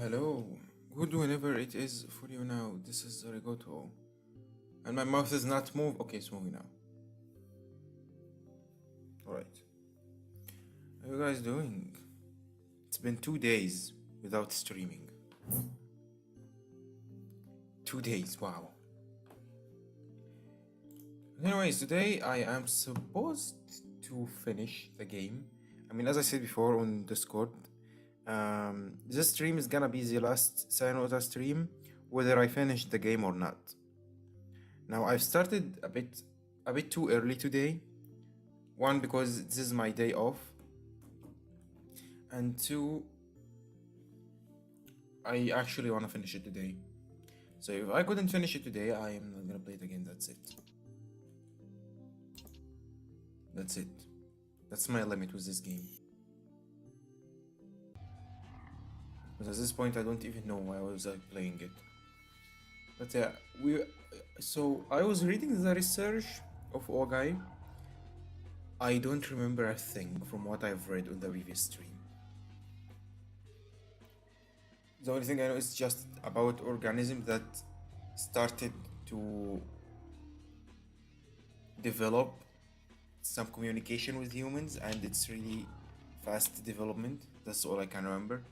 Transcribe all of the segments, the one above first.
Hello, good whenever it is for you now. This is Arigoto. And my mouth is not move. Okay, it's moving now. Alright. How you guys doing? It's been 2 days without streaming. 2 days, wow. Anyways, today I am supposed to finish the game. I mean, as I said before on Discord, this stream is gonna be the last Sayonara stream, whether I finish the game or not. Now I've started a bit too early today. One, because this is my day off, and two, I actually want to finish it today. So if I couldn't finish it today, I am not gonna play it again. That's it. That's it. That's my limit with this game. But at this point, I don't even know why I was playing it. But yeah, So I was reading the research of Ogai. I don't remember a thing from what I've read on the previous stream. The only thing I know is just about organisms that started to develop some communication with humans, and it's really fast development. That's all I can remember.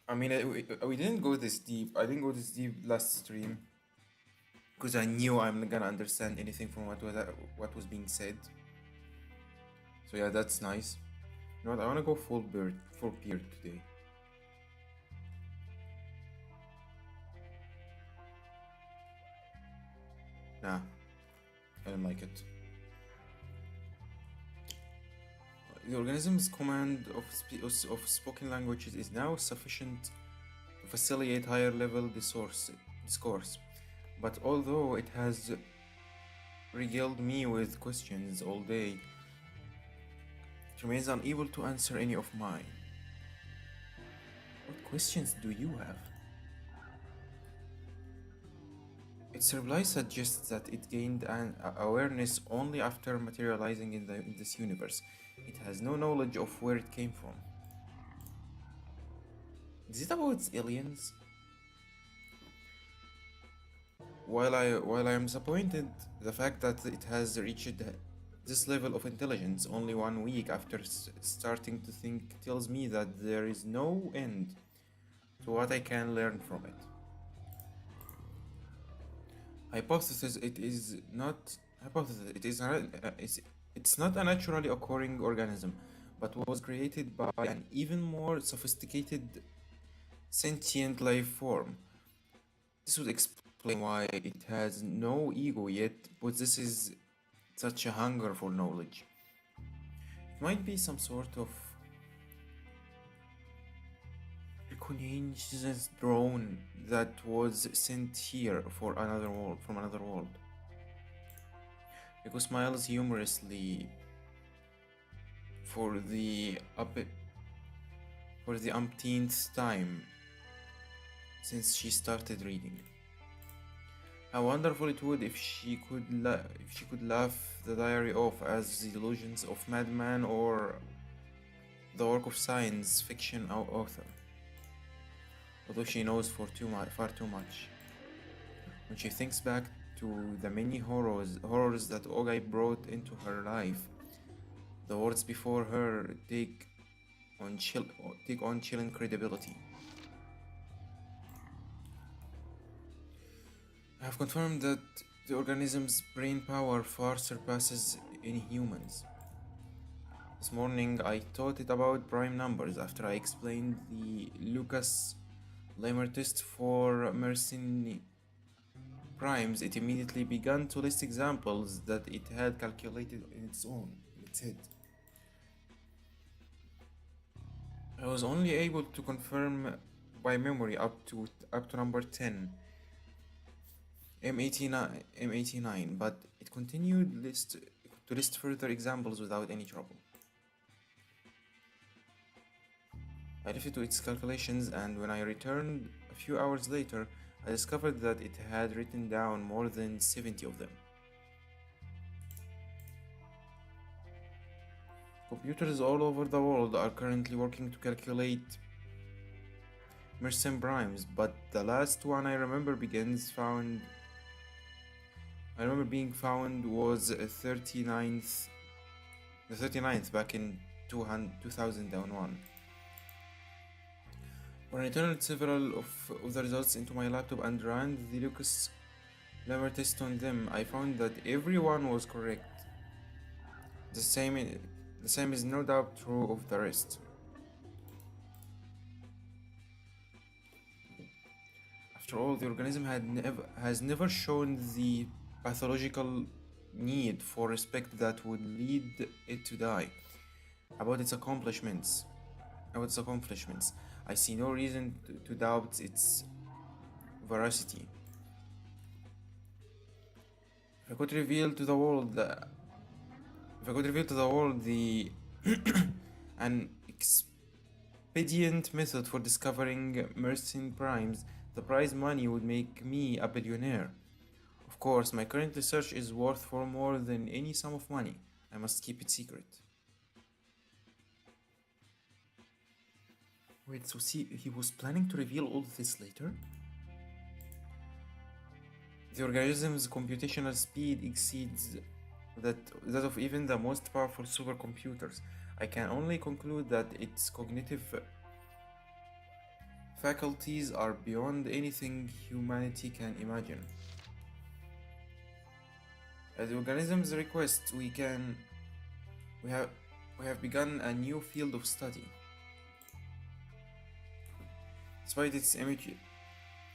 I mean, we didn't go this deep. I didn't go this deep last stream because I knew I'm not gonna understand anything from what was being said. So yeah, that's nice. You know what? I wanna go full beard today. Nah, I don't like it. The organism's command of spoken languages is now sufficient to facilitate higher level discourse. But although it has regaled me with questions all day, it remains unable to answer any of mine. What questions do you have? Its reply suggests that it gained an awareness only after materializing in this universe. It has no knowledge of where it came from. Is it about aliens? While I am disappointed, the fact that it has reached this level of intelligence only 1 week after starting to think tells me that there is no end to what I can learn from it. Hypothesis: it is not hypothesis. It is not. It's not a naturally occurring organism, but was created by an even more sophisticated sentient life form. This would explain why it has no ego yet, but this is such a hunger for knowledge. It might be some sort of conscious drone that was sent here for another world, from another world. Rico smiles humorously for the umpteenth time since she started reading. How wonderful it would if she could laugh the diary off as the delusions of madman or the work of science fiction author. Although she knows far too much. When she thinks back to the many horrors that Ogai brought into her life, the words before her take on chilling credibility. I have confirmed that the organism's brain power far surpasses any humans. This morning I taught it about prime numbers after I explained the Lucas Lemmer test for Mersenne primes. It immediately began to list examples that it had calculated in its head. I was only able to confirm by memory up to number 10, M89, but it continued to list further examples without any trouble. I left it to its calculations, and when I returned a few hours later, I discovered that it had written down more than 70 of them. Computers all over the world are currently working to calculate Mersenne primes, but the last one I remember being found was the 39th back in 2001. When I turned several of the results into my laptop and ran the Lucas Lemmer test on them, I found that everyone was correct. The same, the same is no doubt true of the rest. After all, the organism has never shown the pathological need for respect that would lead it to die. About its accomplishments, I see no reason to doubt its veracity. If I could reveal to the world the an expedient method for discovering Mersenne primes, the prize money would make me a billionaire. Of course, my current research is worth far more than any sum of money. I must keep it secret. Wait, so see, he was planning to reveal all this later? The organism's computational speed exceeds that of even the most powerful supercomputers. I can only conclude that its cognitive faculties are beyond anything humanity can imagine. At the organism's request, we have begun a new field of study. Despite its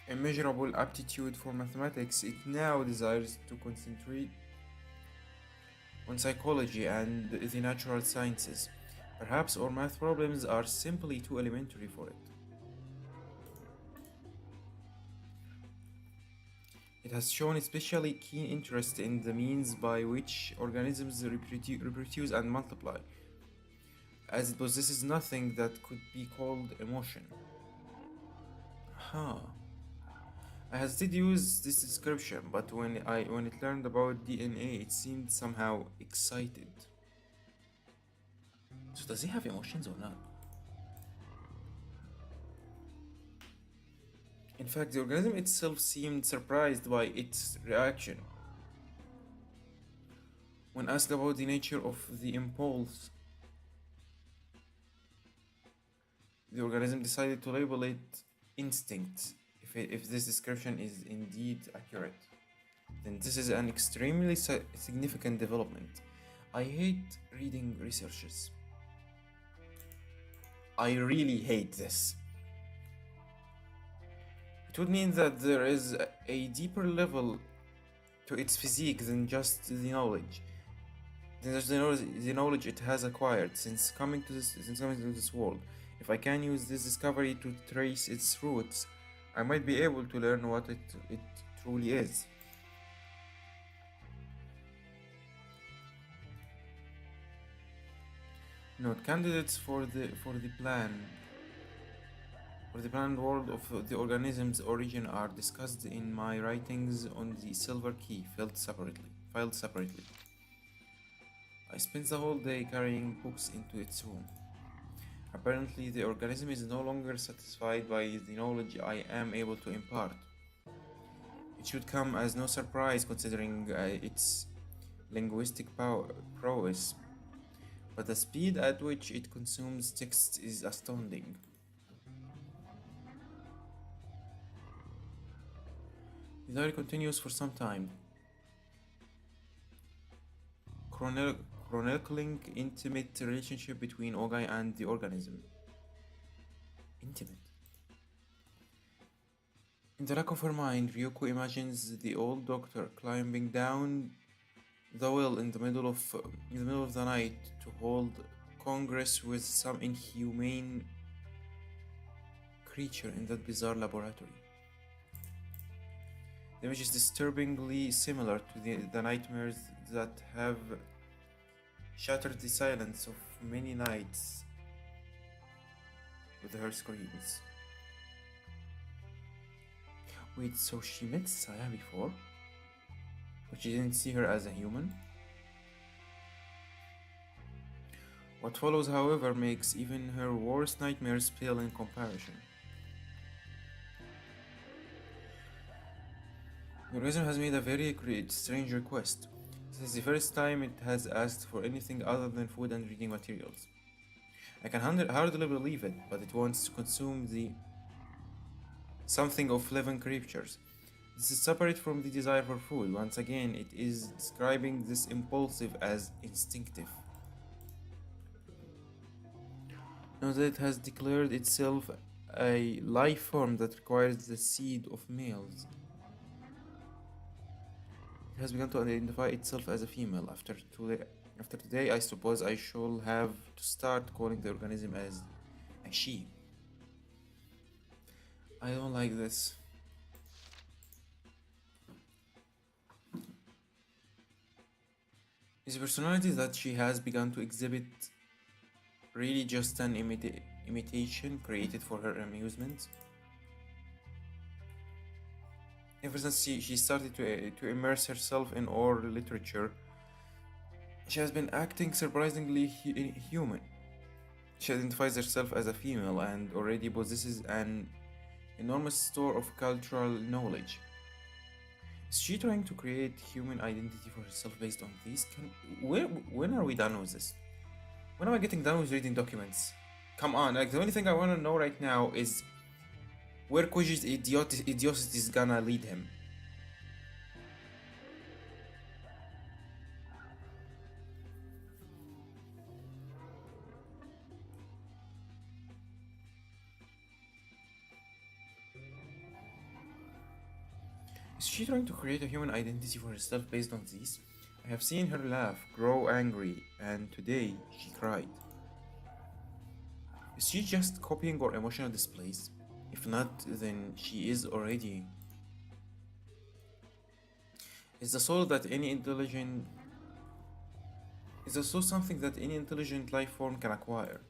immeasurable aptitude for mathematics, it now desires to concentrate on psychology and the natural sciences. Perhaps our math problems are simply too elementary for it. It has shown especially keen interest in the means by which organisms reproduce and multiply, as it possesses nothing that could be called emotion. Huh. I hesitated to use this description, but when it learned about DNA, it seemed somehow excited. So does he have emotions or not? In fact, the organism itself seemed surprised by its reaction. When asked about the nature of the impulse, the organism decided to label it instinct. If this description is indeed accurate, then this is an extremely significant development. I hate reading researches. I really hate this. It would mean that there is a deeper level to its physique than just the knowledge. The knowledge it has acquired since coming to this world. If I can use this discovery to trace its roots, I might be able to learn what it truly is. Note: candidates for the planned world of the organism's origin are discussed in my writings on the silver key, filed separately. I spent the whole day carrying books into its room. Apparently, the organism is no longer satisfied by the knowledge I am able to impart. It should come as no surprise considering its linguistic prowess, but the speed at which it consumes text is astounding. The diary continues for some time, chronicling intimate relationship between Ogai and the organism. Intimate. In the back of her mind, Ryuko imagines the old doctor climbing down the well in the middle of the night to hold congress with some inhumane creature in that bizarre laboratory. The image is disturbingly similar to the nightmares that have shattered the silence of many nights with her screams. Wait, so she met Saya before? But she didn't see her as a human? What follows, however, makes even her worst nightmares pale in comparison. The organism has made a very strange request. This is the first time it has asked for anything other than food and reading materials. I can hardly believe it, but it wants to consume the something of living creatures. This is separate from the desire for food. Once again, it is describing this impulsive as instinctive. Now that it has declared itself a life form that requires the seed of males, it has begun to identify itself as a female. After today, I suppose I shall have to start calling the organism as a she. I don't like this. Is the personality that she has begun to exhibit really just an imitation created for her amusement? Ever since she started to immerse herself in oral literature, she has been acting surprisingly human. She identifies herself as a female and already possesses an enormous store of cultural knowledge. Is she trying to create human identity for herself based on these? When are we done with this? When am I getting done with reading documents? Come on, like the only thing I want to know right now is where Koji's idiocy is gonna lead him. Is she trying to create a human identity for herself based on these? I have seen her laugh, grow angry, and today she cried. Is she just copying our emotional displays? If not, then she is already. Is the soul that any intelligent is the soul something that any intelligent life form can acquire?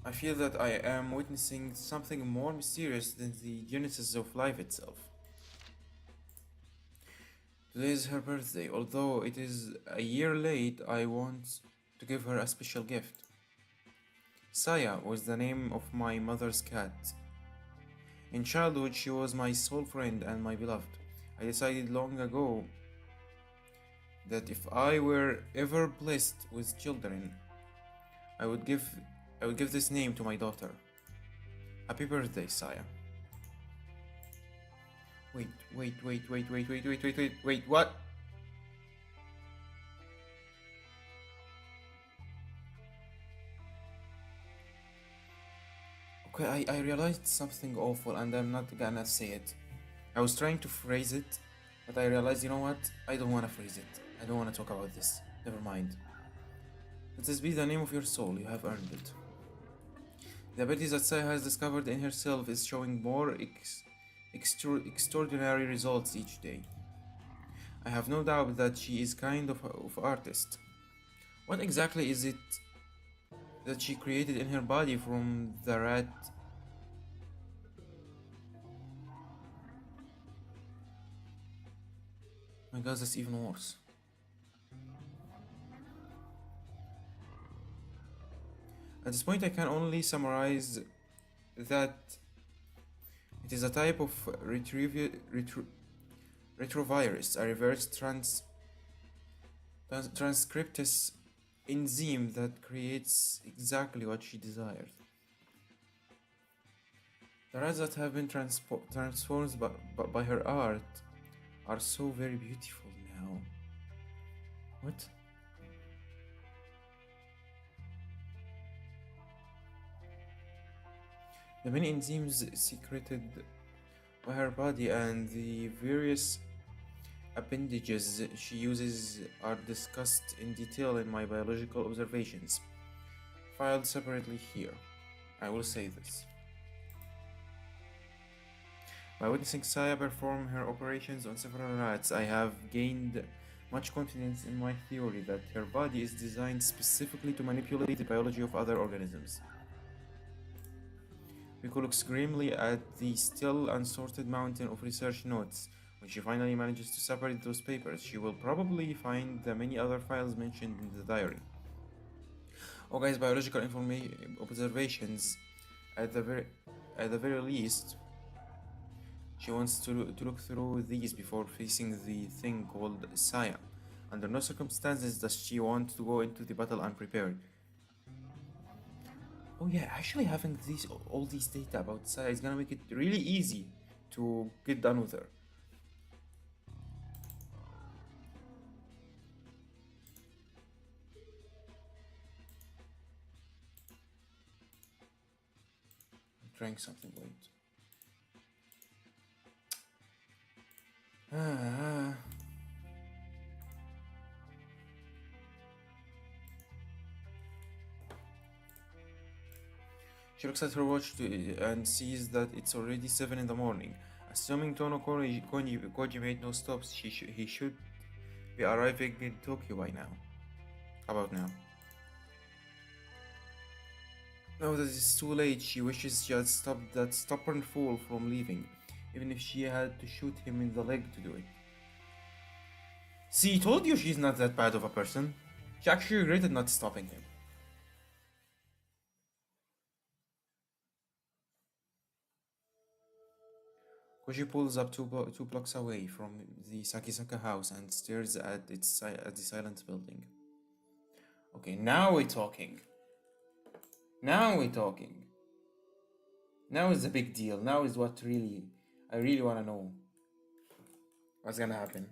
I feel that I am witnessing something more mysterious than the genesis of life itself. Today is her birthday. Although it is a year late, I want to give her a special gift. Saya was the name of my mother's cat. In childhood, she was my sole friend and my beloved. I decided long ago that if I were ever blessed with children, I would give this name to my daughter. Happy birthday, Saya. Wait, what? Okay, I realized something awful and I'm not gonna say it. I was trying to phrase it, but I realized, you know what? I don't wanna phrase it. I don't wanna talk about this. Never mind. Let this be the name of your soul. You have earned it. The ability that Saya has discovered in herself is showing more extraordinary results each day. I have no doubt that she is kind of artist. What exactly is it that she created in her body from the rat? My god, that's even worse. At this point, I can only summarize that it is a type of retrovirus, a reverse transcriptase enzyme that creates exactly what she desired. The rats that have been transformed by her art are so very beautiful now. What? The many enzymes secreted by her body and the various appendages she uses are discussed in detail in my biological observations, filed separately here. I will say this. By witnessing Saya perform her operations on several rats, I have gained much confidence in my theory that her body is designed specifically to manipulate the biology of other organisms. Rico looks grimly at the still unsorted mountain of research notes When she finally manages to separate those papers, she will probably find the many other files mentioned in the diary. Oh, guys, biological information observations. At the very, at the very least, she wants to look through these before facing the thing called Saya. Under no circumstances does she want to go into the battle unprepared. Oh yeah, actually having all these data about Saya is gonna make it really easy to get done with her. I'm trying something, wait. Ah. She looks at her watch and sees that it's already 7 in the morning. Assuming Tono Koji made no stops, he should be arriving in Tokyo by now. About now. Now that it's too late, she wishes she had stopped that stubborn fool from leaving, even if she had to shoot him in the leg to do it. See, told you she's not that bad of a person. She actually regretted not stopping him. Koji pulls up two blocks away from the Sakisaka house and stares at at the silent building. Okay, now we're talking. Now we're talking. Now is the big deal. Now is what I really want to know what's gonna happen.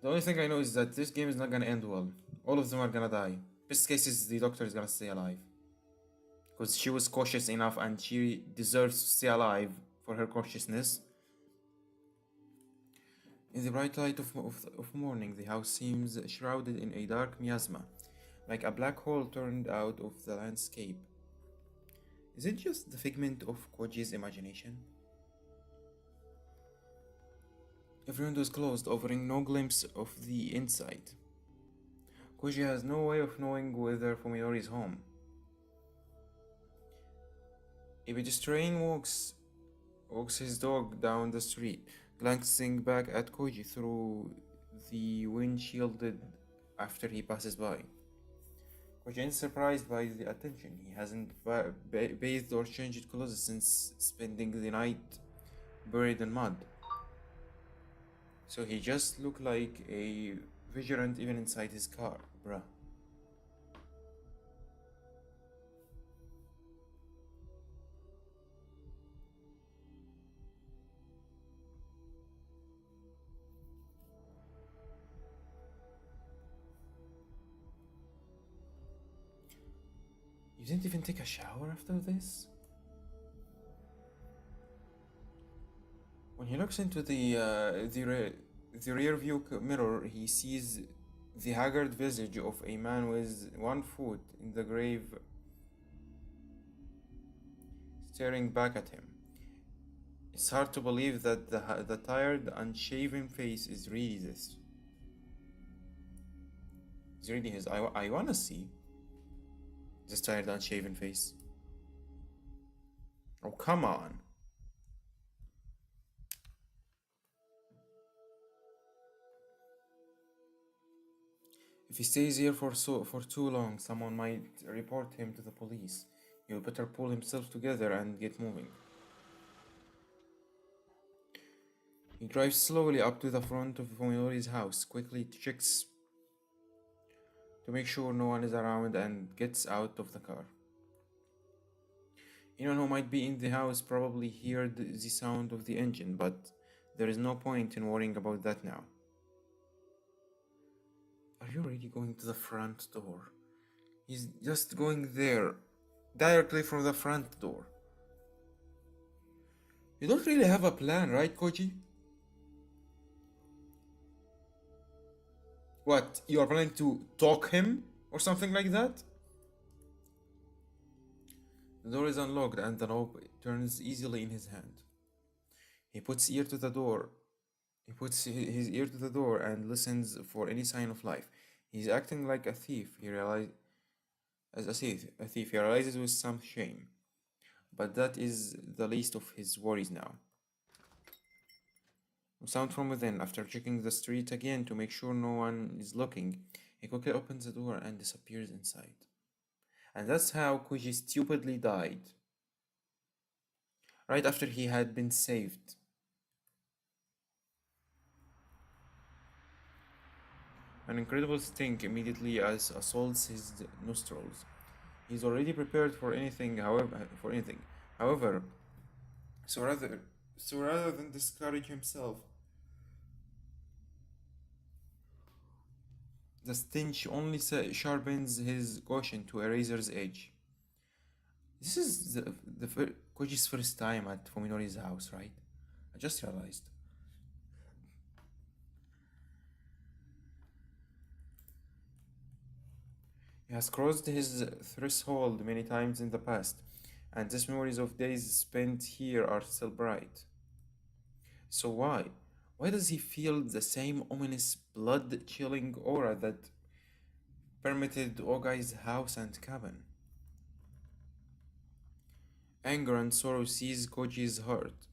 The only thing I know is that this game is not gonna end well. All of them are gonna die. Best case is the doctor is gonna stay alive. Because she was cautious enough and she deserves to stay alive for her cautiousness. In the bright light of morning, the house seems shrouded in a dark miasma, like a black hole turned out of the landscape. Is it just the figment of Koji's imagination? Every window is closed, offering no glimpse of the inside. Koji has no way of knowing whether Fuminori is home. A pedestrian walks his dog down the street, glancing back at Koji through the windshield after he passes by. Koji is surprised by the attention. He hasn't bathed or changed clothes since spending the night buried in mud. So he just looked like a vigilant even inside his car, bruh. You didn't even take a shower after this? When he looks into the rear view mirror, he sees the haggard visage of a man with one foot in the grave staring back at him. It's hard to believe that the tired, unshaven face is really this. It's really his. I wanna see this tired, unshaven face. Oh, come on. If he stays here for too long, someone might report him to the police. He'll better pull himself together and get moving. He drives slowly up to the front of Fuminori's house, quickly checks to make sure no one is around and gets out of the car. Anyone who might be in the house probably heard the sound of the engine, but there is no point in worrying about that now. Are you really going to the front door? He's just going there, directly from the front door. You don't really have a plan, right, Koji? What, you are planning to talk him or something like that? The door is unlocked and the knob turns easily in his hand. He puts ear to the door. He puts his ear to the door and listens for any sign of life. He's acting like a thief. He realizes with some shame, but that is the least of his worries now. Sound from within. After checking the street again to make sure no one is looking, he quickly opens the door and disappears inside. And that's how Koji stupidly died, right after he had been saved. An incredible stink immediately assaults his nostrils. He's already prepared for anything, However, so rather so rather than discourage himself, the stench only sharpens his caution to a razor's edge. This is Koji's first time at Fuminori's house, right? I just realized. He has crossed his threshold many times in the past, and his memories of days spent here are still bright. So why? Why does he feel the same ominous, blood-chilling aura that permeated Ogai's house and cabin? Anger and sorrow seize Koji's heart,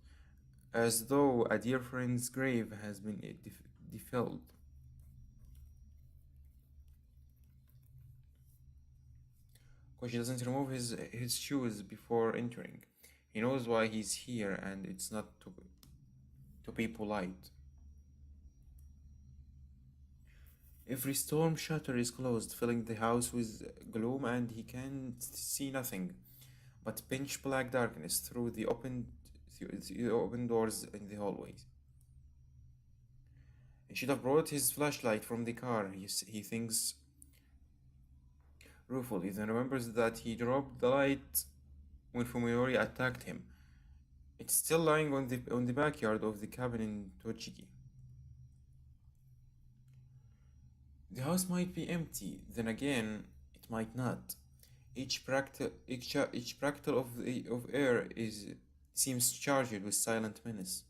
as though a dear friend's grave has been defiled. Koji doesn't remove his shoes before entering. He knows why he's here, and it's not to be polite. Every storm shutter is closed, filling the house with gloom, and he can see nothing but pitch black darkness through the open doors in the hallways. He should have brought his flashlight from the car, he thinks ruefully, then remembers that he dropped the light when Fuminori attacked him. It's still lying on the backyard of the cabin in Tochigi. The house might be empty, then again, it might not. Each practical of air seems charged with silent menace.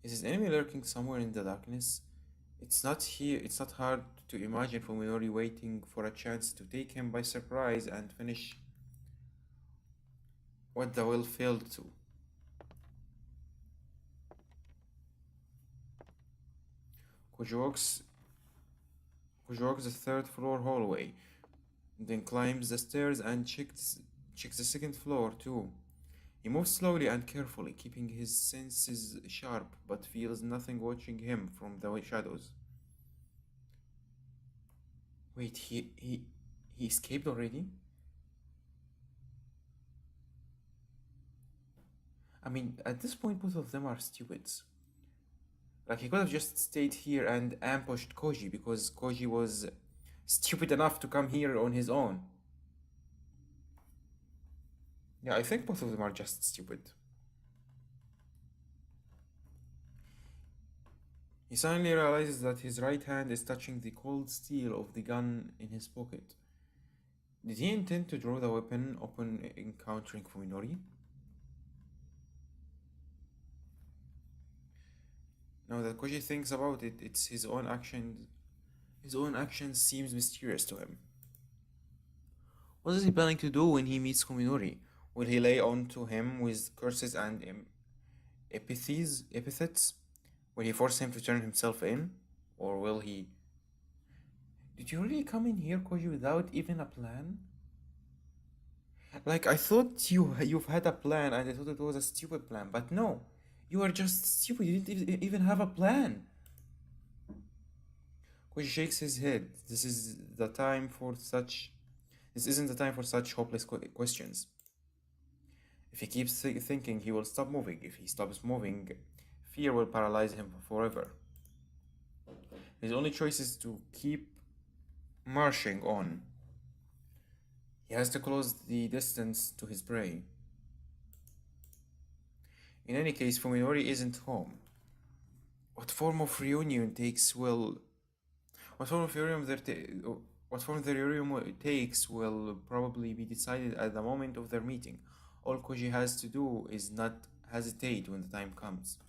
Is his enemy lurking somewhere in the darkness? It's not here. It's not hard to imagine Fuminori waiting for a chance to take him by surprise and finish what the will failed to. Koji walks, Koji walks the third floor hallway, then climbs the stairs and checks the second floor too. He moves slowly and carefully, keeping his senses sharp, but feels nothing watching him from the shadows. Wait, he escaped already? I mean, at this point, both of them are stupids. Like, he could have just stayed here and ambushed Koji because Koji was stupid enough to come here on his own. Yeah, I think both of them are just stupid. He suddenly realizes that his right hand is touching the cold steel of the gun in his pocket. Did he intend to draw the weapon upon encountering Fuminori? Now that Koji thinks about it, it's his own action. His own action seems mysterious to him. What is he planning to do when he meets Fuminori? Will he lay on to him with curses and epithets? Will he force him to turn himself in? Or will he... Did you really come in here, Koji, without even a plan? Like, I thought you've had a plan and I thought it was a stupid plan, but no. You are just stupid, you didn't even have a plan. Koji shakes his head. This isn't the time for such hopeless questions. If he keeps thinking, he will stop moving. If he stops moving, fear will paralyze him forever. His only choice is to keep marching on. He has to close the distance to his prey. In any case, Fuminori isn't home. What form of reunion takes will... What form of reunion what form the reunion takes will probably be decided at the moment of their meeting. All Koji has to do is not hesitate when the time comes.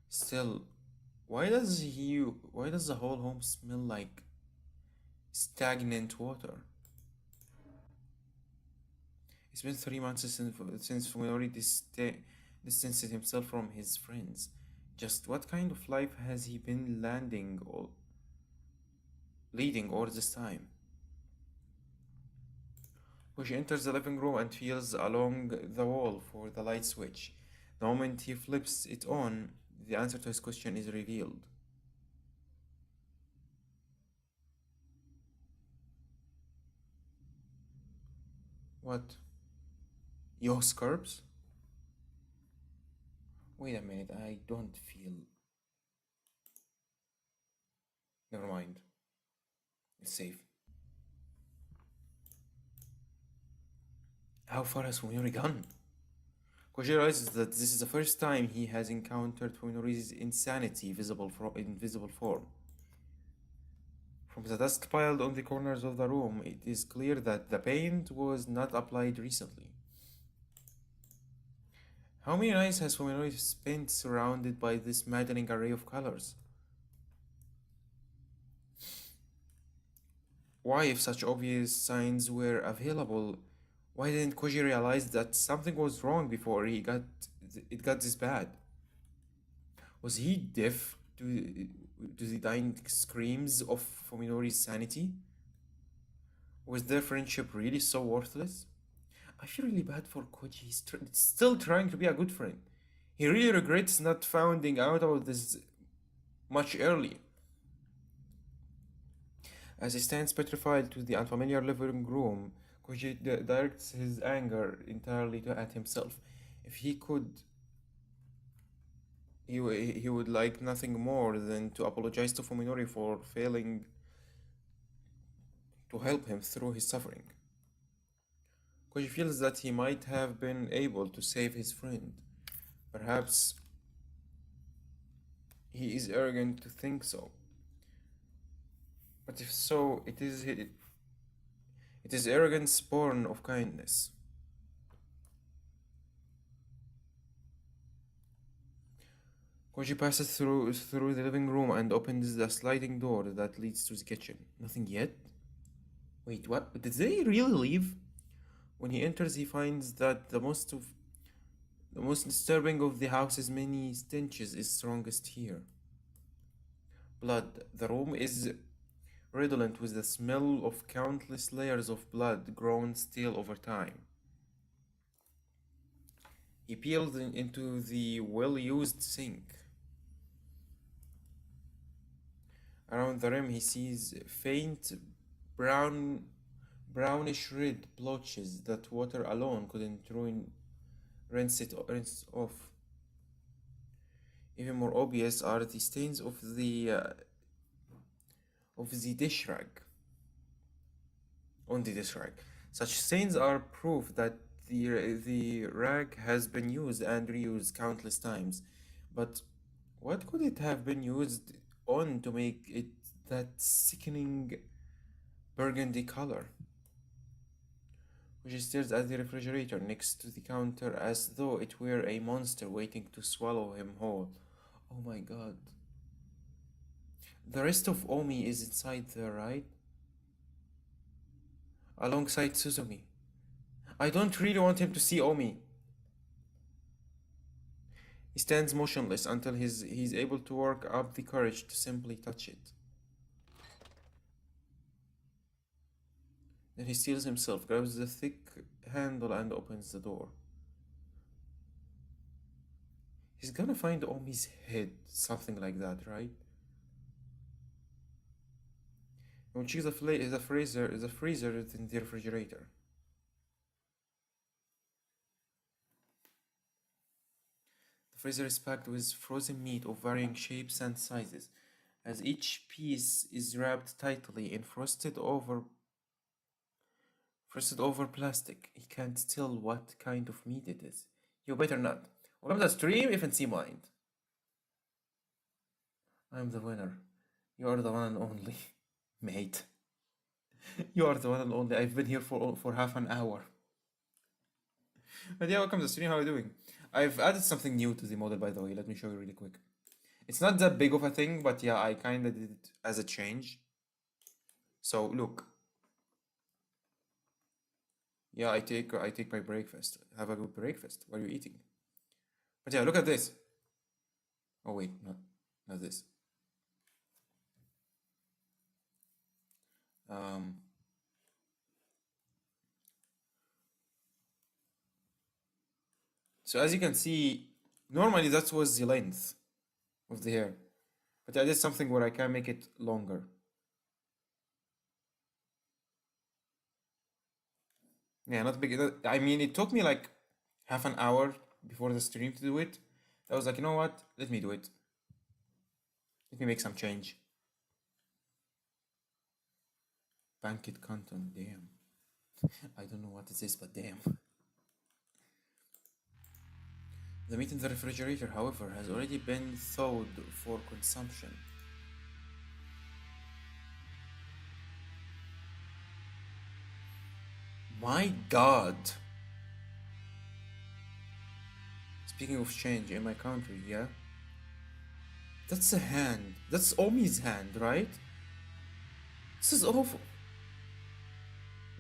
Still, why does the whole home smell like stagnant water? It's been 3 months since Fuminori distanced himself from his friends. Just what kind of life has he been leading all this time? Koji enters the living room and feels along the wall for the light switch. The moment he flips it on, the answer to his question is revealed. What? Yo, Scarps? Wait a minute, I don't feel. Never mind. It's safe. How far has Fuminori gone? Koji realizes that this is the first time he has encountered Fuminori's insanity in visible form. From the dust piled on the corners of the room, it is clear that the paint was not applied recently. How many nights has Fuminori spent surrounded by this maddening array of colors? Why, if such obvious signs were available, why didn't Koji realize that something was wrong before it got this bad? Was he deaf to the dying screams of Fuminori's sanity? Was their friendship really so worthless? I feel really bad for Koji. He's still trying to be a good friend. He really regrets not finding out about this much earlier. As he stands petrified to the unfamiliar living room, Koji directs his anger entirely at himself. If he could, he would like nothing more than to apologize to Fuminori for failing to help him through his suffering. Koji feels that he might have been able to save his friend. Perhaps he is arrogant to think so. But if so, it is arrogance born of kindness. Koji passes through the living room and opens the sliding door that leads to the kitchen. Nothing yet? Wait, what? Did they really leave? When he enters, he finds that the most disturbing of the house's many stenches is strongest here. Blood. The room is redolent with the smell of countless layers of blood grown stale over time. He peels into the well-used sink. Around the rim, he sees faint brownish red blotches that water alone couldn't rinse off. Even more obvious are the stains of the dish rag on the dish rag. Such stains are proof that the rag has been used and reused countless times. But what could it have been used on to make it that sickening burgundy color? Which stares at the refrigerator next to the counter as though it were a monster waiting to swallow him whole. Oh my god. The rest of Omi is inside there, right? Alongside Suzumi. I don't really want him to see Omi. He stands motionless until he's able to work up the courage to simply touch it. Then he steels himself, grabs the thick handle and opens the door. He's gonna find Omi's head, something like that, right? When checks the freezer is in the refrigerator. The freezer is packed with frozen meat of varying shapes and sizes, as each piece is wrapped tightly in frosted over plastic. He can't tell what kind of meat it is. You better not. Welcome to the stream, if and see mind. I'm the winner. You are the one and only. Mate. You are the one and only. I've been here for half an hour. But yeah, welcome to the stream. How are you doing? I've added something new to the model, by the way. Let me show you really quick. It's not that big of a thing, but yeah, I kind of did it as a change. So look. Yeah, I take my breakfast. Have a good breakfast. What are you eating? But yeah, look at this. Oh wait, not this. Um, so as you can see, normally that was the length of the hair, but I did something where I can make it longer. Yeah, not big. I mean, it took me like half an hour before the stream to do it. I was like, you know what? Let me do it. Let me make some change. Pancake canton, damn. I don't know what it is, but damn. The meat in the refrigerator, however, has already been thawed for consumption. My god! Speaking of change in my country, yeah? That's a hand. That's Omi's hand, right? This is awful.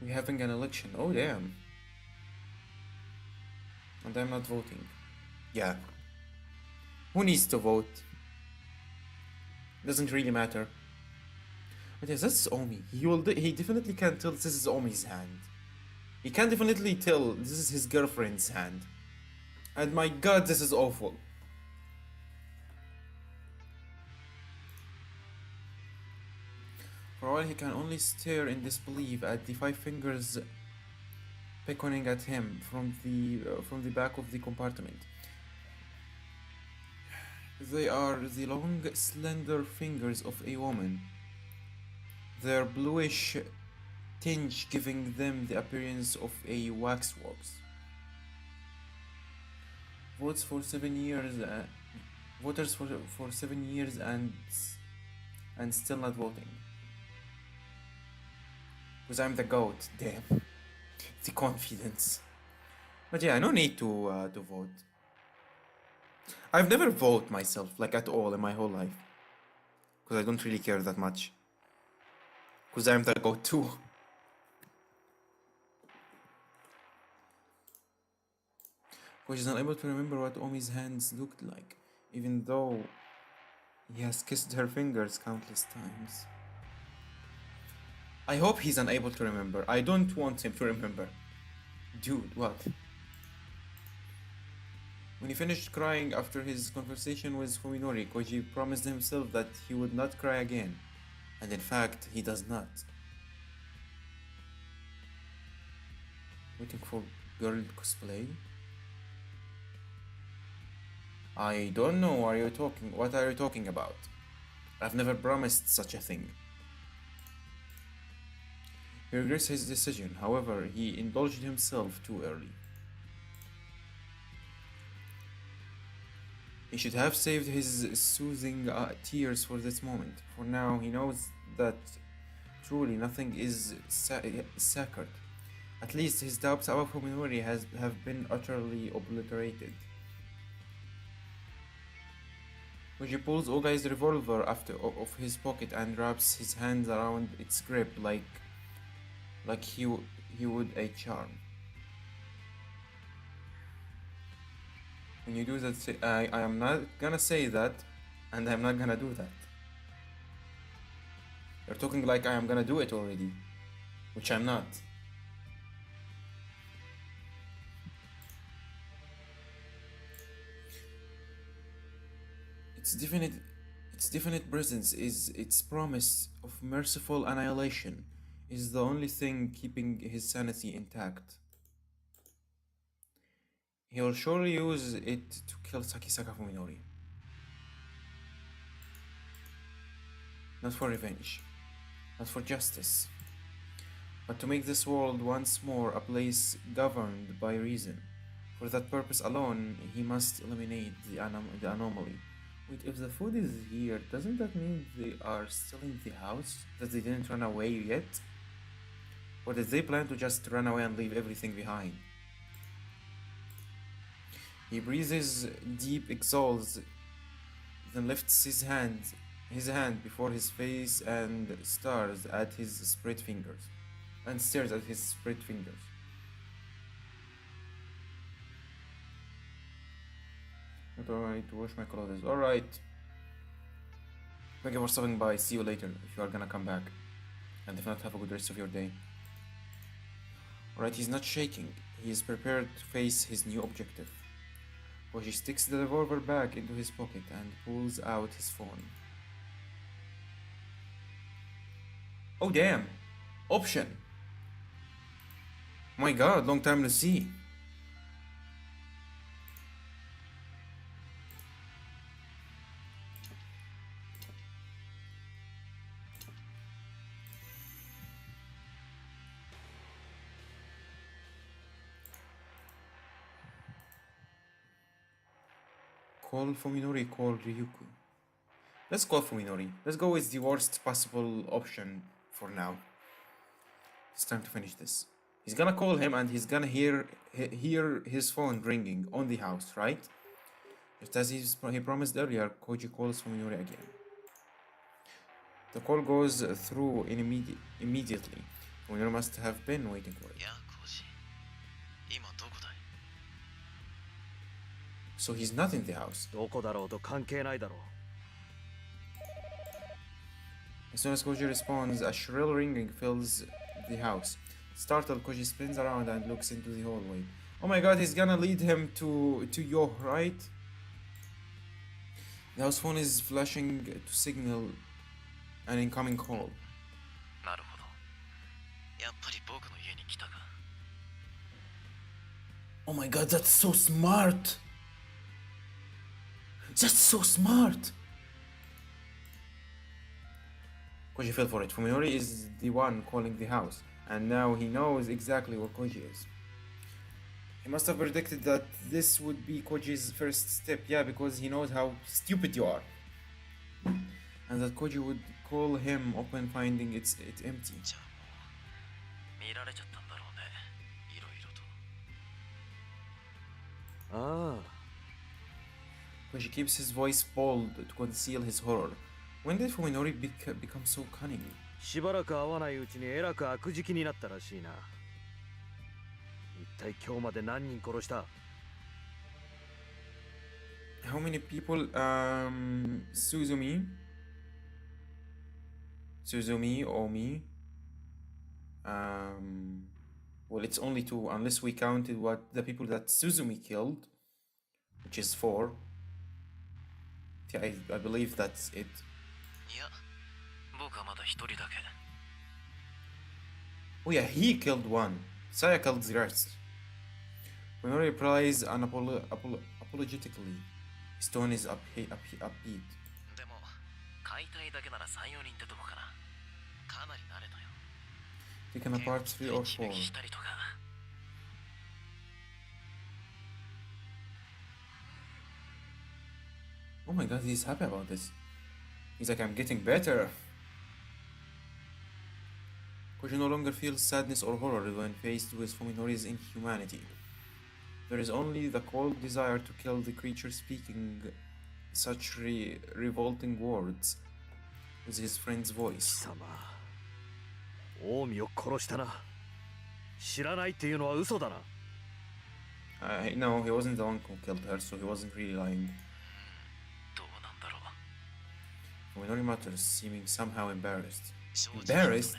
We're having an election. Oh, damn. And I'm not voting. Yeah. Who needs to vote? Doesn't really matter. But yes, that's Omi. He definitely can tell this is Omi's hand. He can definitely tell this is his girlfriend's hand. And my god, this is awful. For a while, he can only stare in disbelief at the five fingers beckoning at him from the back of the compartment. They are the long, slender fingers of a woman, their bluish tinge giving them the appearance of a waxworks. Votes for 7 years, voters for 7 years and still not voting. Because I'm the goat, damn. The confidence. But yeah, no need to vote. I've never voted myself, like at all in my whole life. Because I don't really care that much. Because I'm the goat too. Because he's unable to remember what Omi's hands looked like, even though he has kissed her fingers countless times. I hope he's unable to remember. I don't want him to remember. Dude, what? When he finished crying after his conversation with Fuminori, Koji promised himself that he would not cry again. And in fact, he does not. Waiting for girl cosplay? I don't know what are you talking about? I've never promised such a thing. He regrets his decision, however, he indulged himself too early. He should have saved his soothing tears for this moment. For now, he knows that truly nothing is sacred. At least his doubts about Fuminori have been utterly obliterated. Koji pulls Ogai's revolver off his pocket and wraps his hands around its grip like he would a charm. When you do that, I am not gonna say that, and I'm not gonna do that. You're talking like I am gonna do it already, which I'm not. Its definite presence is its promise of merciful annihilation is the only thing keeping his sanity intact. He will surely use it to kill Sakisaka Fuminori. Not for revenge, not for justice, but to make this world once more a place governed by reason. For that purpose alone, he must eliminate the anomaly. Wait, if the food is here, doesn't that mean they are still in the house? That they didn't run away yet? Or did they plan to just run away and leave everything behind? He breathes deep, exhales, then lifts his hand before his face and stares at his spread fingers. I need to wash my clothes. Alright. Thank you for stopping by. See you later if you are gonna come back. And if not, have a good rest of your day. Alright, he's not shaking. He is prepared to face his new objective. Koji sticks the revolver back into his pocket and pulls out his phone. Oh damn! Option! My god, long time no see. Call Fuminori, call Ryuku. Let's call Fuminori. Let's go with the worst possible option for now. It's time to finish this. He's gonna call him and he's gonna hear his phone ringing on the house, right? Just as he promised earlier, Koji calls Fuminori again. The call goes through immediately. Fuminori must have been waiting for it. So he's not in the house. As soon as Koji responds, a shrill ringing fills the house. Startled, Koji spins around and looks into the hallway. Oh my god, he's gonna lead him to Yo, right? The house phone is flashing to signal an incoming call. Oh my god, that's so smart! That's so smart! Koji fell for it. Fuminori is the one calling the house, and now he knows exactly where Koji is. He must have predicted that this would be Koji's first step, yeah, because he knows how stupid you are. And that Koji would call him upon finding it empty. Koji keeps his voice bold to conceal his horror. When did Fuminori become so cunning? How many people? Suzumi, Omi. Well, it's only 2, unless we counted the people that Suzumi killed, which is 4. Yeah, I believe that's it. Oh yeah, he killed 1. Saya killed the rest. Fuminori replies apologetically. His tone is upbeat. Taken apart 3 or 4. Oh my god, he's happy about this. He's like, I'm getting better. Koji no longer feels sadness or horror when faced with Fuminori's inhumanity. There is only the cold desire to kill the creature speaking such revolting words with his friend's voice. No, he wasn't the one who killed her, so he wasn't really lying. Fuminori mutters, seeming somehow embarrassed. Embarrassed?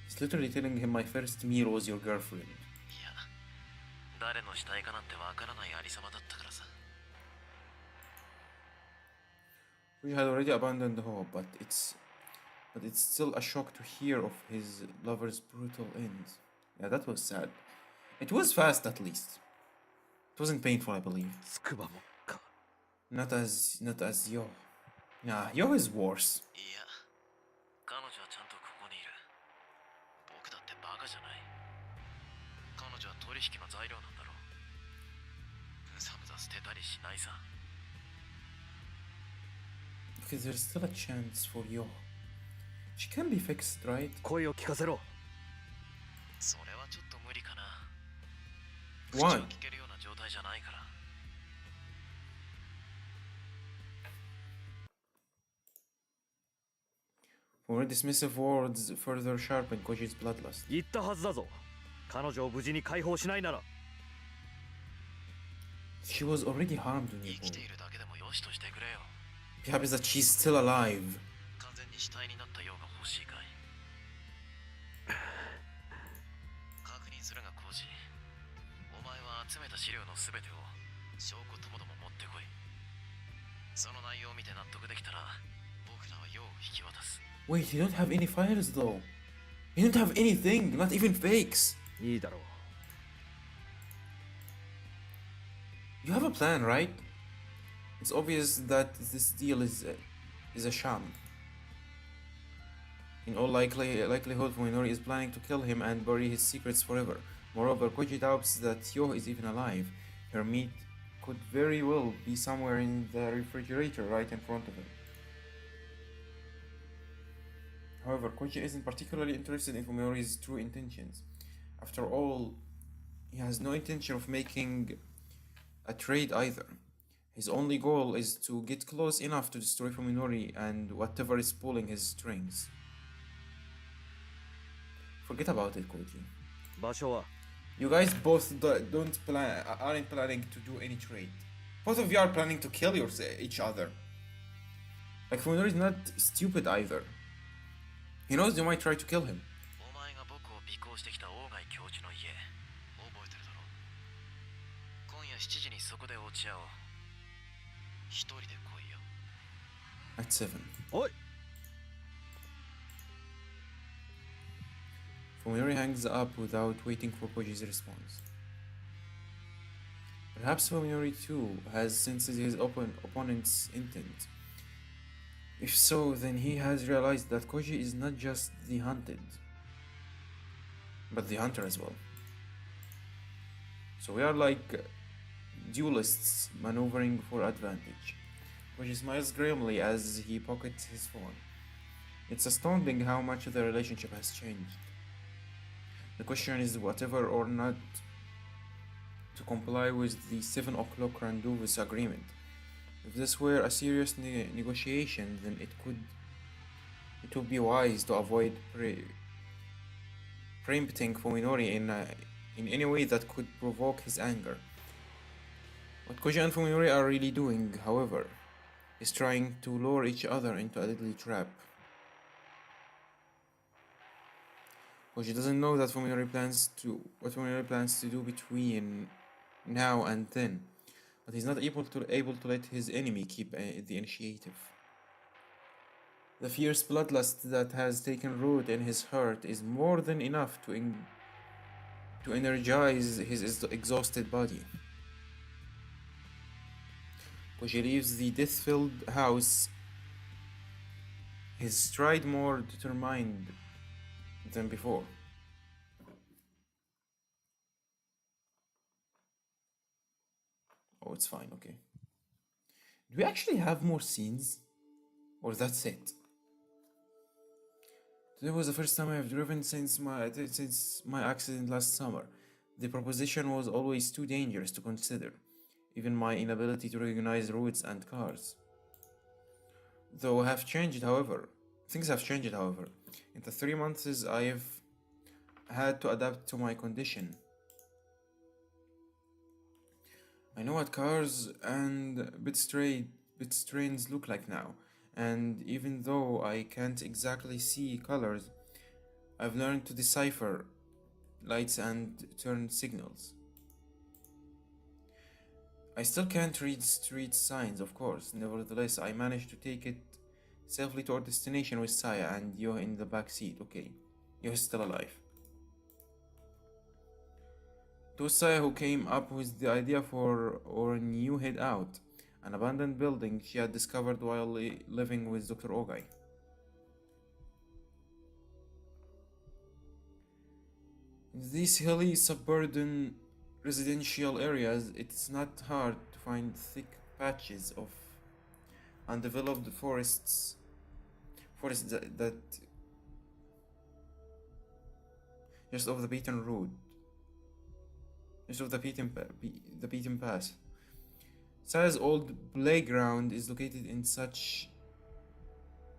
He's literally telling him my first meal was your girlfriend. We had already abandoned the hope, but it's still a shock to hear of his lover's brutal end. Yeah, that was sad. It was fast, at least. It wasn't painful, I believe. Not as Yo. Nah, Yo is worse. Because there's still a chance for Yo. She can be fixed, right? What? More dismissive words further sharpen Koji's bloodlust. 言ったはずだぞ。彼女を無事に解放しないなら。 She was already harmed when 生 you きているだけでもよしとしてくれよ。 Perhaps that she's still alive. 完全に死体になったようが欲しいかい。確認するがコージ、お前は集めた資料のすべてを証拠ともども持ってこい。その内容を見て納得できたら僕らは用を引き渡す。 Wait, you don't have any files though. You don't have anything, not even fakes. いいだろう。 You have a plan, right? It's obvious that this deal is a sham. In all likelihood, Fuminori is planning to kill him and bury his secrets forever. Moreover, Koji doubts that Yo is even alive. Her meat could very well be somewhere in the refrigerator right in front of him. However, Koji isn't particularly interested in Fuminori's true intentions. After all, he has no intention of making a trade either. His only goal is to get close enough to destroy Fuminori and whatever is pulling his strings. Forget about it, Koji. 場所は You guys both aren't planning to do any trade. Both of you are planning to kill each other. Like Fuminori is not stupid either. He knows you might try to kill him. お前が僕を尾行してきた王外教授の家、覚えてるだろう。今夜7時にそこで落ち合おう。一人で来いよ。 At 7. おい。 Fuminori hangs up without waiting for Koji's response. Perhaps Fuminori too has sensed his opponent's intent. If so, then he has realized that Koji is not just the hunted, but the hunter as well. So we are like duelists maneuvering for advantage. Koji smiles grimly as he pockets his phone. It's astounding how much the relationship has changed. The question is whether or not to comply with the 7 o'clock rendezvous agreement. If this were a serious negotiation, then it would be wise to avoid preempting Fuminori in any way that could provoke his anger. What Koji and Fuminori are really doing, however, is trying to lure each other into a deadly trap. Koji doesn't know that Fuminori plans to do between now and then, but he's not able to let his enemy keep the initiative. The fierce bloodlust that has taken root in his heart is more than enough to energize his exhausted body. Koji leaves the death-filled house, his stride more determined than before. Oh, it's fine, okay. Do we actually have more scenes? Or that's it? Today was the first time I have driven since my accident last summer. The proposition was always too dangerous to consider, even my inability to recognize roads and cars. Things have changed, however. In the 3 months I have had to adapt to my condition. I know what cars and bit trains look like now, and even though I can't exactly see colors, I've learned to decipher lights and turn signals. I still can't read street signs, of course. Nevertheless, I managed to take it safely to our destination with Saya and Yo in the back seat. Okay, Yo is still alive. It was Saya who came up with the idea for our new hideout, an abandoned building she had discovered while living with Dr. Ogai. In these hilly suburban residential areas, it's not hard to find thick patches of undeveloped forests that just off the beaten road. Just off the beaten path. Saya's old playground is located in such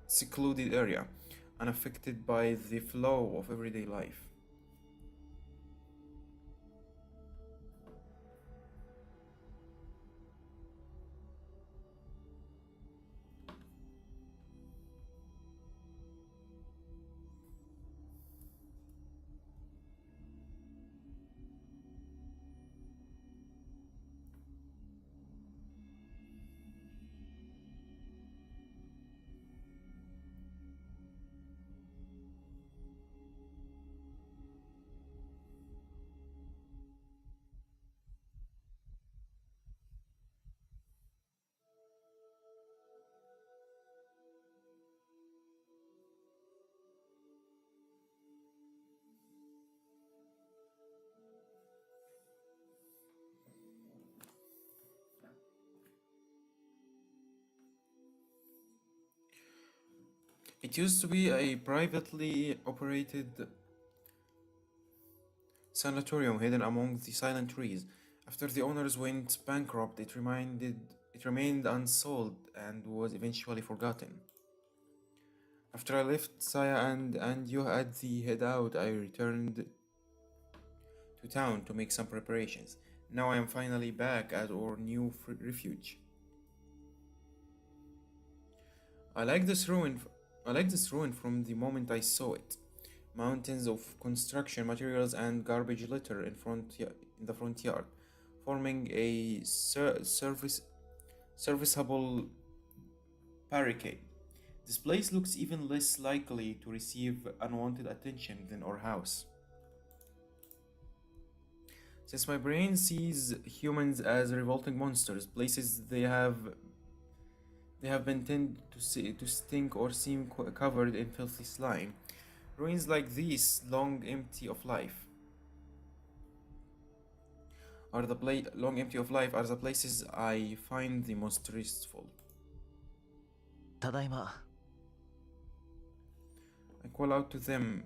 secluded area. unaffected by the flow of everyday life. It used to be a privately operated sanatorium hidden among the silent trees. After the owners went bankrupt, it remained unsold and was eventually forgotten. After I left Saya and you had the head out, I returned to town to make some preparations. Now I am finally back at our new refuge. I like this ruin. I like this ruin from the moment I saw it. Mountains of construction materials and garbage litter in the front yard, forming a serviceable barricade. This place looks even less likely to receive unwanted attention than our house. Since my brain sees humans as revolting monsters, places they have been tend to stink or seem covered in filthy slime. Ruins like these, long empty of life, are the places I find the most restful. ただいま。 I call out to them.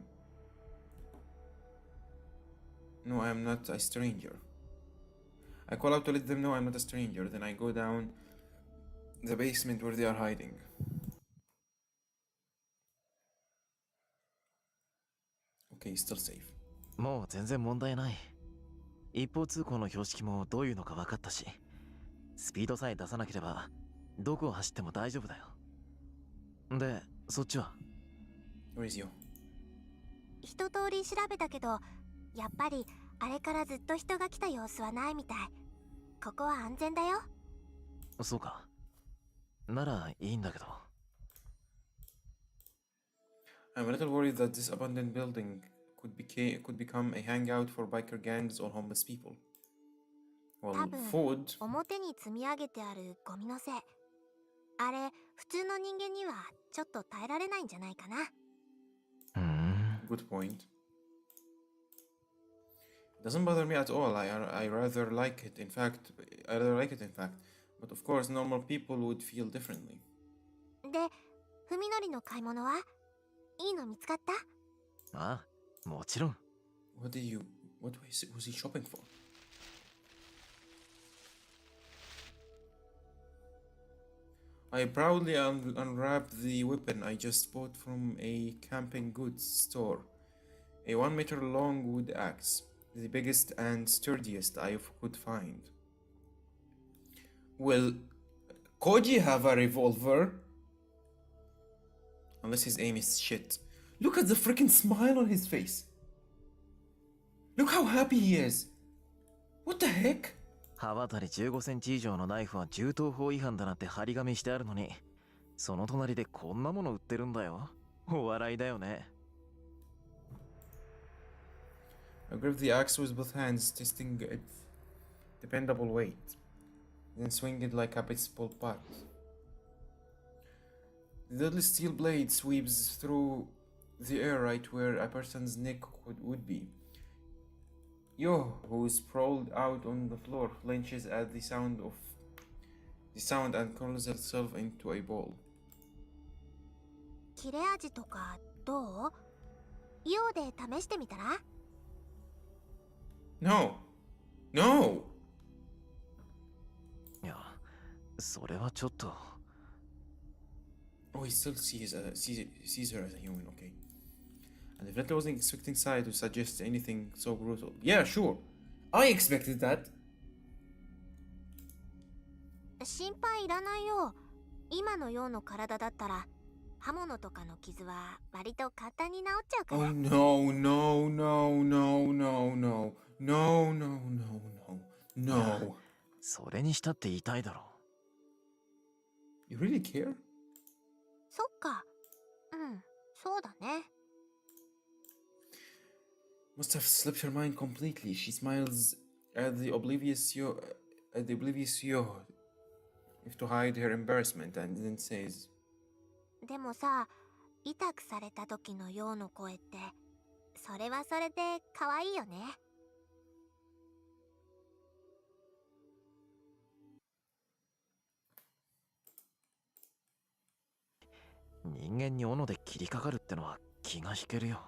No, I am not a stranger. I call out to let them know I'm not a stranger. Then I go down the basement where they are hiding. Okay, still safe. もう全然問題ない。一方通行の標識もどういうのか分かったし、スピードさえ出さなければどこを走っても大丈夫だよ。で、そっちは？ Where is you? 一通り調べたけど、やっぱりあれからずっと人が来た様子はないみたい。ここは安全だよ。そうか。ならいいんだけど。I'm a little worried that this abandoned building could become a hangout for biker gangs or homeless people. Well, 多分 food. 表に積み上げてあるゴミのせい。あれ、普通の人間にはちょっと耐えられないんじゃないかな。Good point. It doesn't bother me at all. I rather like it. In fact, But of course, normal people would feel differently. で、文則の買い物はいいの見つかった？ああ、もちろん。What was he shopping for? I proudly unwrapped the weapon I just bought from a camping goods store. A 1 meter long wood axe, the biggest and sturdiest I could find. Will Koji have a revolver? Unless his aim is shit. Look at the freaking smile on his face. Look how happy he is. What the heck? 刃渡り15センチ以上のナイフは銃刀法違反だなって張り紙してあるのに、その隣でこんなもの売ってるんだよ。お笑いだよね。I grip the axe with both hands, testing its dependable weight, then swing it like a baseball bat. The deadly steel blade sweeps through the air right where a person's neck would be. Yo, who is sprawled out on the floor, flinches at the sound and curls herself into a ball. 切れ味とかどう？イオで試してみたら？ No! No! いや、それはちょっと。Oh, he still sees her as a human, okay. And definitely wasn't expecting Sai to suggest anything so brutal. Yeah, sure. I expected that. 心配いらないよ。今のようの体だったら刃物とかの傷は割と簡単に治っちゃうか Oh ら。 no, no, no, no, no, no, no, no, no, no, no. それにしたって痛いだろ。You really care? そっか。うん、そうだね。Must have slipped her mind completely. She smiles at the oblivious yo, if to hide her embarrassment, and then says, でもさ、痛くされた時のようの声って、それはそれで可愛いよね。人間に斧で切りかかるってのは気が引けるよ。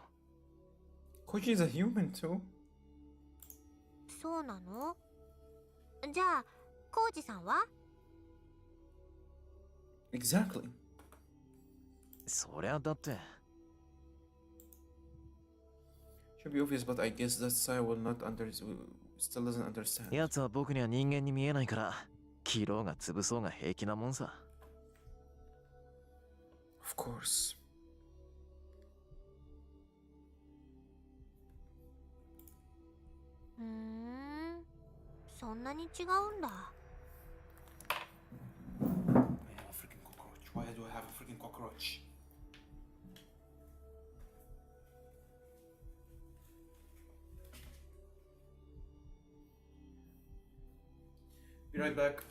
Koji is a human too. そうなの？じゃあ、コウジさんは？ Exactly. そりゃだって。Should be obvious, but I guess that Sai will not still doesn't understand. 奴は僕には人間に見えないから、切ろうが潰そうが平気なもんさ。Of course. そんなに違うんだ。I have a freaking cockroach. Why do I have a freaking cockroach? Be right back.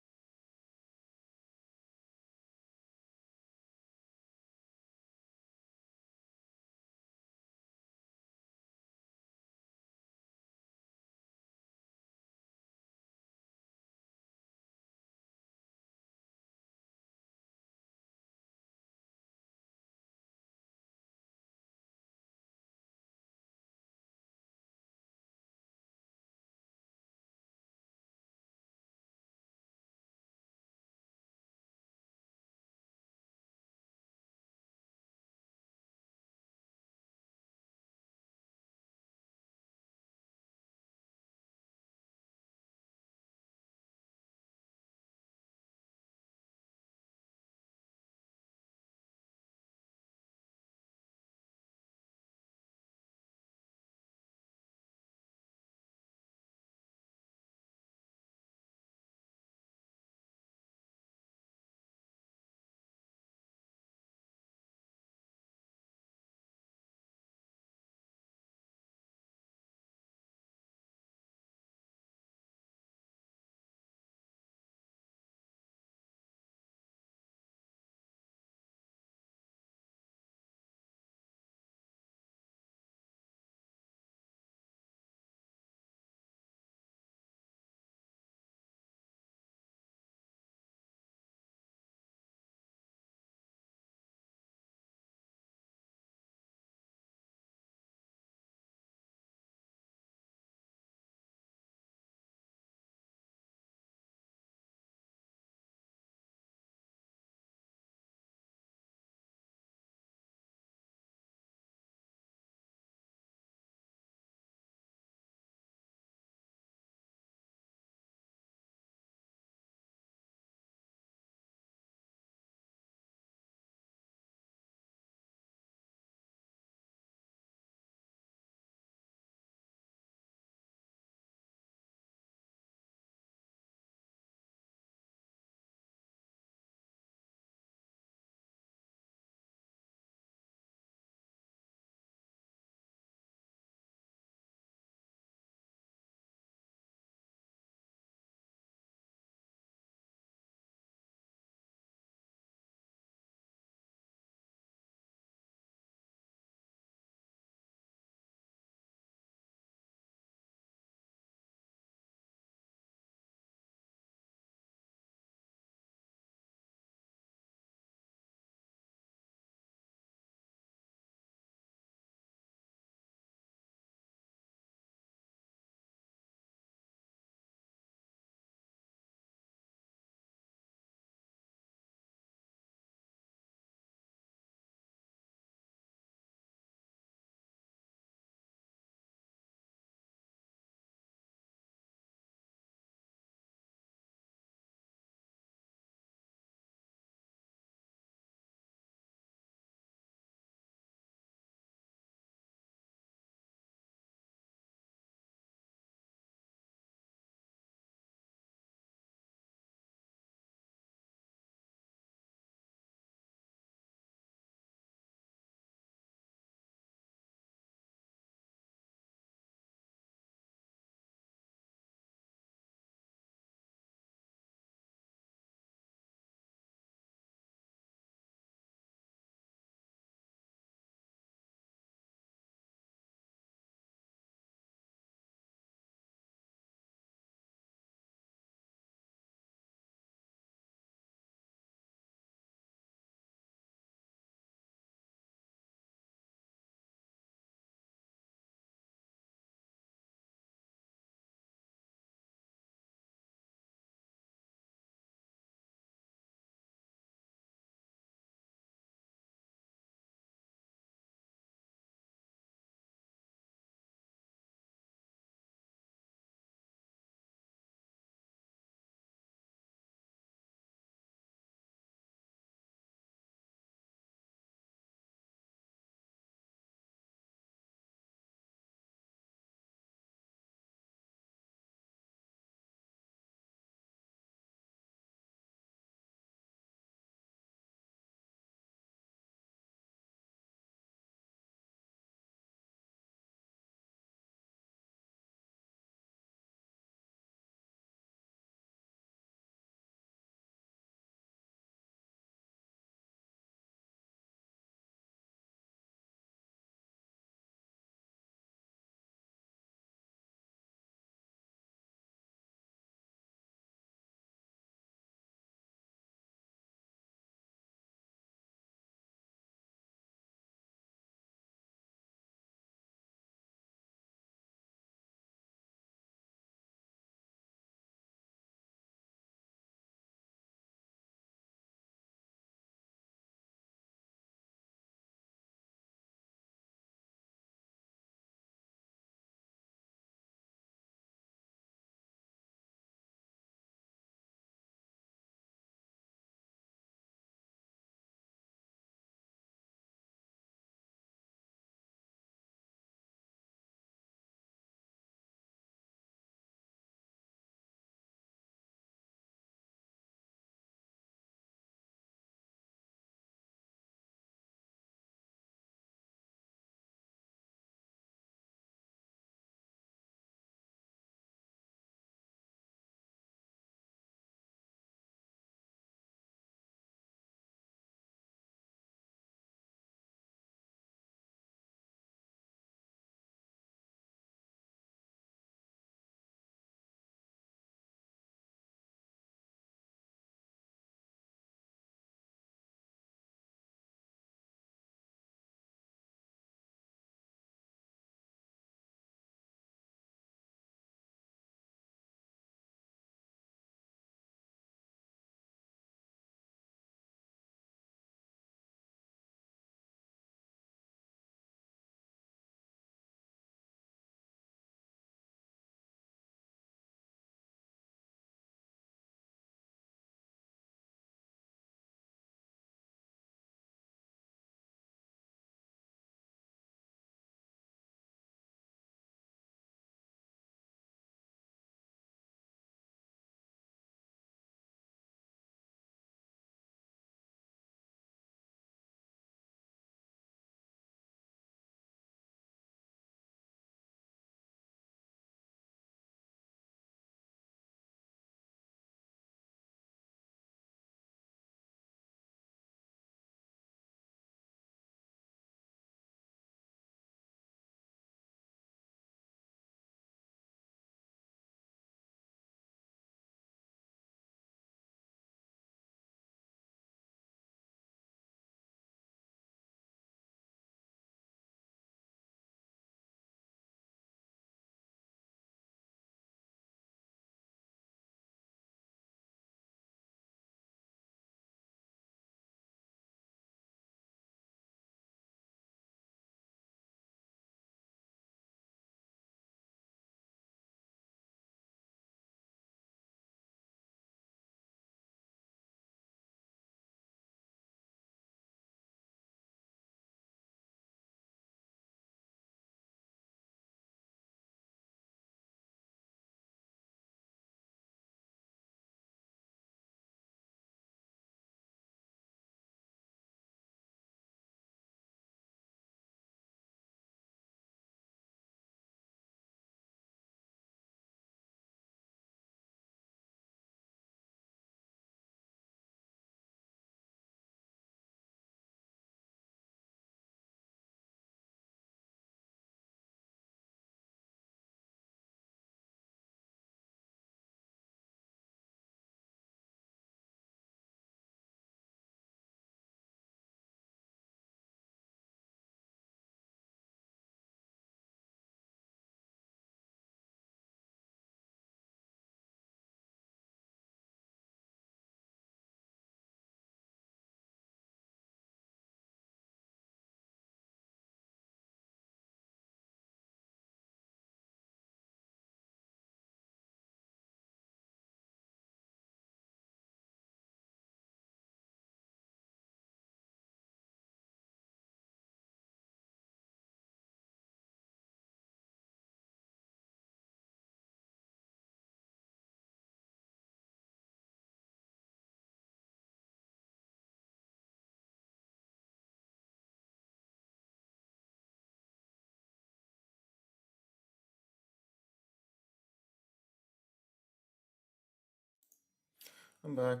I'm back.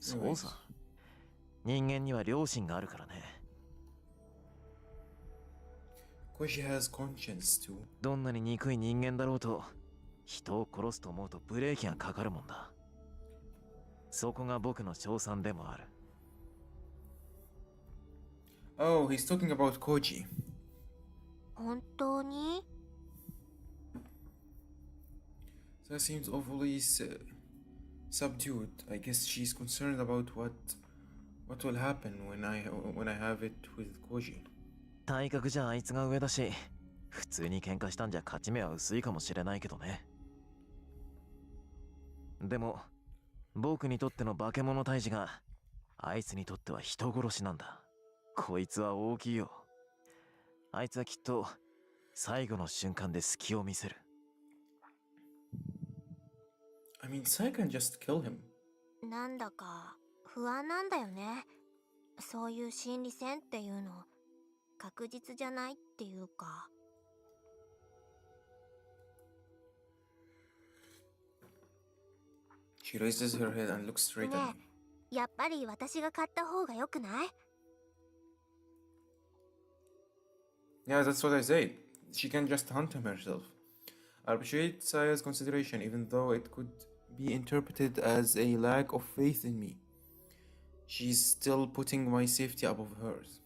そうさ。人間には良心があるからね。Koji has conscience too. どんなに憎い人間だろうと、人を殺すと思うとブレーキがかかるもんだ。そこが僕の称賛でもある。Oh, he's talking about Koji. 本当に？ That seems awfully subdued. I guess she's concerned about what will happen when I have it with Koji. 体格じゃあいつが上だし、普通に喧嘩したんじゃ勝ち目は薄いかもしれないけどね。でも、僕にとっての化け物退治が、あいつにとっては人殺しなんだ。こいつは大きいよ。あいつはきっと、最後の瞬間で隙を見せる。I mean, Sai can just kill him. なんだか不安なんだよね。そういう心理戦っていうの確実じゃないっていうか。She raises her head and looks straight at ね me. え、やっぱり私が買った方が良くない？ Yeah, that's what I said. She can just hunt him herself. I appreciate Saya's consideration, even though it could be interpreted as a lack of faith in me. She's still putting my safety above hers.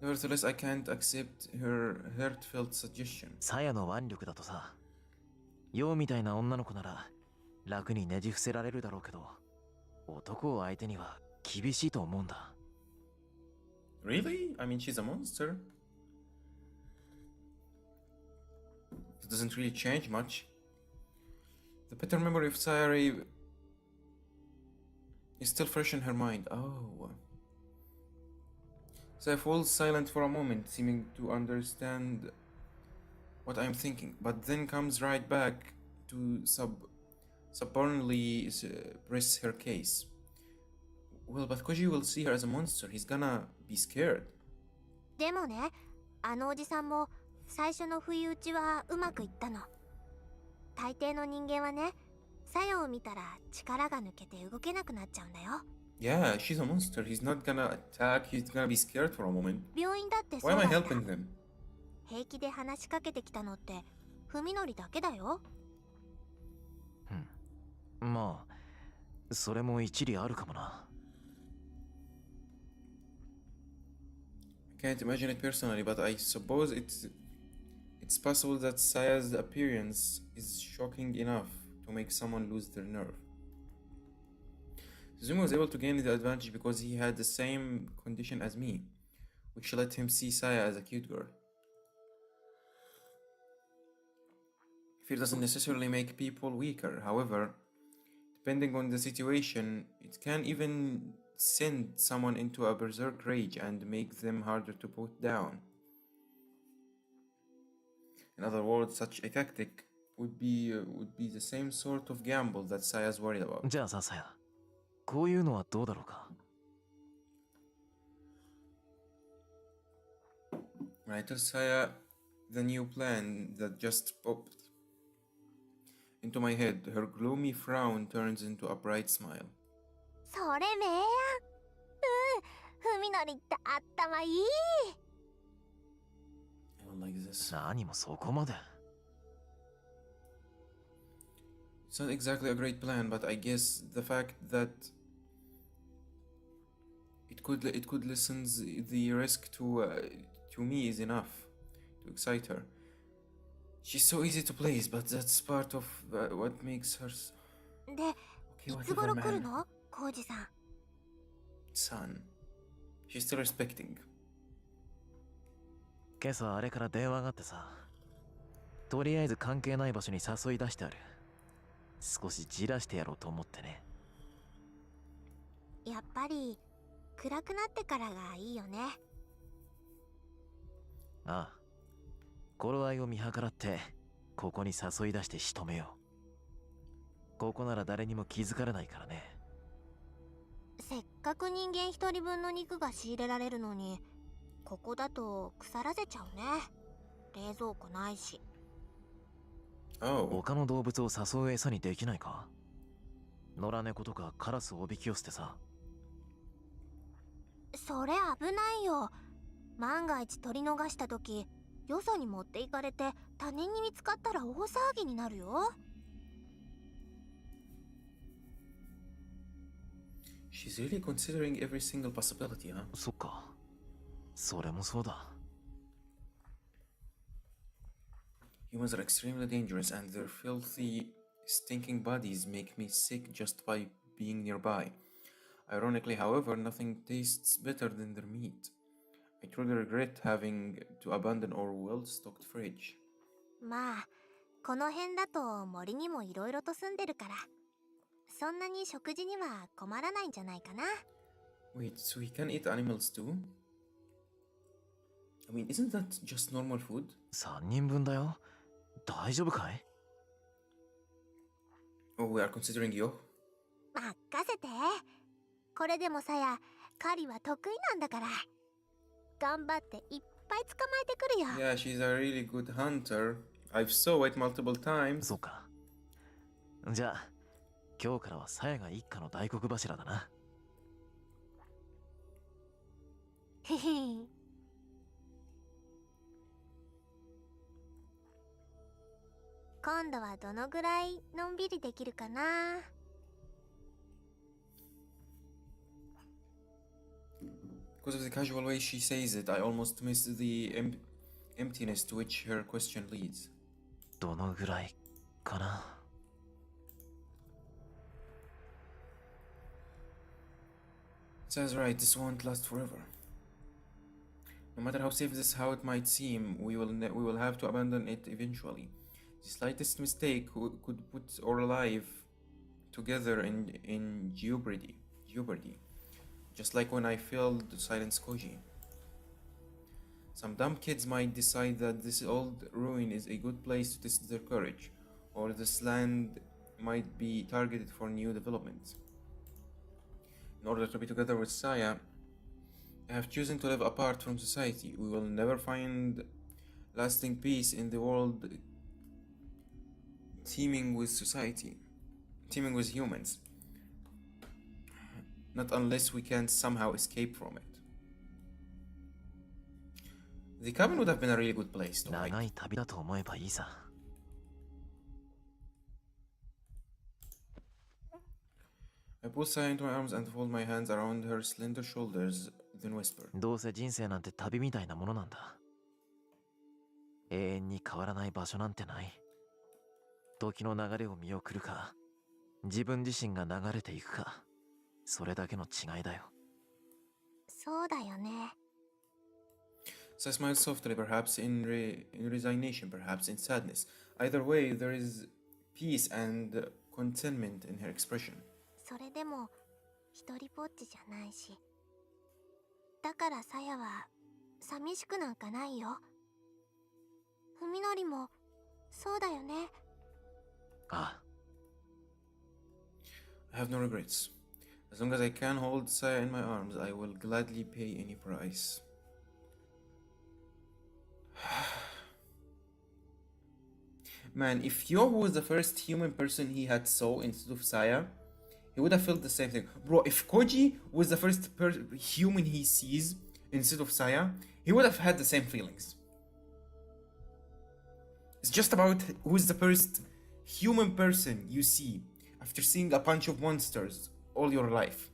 Nevertheless, I can't accept her heartfelt suggestion. サヤの腕力だとさ、ヨウみたいな女の子なら楽にねじ伏せられるだろうけど、男を相手には厳しいと思うんだ。Really? I mean, she's a monster. It doesn't really change much. The better memory of Sayari is still fresh in her mind. Oh. Saya falls silent for a moment, seeming to understand what I'm thinking, but then comes right back to stubbornly press her case. Well, but Koji will see her as a monster. He's gonna be scared. でもね、あのおじさんも最初の不意打ちはうまくいったの。大抵の人間はね、作用を見たら力が抜けて動けなくなっちゃうんだよ。Yeah, she's a monster. He's not gonna attack. He's gonna be scared for a moment. 病院だってそ Why う am だ I った。 helping them? 平気で話しかけてきたのって文則だけだよ。まあ、それも一理あるかもな。I can't imagine it personally, but I suppose it's possible that Saya's appearance is shocking enough to make someone lose their nerve. Suzumu was able to gain the advantage because he had the same condition as me, which let him see Saya as a cute girl. Fear doesn't necessarily make people weaker, however, depending on the situation, it can even send someone into a berserk rage and make them harder to put down. In other words, such a tactic would be the same sort of gamble that Saya's worried about. じゃあさ、サヤ、こういうのはどうだろうか。When I tell Saya the new plan that just popped into my head, her gloomy frown turns into a bright smile. それめえやん。文則って頭いい。I don't like this. 何もそこまで。It's not exactly a great plan, but I guess the fact that it could lessen the risk to me is enough to excite her. She's so easy to please, but that's part of what makes her. で、 Okay, いつ頃 whatever, 来る man. の？浩二さん。Son, she's still respecting. 今朝あれから電話があってさ、とりあえず関係ない場所に誘い出してある。少しじらしてやろうと思ってね。やっぱり暗くなってからがいいよね。ああ、頃合いを見計らってここに誘い出して仕留めよう。ここなら誰にも気づかれないからね。せっかく人間一人分の肉が仕入れられるのに、ここだと腐らせちゃうね。冷蔵庫ないし。Oh, 他の動物を誘う餌にできないか？野良猫とかカラスをおびき寄せてさ。それ危ないよ。万が一取り逃した時、よそに持っていかれて他人に見つかったら大騒ぎになるよ。she's really considering every single possibility, huh? そっか。それもそうだ。Humans are extremely dangerous, and their filthy, stinking bodies make me sick just by being nearby. Ironically, however, nothing tastes better than their meat. I truly regret having to abandon our well-stocked fridge. まあ、この辺だと森にもいろいろと住んでるから、そんなに食事には困らないんじゃないかな。Wait, so he can eat animals too? I mean, isn't that just normal food? 3人分だよ。大丈夫かい？ Oh, we are considering you. 任せて。これでもさや、狩りは得意なんだから。頑張っていっぱい捕まえてくるよ。Yeah, she's a really good hunter. I've saw it multiple times. そうか。じゃあ、今日からはサヤが一家の大黒柱だな。へへ。今度はどのぐらいのんびりできるかな。Because of the casual way she says it, I almost miss the emptiness to which her question leads. どのぐらいかな。Says right, this won't last forever. No matter how safe this how it might seem, we will have to abandon it eventually. The slightest mistake could put our life together in jeopardy. Just like when I failed to silence Koji. Some dumb kids might decide that this old ruin is a good place to test their courage, or this land might be targeted for new development. In order to be together with Saya, I have chosen to live apart from society. We will never find lasting peace in the world teeming with humans. Not unless we can somehow escape from it. The cabin would have been a really good place to hide. 長い旅だと思えばいいさ。I pull Saya into my arms and fold my hands around her slender shoulders, then whisper. どうせ人生なんて旅みたいなものなんだ。永遠に変わらない場所なんてない。時の流れを見送るか、自分自身が流れていくか、それだけの違いだよ。そうだよね。So I smiled softly, perhaps in resignation, perhaps in sadness. Either way, there is peace and contentment in her expression. それでも一人ぼっちじゃないし、だからさやは寂しくなんかないよ。ふみのりもそうだよね。ああ。I have no regrets. As long as I can hold Saya in my arms, I will gladly pay any price. Man, if Yo was the first human person he had saw instead of Saya, he would have felt the same thing. Bro, if Koji was the first human he sees instead of Saya, he would have had the same feelings. It's just about who's the first human person you see after seeing a bunch of monsters all your life.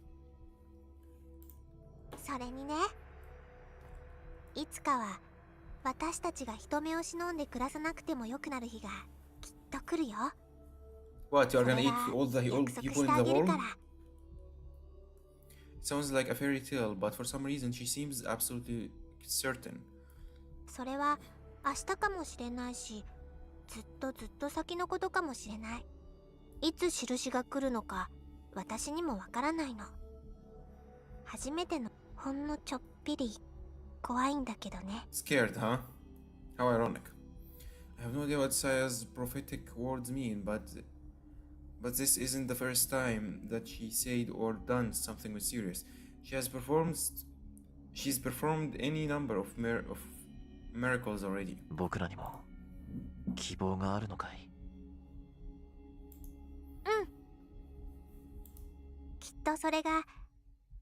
それにね、いつかは私たちが人目を忍んで暮らさなくてもよくなる日がきっと来るよ。What, you are それ gonna は eat all the 約 old 束 people し in てあ the げる world? から。 It sounds like a fairy tale, but for some reason she seems absolutely certain. それは明日かもしれないし、ずっと先のことかもしれない。いつ印が来るのか私にもわからないの。初めてのほんのちょっぴり怖いんだけどね。 Scared, huh? How ironic. I have no idea what Saya's prophetic words mean, but this isn't the first time that she said or done something mysterious. She's performed any number of miracles already. 僕らにも希望があるのかい？とそれが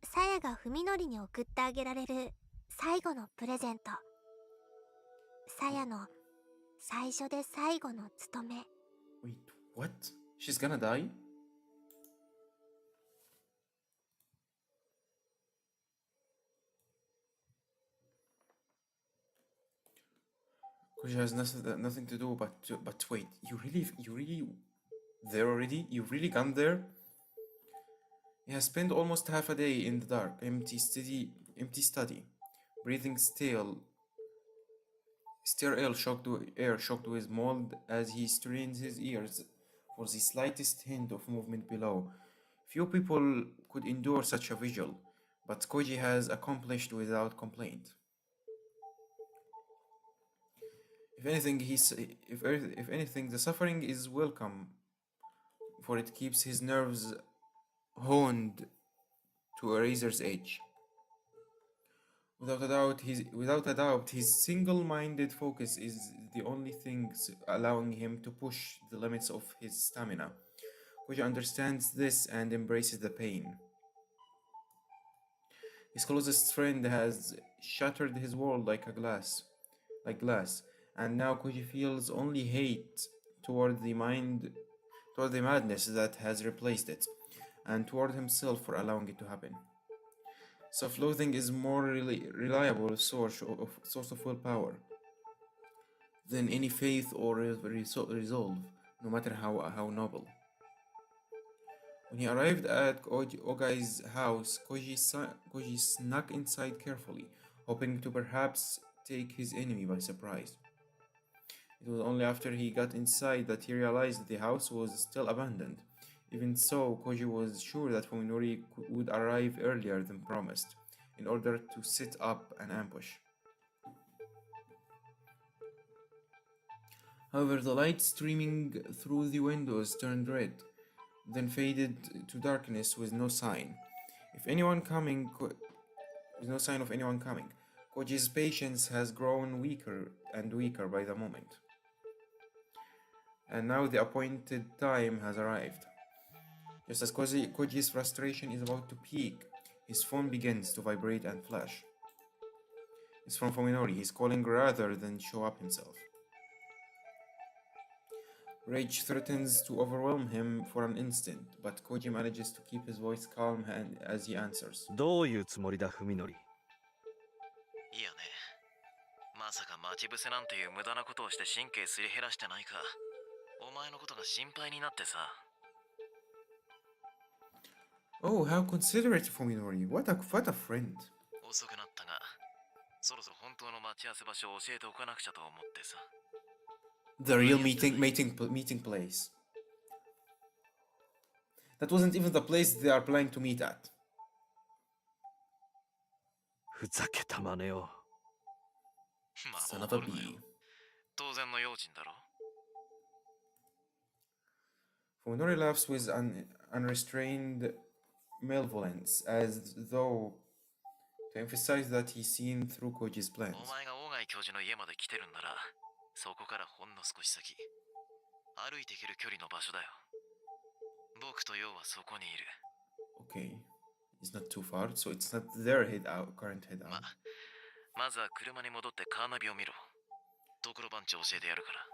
さやが文則に送ってあげられる最後のプレゼント。さやの最初で最後の務め。 Wait, what? She's gonna die? Koji has nothing to do but wait. You really there already? You've really gone there? He has spent almost half a day in the dark, empty study, breathing stale air shocked with mold as he strains his ears for the slightest hint of movement below. Few people could endure such a vigil, but Koji has accomplished without complaint. If anything, the suffering is welcome, for it keeps his nerves honed to a razor's edge. Without a doubt, his single-minded focus is the only thing allowing him to push the limits of his stamina. Koji understands this and embraces the pain. His closest friend has shattered his world like glass, and now Koji feels only hate toward the madness that has replaced it, and toward himself for allowing it to happen. Self-loathing is more reliable source of willpower than any faith or resolve, no matter how noble. When he arrived at Ogai's house, Koji snuck inside carefully, hoping to perhaps take his enemy by surprise. It was only after he got inside that he realized the house was still abandoned. Even so, Koji was sure that Fuminori would arrive earlier than promised, in order to set up an ambush. However, the light streaming through the windows turned red, then faded to darkness with no sign of anyone coming. Koji's patience has grown weaker and weaker by the moment, and now the appointed time has arrived. Just as Koji's frustration is about to peak, his phone begins to vibrate and flash. It's from Fuminori. He's calling rather than show up himself. Rage threatens to overwhelm him for an instant, but Koji manages to keep his voice calm as he answers. どういうつもりだ、文則。いやね、まさか待ち伏せなんていう無駄なことをして神経すり減らしてないか。お前のことが心配になってさ。Oh, how considerate, Fuminori. What a friend. 遅くなったが、そろそろ本当の待ち合わせ場所を教えておかなくちゃと思ってさ。The real meeting place. That wasn't even the place they are planning to meet at. ふざけた真似を。まあ、 Son of a bee. 当然の用心だろ。Fuminori laughs with unrestrained malevolence, as though to emphasize that he's seen through Koji's plans. お前が大貝教授の家まで来てるんなら、そこからほんの少し先、歩いて行ける距離の場所だよ。僕とヨウはそこにいる。Okay, it's not too far, so it's not their current hideout. まずは車に戻ってカーナビを見ろ。ところ番長教えてやるから。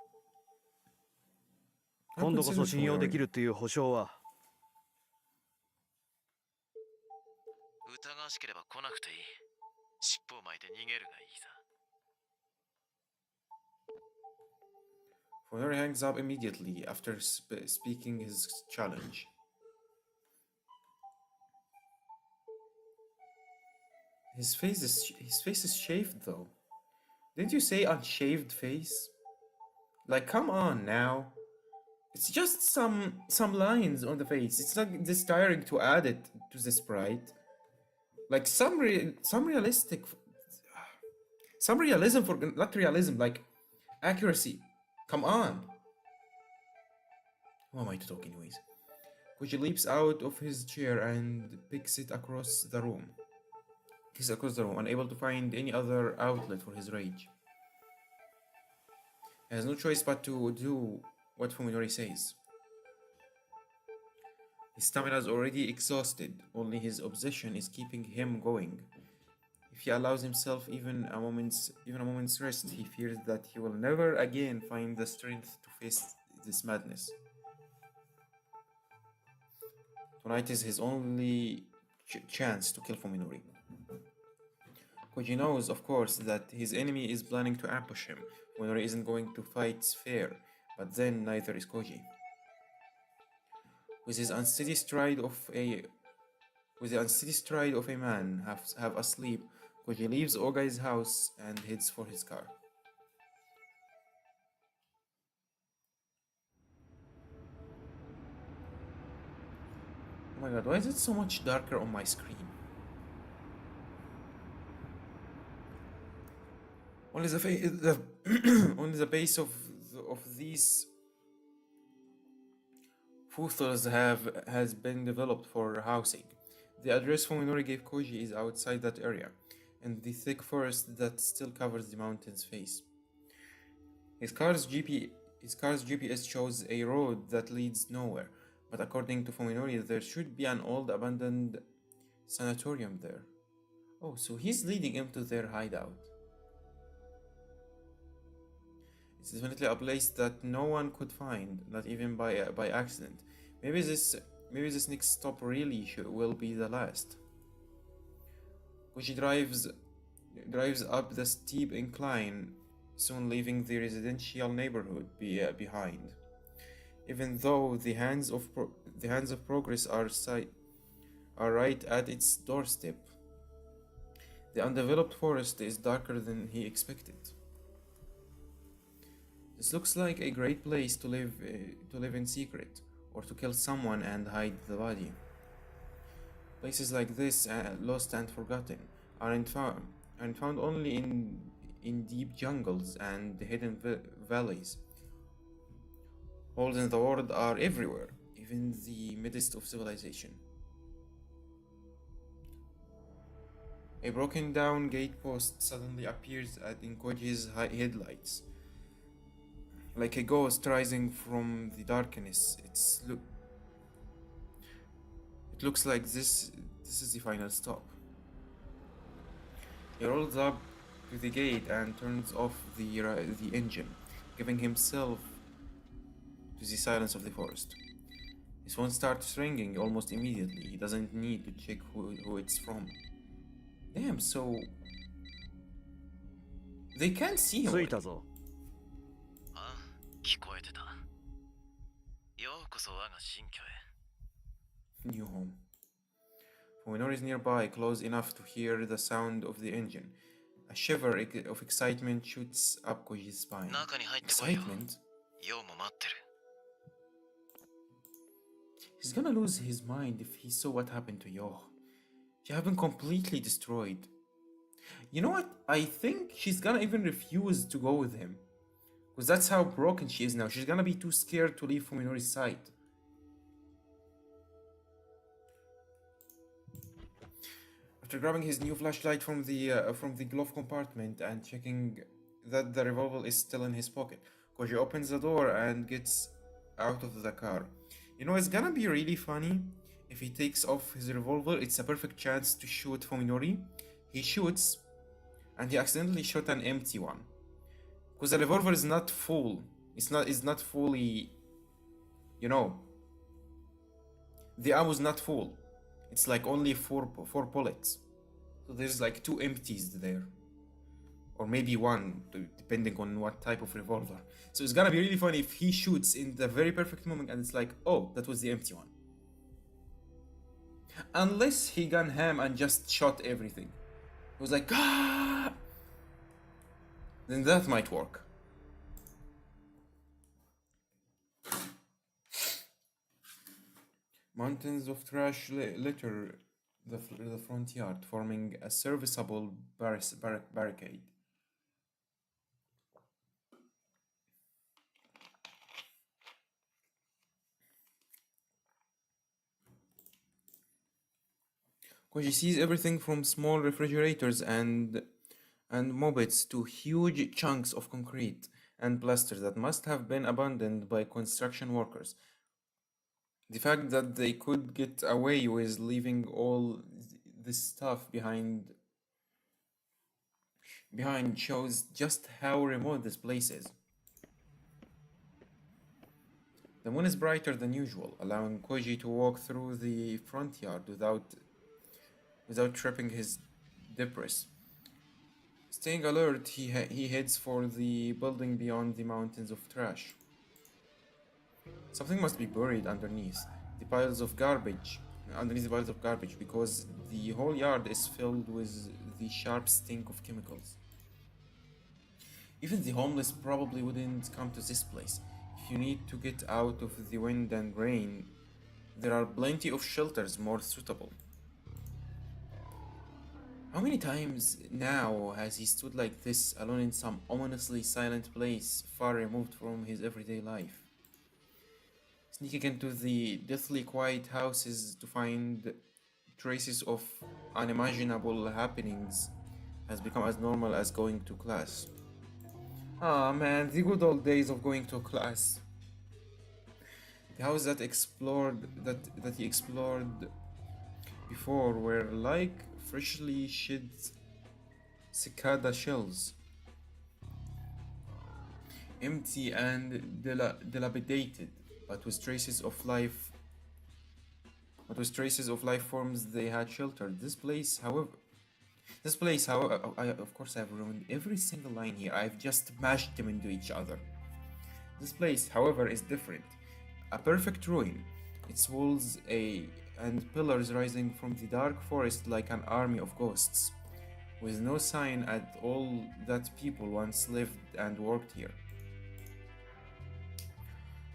今度こそ信用できるっていう保証は。疑わしければ来なくていい。尻尾を巻いて逃げるがいいさ。Fuminori hangs up immediately after speaking his challenge. His face is shaved though. Didn't you say unshaved face? Like, come on now. It's just some lines on the face. It's not this tiring to add it to the sprite. Like some realism for not realism, like accuracy. Come on. Who am I to talk anyways? Koji leaps out of his chair and picks it across the room. He's across the room, unable to find any other outlet for his rage. He has no choice but to do what Fuminori says. His stamina is already exhausted, only his obsession is keeping him going. If he allows himself even a moment's rest, he fears that he will never again find the strength to face this madness. Tonight is his only chance to kill Fuminori. Koji knows, of course, that his enemy is planning to ambush him. Fuminori isn't going to fight fair, but then neither is Koji. With his unsteady stride of a man half asleep, Koji leaves Ogai's house and heads for his car. Oh my god, why is it so much darker on my screen? Only only the base of these futhos has been developed for housing. The address Fuminori gave Koji is outside that area, and the thick forest that still covers the mountain's face. His car's GPS shows a road that leads nowhere, but according to Fuminori, there should be an old abandoned sanatorium there. Oh, so he's leading him to their hideout. It's definitely a place that no one could find, not even by accident. Maybe this next stop really will be the last. Koji drives up the steep incline, soon leaving the residential neighborhood behind. Even though the hands of progress are right at its doorstep, the undeveloped forest is darker than he expected. This looks like a great place to live in secret, or to kill someone and hide the body. Places like this, lost and forgotten, aren't found only in deep jungles and hidden valleys. Holes in the world are everywhere, even in the midst of civilization. A broken down gate post suddenly appears in Koji's headlights. Like a ghost rising from the darkness, it looks like this is the final stop. He rolls up to the gate and turns off the engine, giving himself to the silence of the forest. His phone starts ringing almost immediately. He doesn't need to check who it's from. Damn, so they can't see him. 着いたぞ。ああ、聞こえてた。ようこそ我が新居へ。 New home. Fuminori is nearby, close enough to hear the sound of the engine. A shiver of excitement shoots up Koji's spine. 中に入ってこいよ。 Excitement? ようも待ってる。 He's gonna lose his mind if he saw what happened to Yo. She have been completely destroyed. You know what? I think she's gonna even refuse to go with him. Because that's how broken she is now. She's gonna be too scared to leave Fuminori's side. After grabbing his new flashlight from the glove compartment and checking that the revolver is still in his pocket, Koji opens the door and gets out of the car. You know, it's gonna be really funny if he takes off his revolver. It's a perfect chance to shoot Fuminori. He shoots, and he accidentally shot an empty one. Because the revolver is not full. It's not fully, you know. The ammo is not full. It's like only four bullets. So there's like 2 empties there. Or maybe 1, depending on what type of revolver. So it's gonna be really funny if he shoots in the very perfect moment and it's like, oh, that was the empty one. Unless he gun ham and just shot everything. It was like, ah! Then that might work. Mountains of trash litter the front yard, forming a serviceable barricade. Koji sees everything from small refrigerators and mopeds to huge chunks of concrete and plaster that must have been abandoned by construction workers. The fact that they could get away with leaving all this stuff behind shows just how remote this place is. The moon is brighter than usual, allowing Koji to walk through the front yard without tripping his debris. Staying alert, he heads for the building beyond the mountains of trash. Something must be buried the piles of garbage, underneath the piles of garbage, because the whole yard is filled with the sharp stink of chemicals. Even the homeless probably wouldn't come to this place. If you need to get out of the wind and rain, there are plenty of shelters more suitable. How many times now has he stood like this, alone in some ominously silent place, far removed from his everyday life? Sneaking into the deathly quiet houses to find traces of unimaginable happenings has become as normal as going to class. Ah man, the good old days of going to class. The house that he explored before were like freshly shed cicada shells, empty and dilapidated, but with traces of life forms they had sheltered. This place, however, of course, I've ruined every single line here. I've just mashed them into each other. This place, however, is different. A perfect ruin. Its and pillars rising from the dark forest like an army of ghosts, with no sign at all that people once lived and worked here.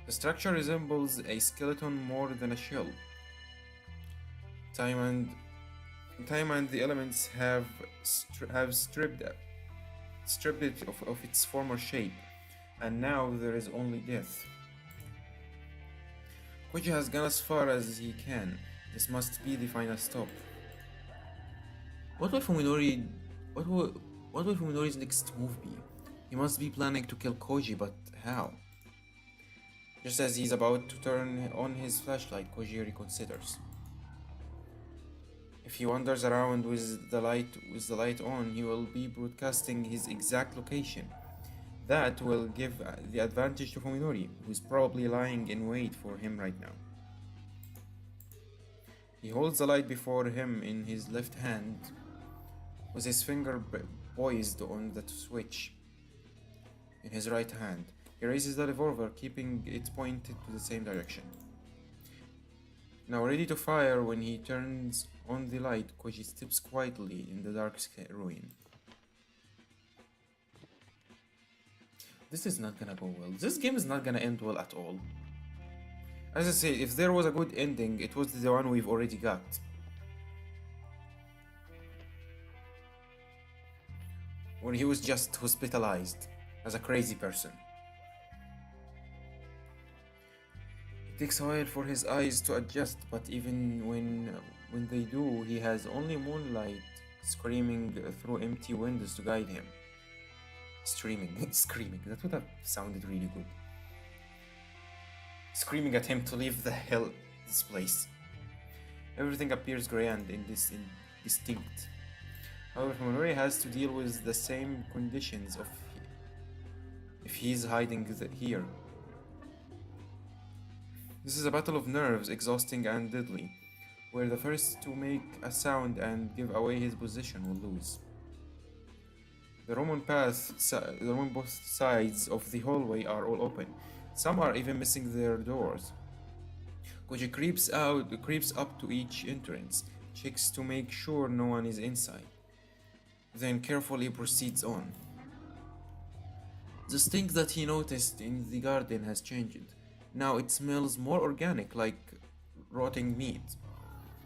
The structure resembles a skeleton more than a shell. Time and Time and the elements have stripped it of its former shape, and now there is only death. Koji has gone as far as he can. This must be the final stop. What will Fuminori? What will Fuminori's next move be? He must be planning to kill Koji, but how? Just as he's about to turn on his flashlight, Koji reconsiders. If he wanders around with the light on, he will be broadcasting his exact location. That will give the advantage to Fuminori, who is probably lying in wait for him right now. He holds the light before him in his left hand, with his finger poised on the switch. In his right hand, he raises the revolver, keeping it pointed to the same direction. Now ready to fire when he turns on the light, Koji steps quietly in the dark ruin. This is not gonna go well. This game is not gonna end well at all. As I say, if there was a good ending, it was the one we've already got. Where he was just hospitalized as a crazy person. It takes a while for his eyes to adjust, but even when they do, he has only moonlight screaming through empty windows to guide him. Screaming. That would have sounded really good. Screaming at him to leave this place. Everything appears grand and indistinct. However, Fuminori has to deal with the same conditions if he's hiding here. This is a battle of nerves, exhausting and deadly, where the first to make a sound and give away his position will lose. The Roman both sides of the hallway are all open. Some are even missing their doors. Koji creeps up to each entrance, checks to make sure no one is inside, then carefully proceeds on. The stink that he noticed in the garden has changed. Now it smells more organic, like rotting meat.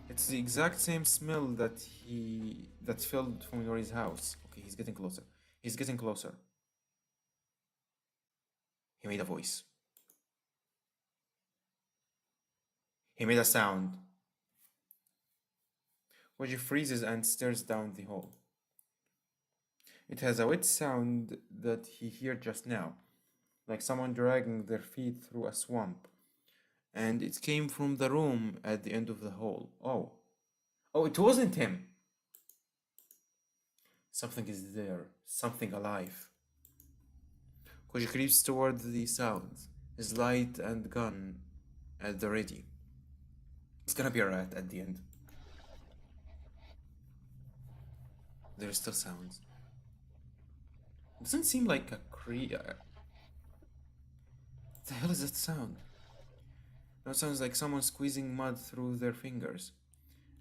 It's the exact same smell that filled Fuminori's house. Okay, he's getting closer. He made a voice. He made a sound. Koji freezes and stares down the hall. It has a wet sound that he heard just now, like someone dragging their feet through a swamp. And it came from the room at the end of the hall. Oh. Oh, it wasn't him. Something is there. Something alive. Koji creeps toward the sound, his light and gun at the ready. It's gonna be a rat at the end. There are still sounds. Doesn't seem like a the hell is that sound? No, it sounds like someone squeezing mud through their fingers.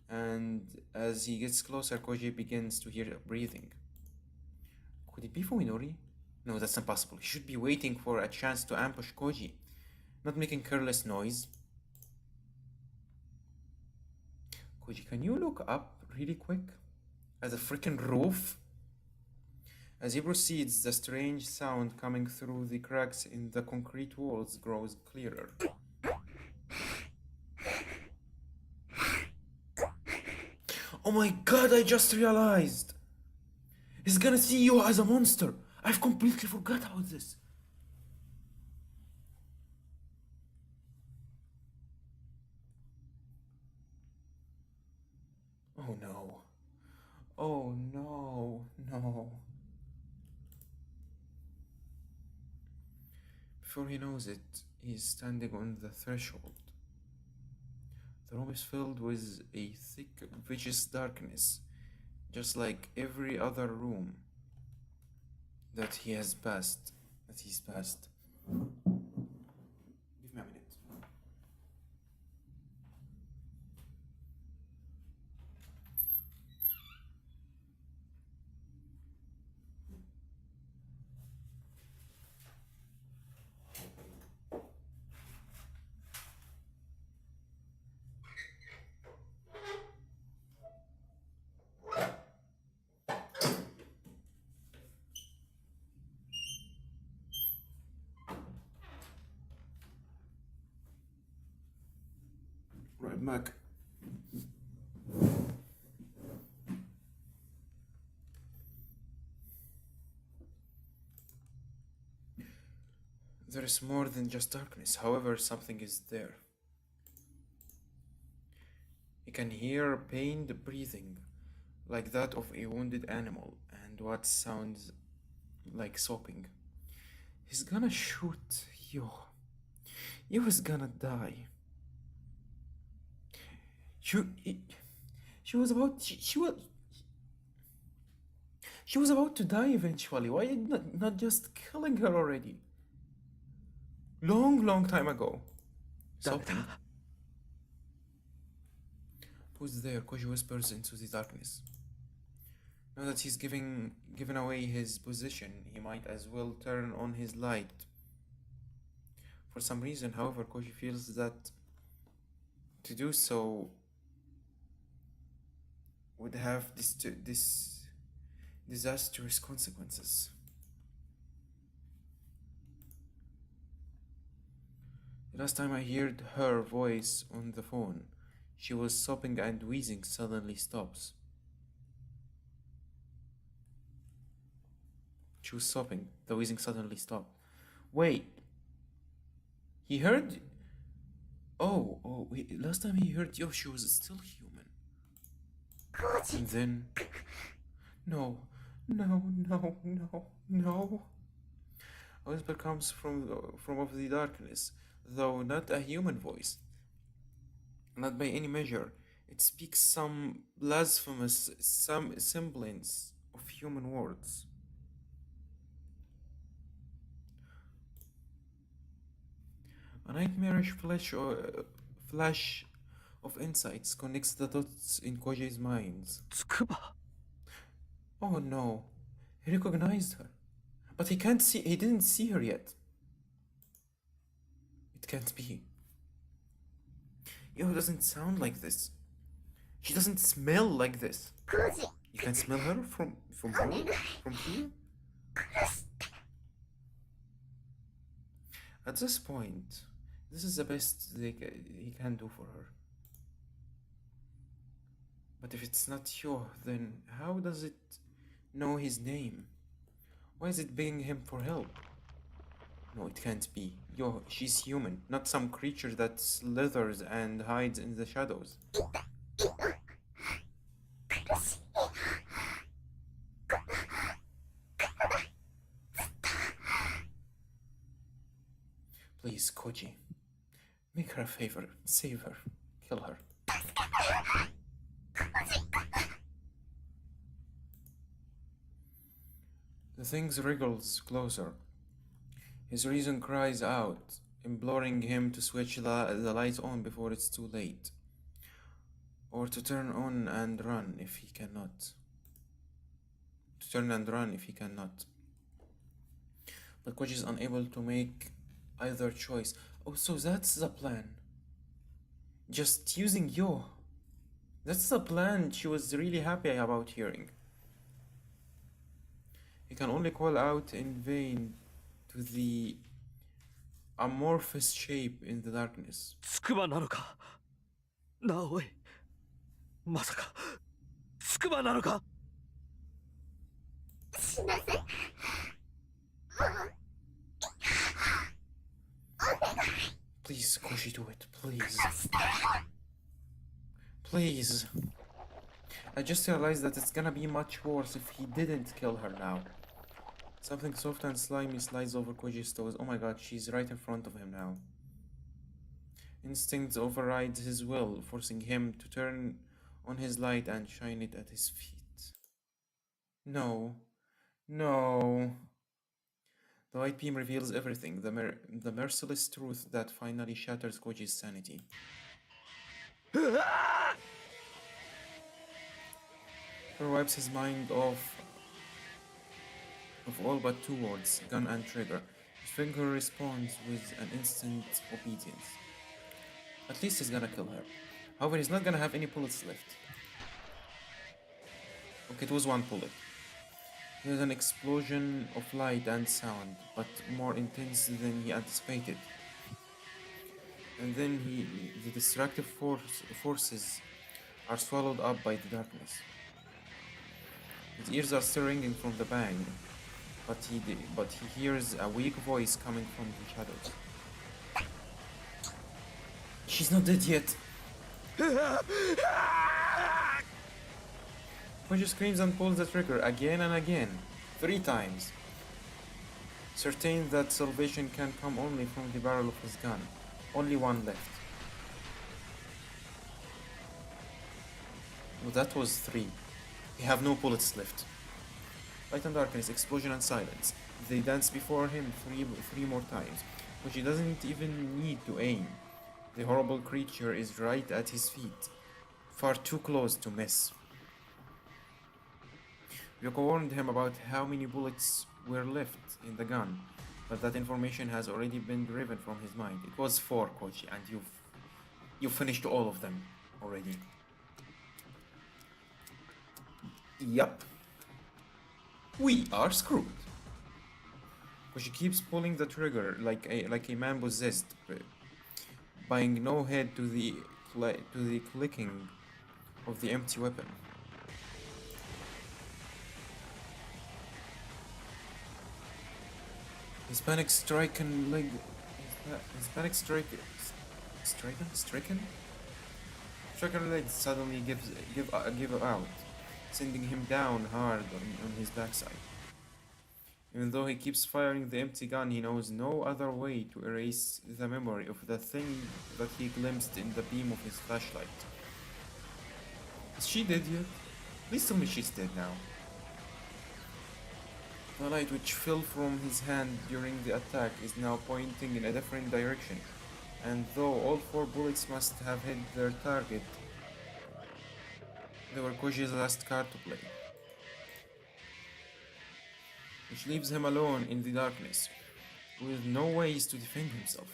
And as he gets closer, Koji begins to hear breathing. Could it be Fuminori? No, that's impossible. He should be waiting for a chance to ambush Koji, not making careless noise. Koji, can you look up really quick at the freaking roof? As he proceeds, the strange sound coming through the cracks in the concrete walls grows clearer. Oh my god, I just realized! He's gonna see you as a monster! I've completely forgot about this! Oh no. Oh no, no. Before he knows it, he's standing on the threshold. The room is filled with a thick, vicious darkness, just like every other room that he's passed. Give me a minute. Right back. There is more than just darkness, however, something is there. He can hear pained breathing, like that of a wounded animal, and what sounds like sobbing. He's gonna shoot you. You is gonna die. She was about she was about to die eventually. Why not just killing her already? Long time ago. Sobbing. Who's there? Koji whispers into the darkness. Now that he's given away his position, he might as well turn on his light. For some reason, however, Koji feels that to do so would have this disastrous consequences. The last time I heard her voice on the phone, she was sobbing and wheezing suddenly stops. She was sobbing, the wheezing suddenly stopped. Wait. He heard... Oh, wait, last time he heard yo, she was still human. And then... No. A whisper comes from of the darkness, though not a human voice. Not by any measure. It speaks some blasphemous semblance of human words. A nightmarish flash of insights connects the dots in Koji's mind. Tsukuba. Oh no, he recognized her. But he didn't see her yet. It can't be. Yo doesn't sound like this. She doesn't smell like this. You can smell her from here? At this point, this is the best he can do for her. But if it's not Yo, then how does it know his name? Why is it begging him for help? No, it can't be. Yo, she's human, not some creature that slithers and hides in the shadows. Please, Koji. Make her a favor. Save her. Kill her. The thing wriggles closer. His reason cries out, imploring him to switch the light on before it's too late. Or to turn on and run if he cannot. To turn and run if he cannot. But Koji is unable to make either choice. Oh, so that's the plan. Just using Yo. That's the plan she was really happy about hearing. He can only call out in vain to the amorphous shape in the darkness. つくばなのか直江まさかつくばなのか Please, Koji, do it, please. Please. I just realized that it's gonna be much worse if he didn't kill her now. Something soft and slimy slides over Koji's toes. Oh my god, she's right in front of him now. Instinct overrides his will, forcing him to turn on his light and shine it at his feet. No. No. The white beam reveals everything, the merciless truth that finally shatters Koji's sanity. He wipes his mind off of all but two words, gun and trigger. His finger responds with an instant obedience. At least he's gonna kill her. However, he's not gonna have any bullets left. Okay, it was one bullet. There's an explosion of light and sound, but more intense than he anticipated. And then the destructive forces are swallowed up by the darkness. His ears are still ringing from the bang, but he hears a weak voice coming from the shadows. She's not dead yet. Koji screams and pulls the trigger again and again, 3 times. Certain that salvation can come only from the barrel of his gun. Only one left. Oh, that was 3. He have no bullets left. Light and darkness, explosion and silence. They dance before him three more times, which he doesn't even need to aim. The horrible creature is right at his feet, far too close to miss. Yoko warned him about how many bullets were left in the gun, but that information has already been driven from his mind. It was 4, Koji, and you've finished all of them already. Yup. We are screwed. Koji keeps pulling the trigger like a man possessed, buying no head to the clicking of the empty weapon. His panic-stricken leg. Stricken leg suddenly give out, sending him down hard on his backside. Even though he keeps firing the empty gun, he knows no other way to erase the memory of the thing that he glimpsed in the beam of his flashlight. Is she dead yet? Please tell me she's dead now. The light which fell from his hand during the attack is now pointing in a different direction, and though all 4 bullets must have hit their target, they were Koji's last card to play, which leaves him alone in the darkness, with no ways to defend himself.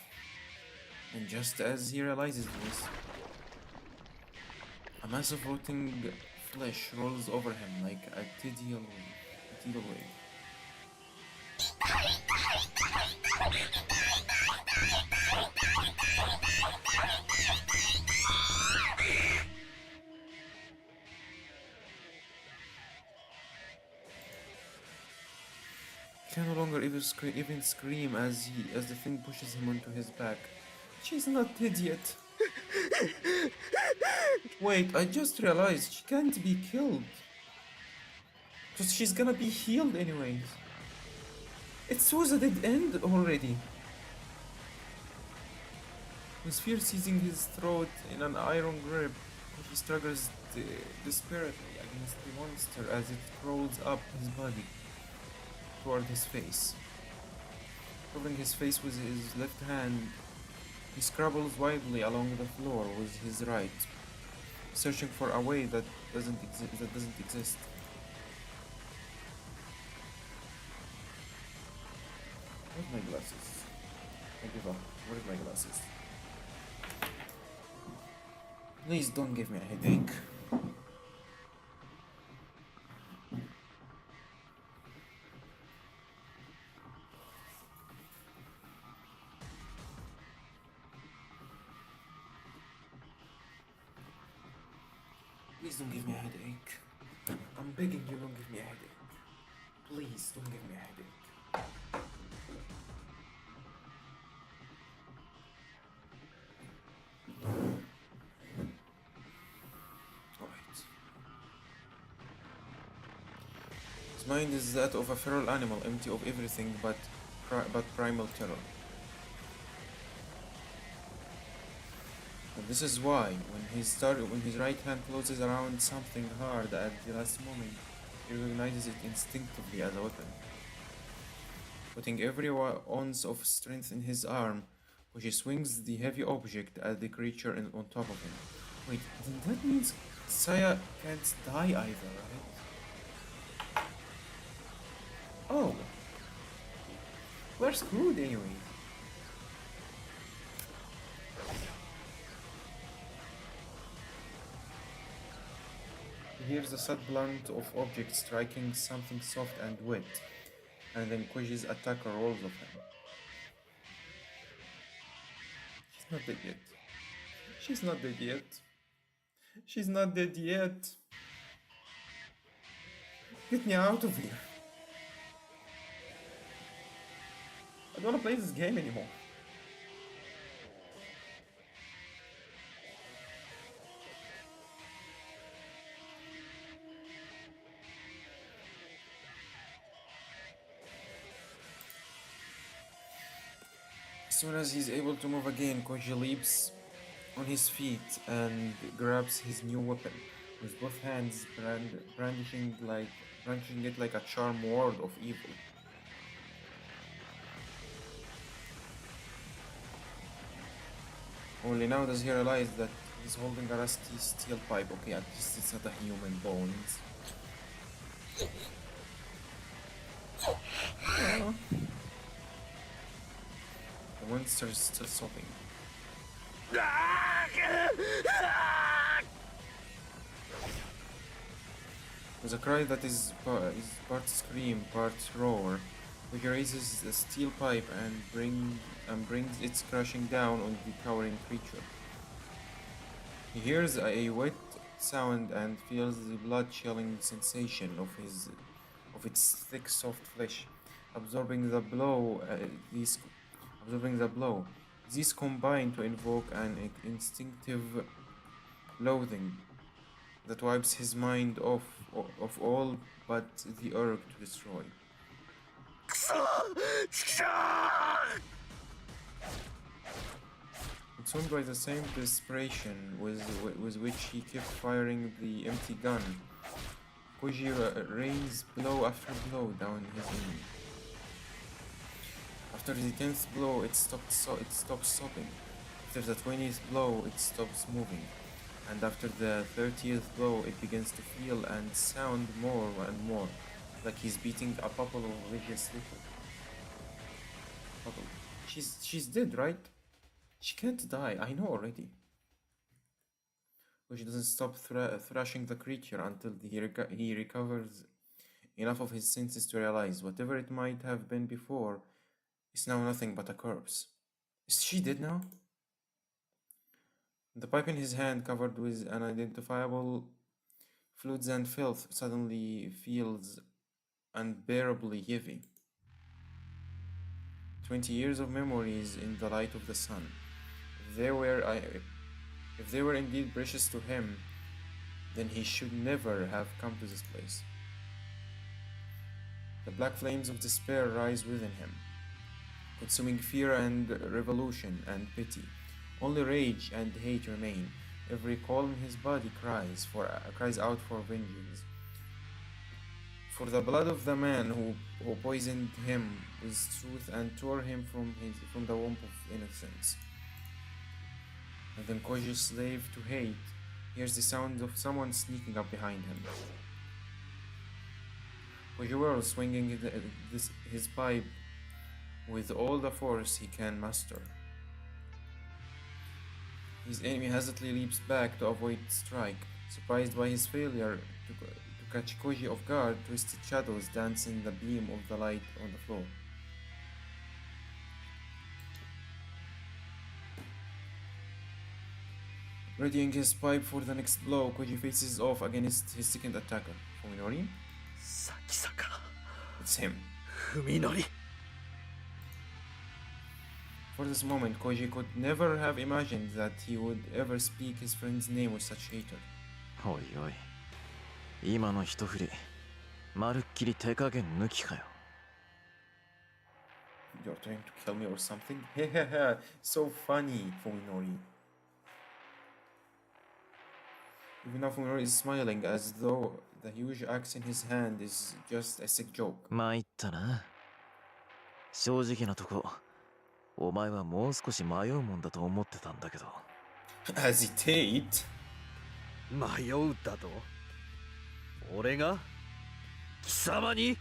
And just as he realizes this, a mass of rotting flesh rolls over him like a tidal wave. can no longer even scream as the thing pushes him onto his back. She's not dead yet. Wait, I just realized she can't be killed. Because she's gonna be healed anyways. It was a dead end already. With fear seizing his throat in an iron grip, he struggles desperately against the monster as it crawls up his body toward his face. Covering his face with his left hand, he scrabbles wildly along the floor with his right, searching for a way that doesn't exist. Where's my glasses? I give up. Where's my glasses? Please don't give me a headache. Please don't give me a headache. I'm begging you, don't give me a headache. Please don't give me a headache. Alright. His mind is that of a feral animal, empty of everything but primal terror. And this is why, when his right hand closes around something hard at the last moment, he recognizes it instinctively as a weapon. Putting every ounce of strength in his arm, which he swings the heavy object at the creature on top of him. Wait, then that means Saya can't die either, right? Oh. We're screwed anyway. He hears the sad blunt of objects striking something soft and wet, and then Kuji's attacker rolls of him. She's not dead yet. She's not dead yet. She's not dead yet. Get me out of here. I don't want to play this game anymore. As soon as he's able to move again, Koji leaps on his feet and grabs his new weapon with both hands, brandishing it like a charm ward of evil. Only now does he realize that he's holding a rusty steel pipe. Okay, at least it's not a human bones. Oh. The monster is still sobbing. With a cry that is part scream, part roar, he raises the steel pipe and brings it crashing down on the cowering creature. He hears a wet sound and feels the blood-chilling sensation of its thick, soft flesh, absorbing the blow. These combine to invoke an instinctive loathing that wipes his mind off of all but the urge to destroy. Consumed by the same desperation with which he kept firing the empty gun, Koji rains blow after blow down his enemy. After the 10th blow, it stops sobbing. After the 20th blow, it stops moving. And after the 30th blow, it begins to feel and sound more and more like he's beating a bubble of vicious liquid. Bubble. She's dead, right? She can't die, I know already. Which doesn't stop thrashing the creature until he recovers enough of his senses to realize whatever it might have been before is now nothing but a corpse. Is she dead now? The pipe in his hand, covered with unidentifiable fluids and filth, suddenly feels unbearably heavy. 20 years of memories in the light of the sun. If they were, if they were indeed precious to him, then he should never have come to this place. The black flames of despair rise within him, consuming fear and revolution and pity. Only rage and hate remain. Every call in his body cries out for vengeance. For the blood of the man who poisoned him with truth and tore him from the womb of innocence. And then Koji, slave to hate, hears the sound of someone sneaking up behind him. Koji whirls, swinging his pipe with all the force he can muster. His enemy hesitantly leaps back to avoid strike, surprised by his failure to catch Koji off guard. Twisted shadows dance in the beam of the light on the floor. Readying his pipe for the next blow, Koji faces off against his second attacker, Fuminori. 先坂 It's him. 文則 For this moment, Koji could never have imagined that he would ever speak his friend's name with such hatred. おいおい、今の一振りまるっきり手加減抜きかよ。 You're trying to kill me or something? Hehehe, so funny, Fuminori. Even now, Fuminori is smiling as though the huge axe in his hand is just a sick joke. 参ったな。正直なとこ、お前はもう少し迷うもんだと思ってたんだけど。Hesitate? 迷うだと俺が貴様に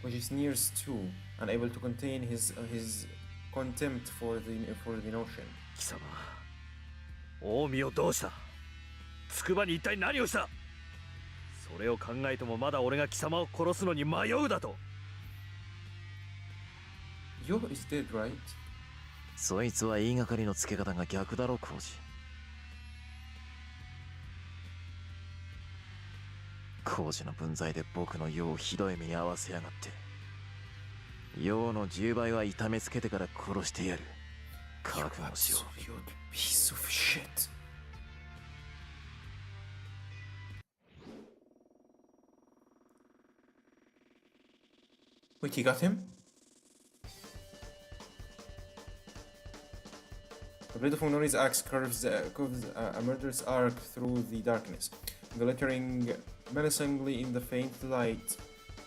Koji sneers too, unable to contain his contempt for the notion. 貴様近江をどうした筑波に一体何をしたそれを考えてもまだ俺が貴様を殺すのに迷うだと Yo is dead, right? そいつは言いがかりのつけ方が逆だろ、浩二。浩二の分際で僕の世をひどい目に遭わせやがって。世の10倍は痛めつけてから殺してやる。覚悟しよう。 You piece of shit. Wait, he got him? The blade of Fuminori's axe curves a murderous arc through the darkness, glittering menacingly in the faint light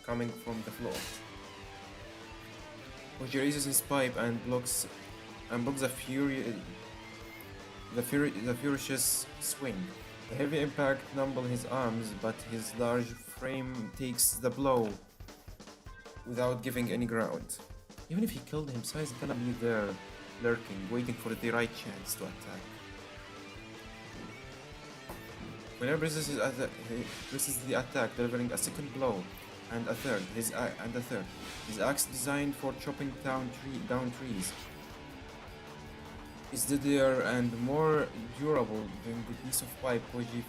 coming from the floor. Koji raises his pipe and blocks the furious swing. The heavy impact numbles his arms, but his large frame takes the blow without giving any ground. Even if he killed him, Sai is gonna be there, lurking, waiting for the right chance to attack. Whenever presses the attack, delivering a second blow and a third. His axe, designed for chopping down trees, is deadlier and more durable than the piece of pipe Koji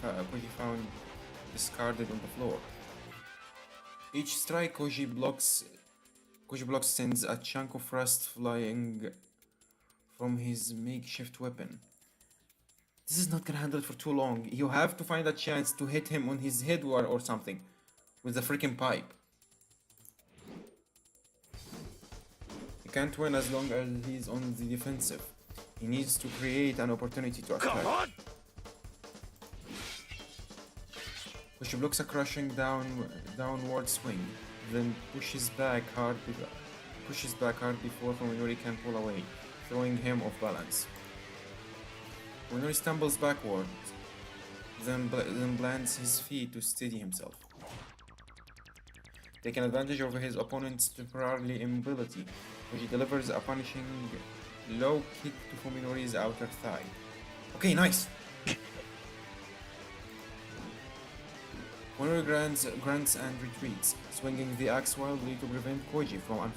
found discarded on the floor. Each strike Koji blocks sends a chunk of rust flying from his makeshift weapon. This is not gonna handle it for too long. You have to find a chance to hit him on his head or something with the freaking pipe. He can't win as long as he's on the defensive. He needs to create an opportunity to attack. Come on! Koji blocks a crushing downward swing, then pushes back hard before Fuminori can pull away, throwing him off balance. Fuminori stumbles backward, then plants his feet to steady himself. Taking advantage of his opponent's temporary immobility, Koji delivers a punishing low kick to Fuminori's outer thigh. Okay, nice! Fuminori grunts and retreats, swinging the axe wildly to prevent Koji from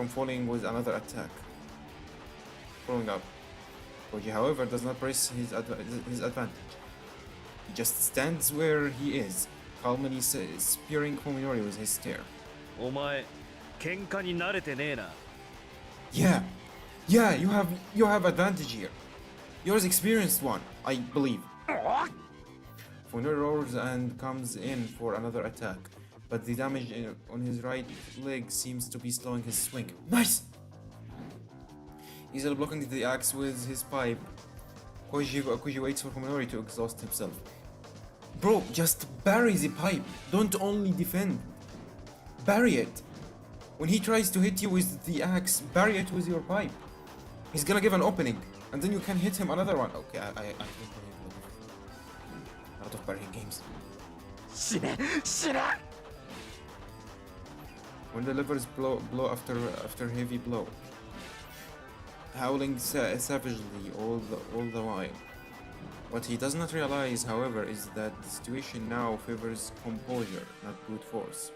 falling with another attack. Following up, Koji, however, does not press his advantage. He just stands where he is, calmly spearing Fuminori with his stare. お前喧嘩に慣れてねえな。 Yeah, yeah, you have advantage here. You're the experienced one, I believe. Funori roars and comes in for another attack, but the damage on his right leg seems to be slowing his swing. Nice! Easily blocking the axe with his pipe. Koji waits for Fuminori to exhaust himself. Bro, just bury the pipe. Don't only defend. Bury it. When he tries to hit you with the axe, bury it with your pipe. He's gonna give an opening, and then you can hit him another one. Okay, I don't believe a lot of burying games. 死ね死ね When the livers blow after heavy blow, howling savagely all the while. What he does not realize, however, is that the situation now favors composure, not brute force.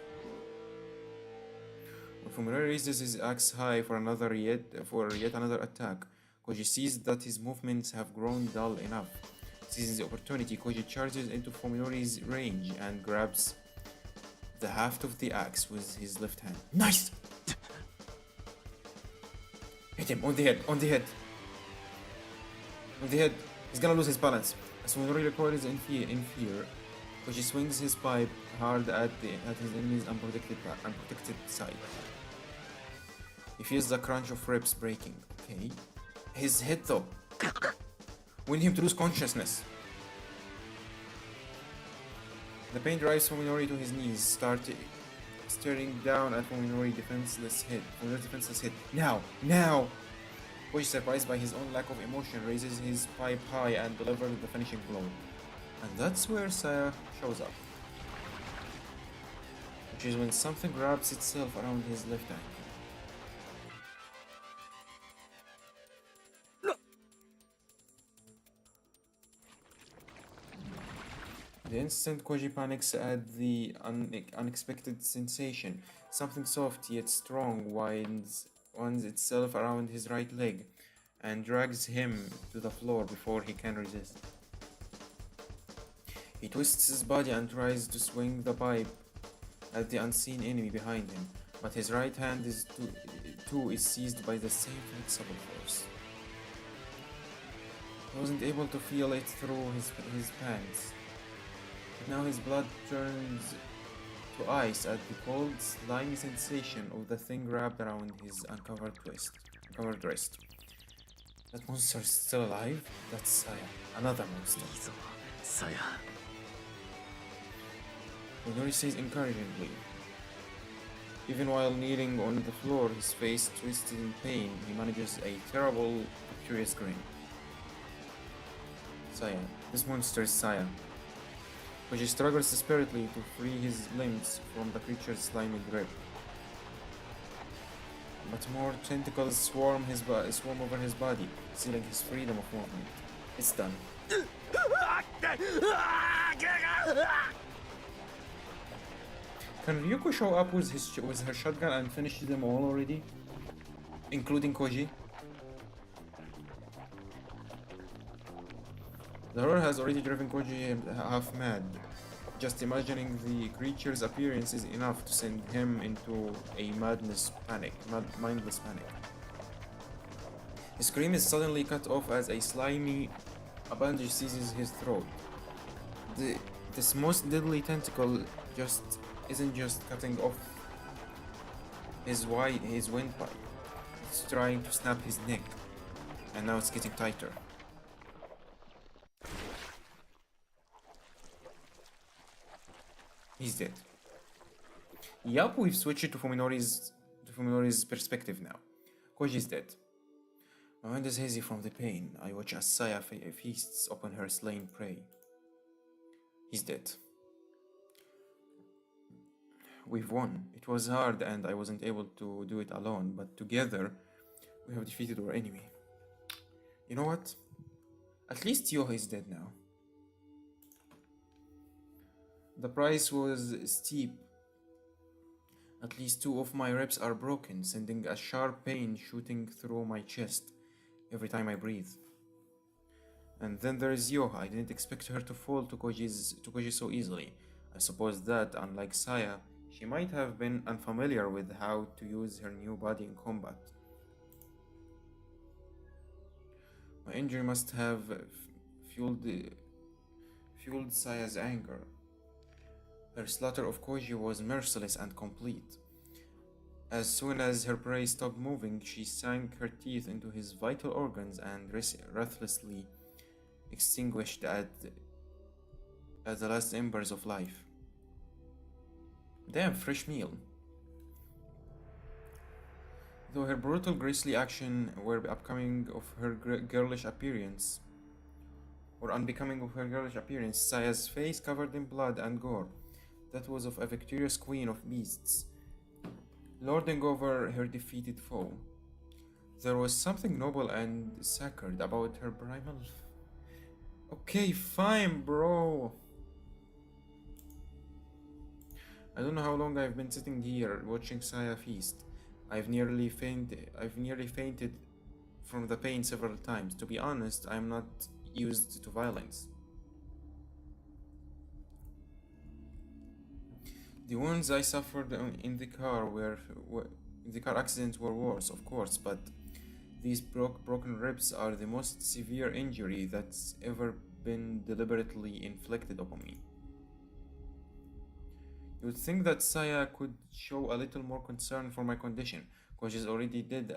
When Fuminori raises his axe high for yet another attack, Koji sees that his movements have grown dull enough. Seizing the opportunity, Koji charges into Fuminori's range and grabs the haft of the axe with his left hand. Nice! Hit him on the head, on the head. On the head. He's gonna lose his balance. As Fuminori recoils in fear, Koji swings his pipe hard at his enemy's unprotected side. He feels the crunch of ribs breaking. Okay. His head though. Willing him to lose consciousness. The pain drives Fuminori to his knees, staring down at Fuminori's defenseless head. Now! Koji, surprised by his own lack of emotion, raises his pipe high and delivers the finishing blow. And that's where Saya shows up. Which is when something wraps itself around his left ankle. The instant Koji panics at the unexpected sensation, something soft yet strong winds itself around his right leg and drags him to the floor before he can resist. He twists his body and tries to swing the pipe at the unseen enemy behind him, but his right hand is seized by the same flexible force. He wasn't able to feel it through his pants. But now his blood turns to ice at the cold, slimy sensation of the thing wrapped around his uncovered wrist. That monster is still alive? That's Saya, another monster. いいぞさや Fuminori says encouragingly. Even while kneeling on the floor, his face twisted in pain, he manages a terrible, curious grin. Saya. This monster is Saya. Koji struggles desperately to free his limbs from the creature's slimy grip. But more tentacles swarm over his body, sealing his freedom of movement. It's done. Can Ryuko show up with her shotgun and finish them all already? Including Koji? Zarules has already driven Koji half mad. Just imagining the creature's appearance is enough to send him into a mindless panic. His scream is suddenly cut off as a slimy bandage seizes his throat. This most deadly tentacle isn't just cutting off his windpipe. It's trying to snap his neck, and now it's getting tighter. He's dead. Yup, we've switched to Fuminori's perspective now. Koji's dead. My mind is hazy from the pain. I watch as Saya feasts upon her slain prey. He's dead. We've won. It was hard and I wasn't able to do it alone, but together we have defeated our enemy. You know what? At least Yoha is dead now. The price was steep. At least 2 of my ribs are broken, sending a sharp pain shooting through my chest every time I breathe. And then there is Yoha. I didn't expect her to fall to Koji so easily. I suppose that, unlike Saya, She might have been unfamiliar with how to use her new body in combat. My injury must have fueled, fueled Saya's anger. Her slaughter of Koji was merciless and complete. As soon as her prey stopped moving, she sank her teeth into his vital organs and ruthlessly extinguished at the last embers of life. Damn, fresh meal. Though her brutal grisly action were upcoming of her girlish appearance, or unbecoming of her girlish appearance, Saya's face covered in blood and gore, that was of a victorious queen of beasts, lording over her defeated foe. There was something noble and sacred about her primal. Okay, fine, bro. I don't know how long I've been sitting here watching Saya feast. I've nearly fainted from the pain several times. To be honest, I'm not used to violence. The wounds I suffered in the car accident were worse, of course, but these broken ribs are the most severe injury that's ever been deliberately inflicted upon me. You would think that Saya could show a little more concern for my condition, because she's already dead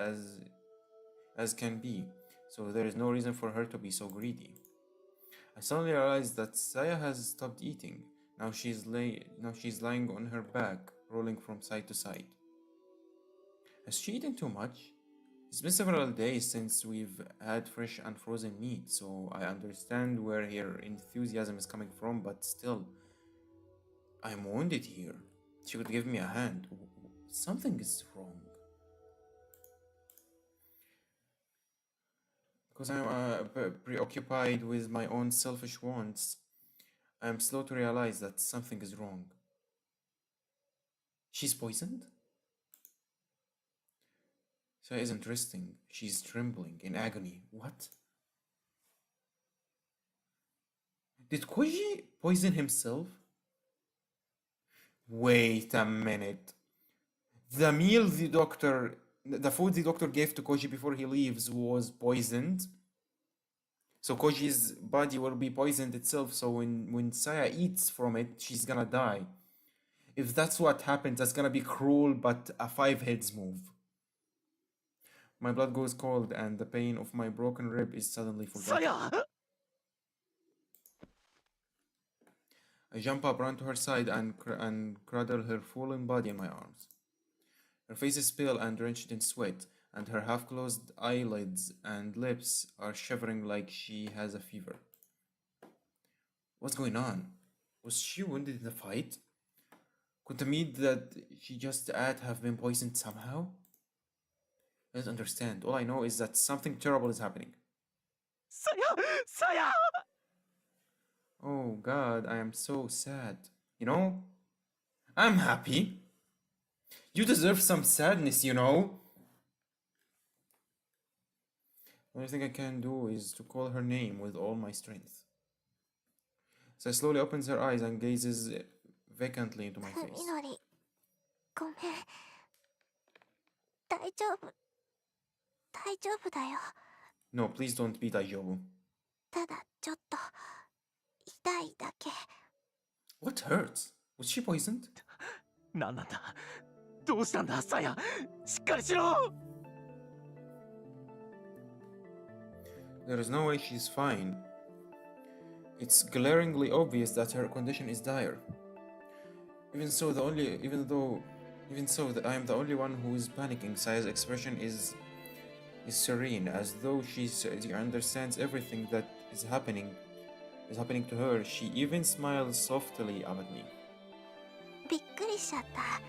as can be, so there is no reason for her to be so greedy. I suddenly realized that Saya has stopped eating. Now she's lying on her back, rolling from side to side. Has she eaten too much? It's been several days since we've had fresh unfrozen meat, so I understand where her enthusiasm is coming from, but still, I'm wounded here. She could give me a hand. Something is wrong. Because I'm preoccupied with my own selfish wants, I'm slow to realize that something is wrong. She's poisoned? Saya isn't resting. She's trembling in agony. What? Did Koji poison himself? Wait a minute. The food the doctor gave to Koji before he leaves was poisoned. So Koji's body will be poisoned itself, so when Saya eats from it, she's gonna die. If that's what happens, that's gonna be cruel, but a 5 heads move. My blood goes cold, and the pain of my broken rib is suddenly forgotten. Saya! I jump up, run to her side, and cradle her fallen body in my arms. Her face is pale and drenched in sweat, and her half-closed eyelids and lips are shivering like she has a fever. What's going on? Was she wounded in the fight? Could the meat that she just ate have been poisoned somehow? I don't understand. All I know is that something terrible is happening. Saya! Saya! Oh God, I am so sad. You know, I'm happy. You deserve some sadness, you know. The only thing I can do is to call her name with all my strength. Saya slowly opens her eyes and gazes vacantly into my face. Minori, ごめん。大丈夫。大丈夫だよ。 No, please don't be Daijobu. ただちょっと痛いだけ。 What hurts? Was she poisoned? 何なんだどうしたんだサヤしっかりしろ There is no way she's fine. It's glaringly obvious that her condition is dire. Even so, that I am the only one who is panicking. Saya's expression is serene, as though she understands everything that is happening to her. She even smiles softly up at me. びっくりしちゃった。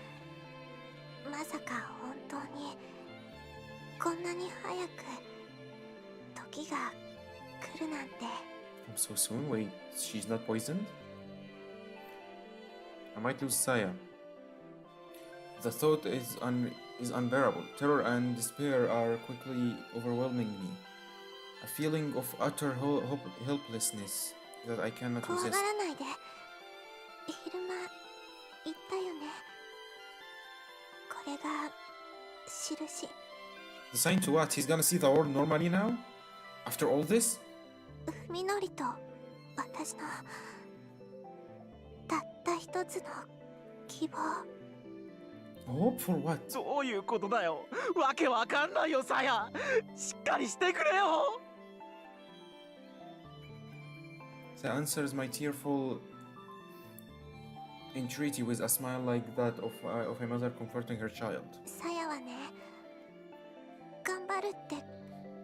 まさか本当にこんなに早く時が来るなんて。 So soon? Wait, she's not poisoned? I might lose Saya. The thought is unbearable. Terror and despair are quickly overwhelming me. A feeling of utter helplessness that I cannot 怖が resist. らないで。昼間言ったよね。れが印。 The sign to what? He's gonna see the world normally now? After all this? みのりと私のたった一つの希望。 Hope for what? どういうことだよ。わけわかんないよ、さや。しっかりしてくれよ。Saya answers my tearful entreaty with a smile like that of a mother comforting her child. さやはね、頑張るって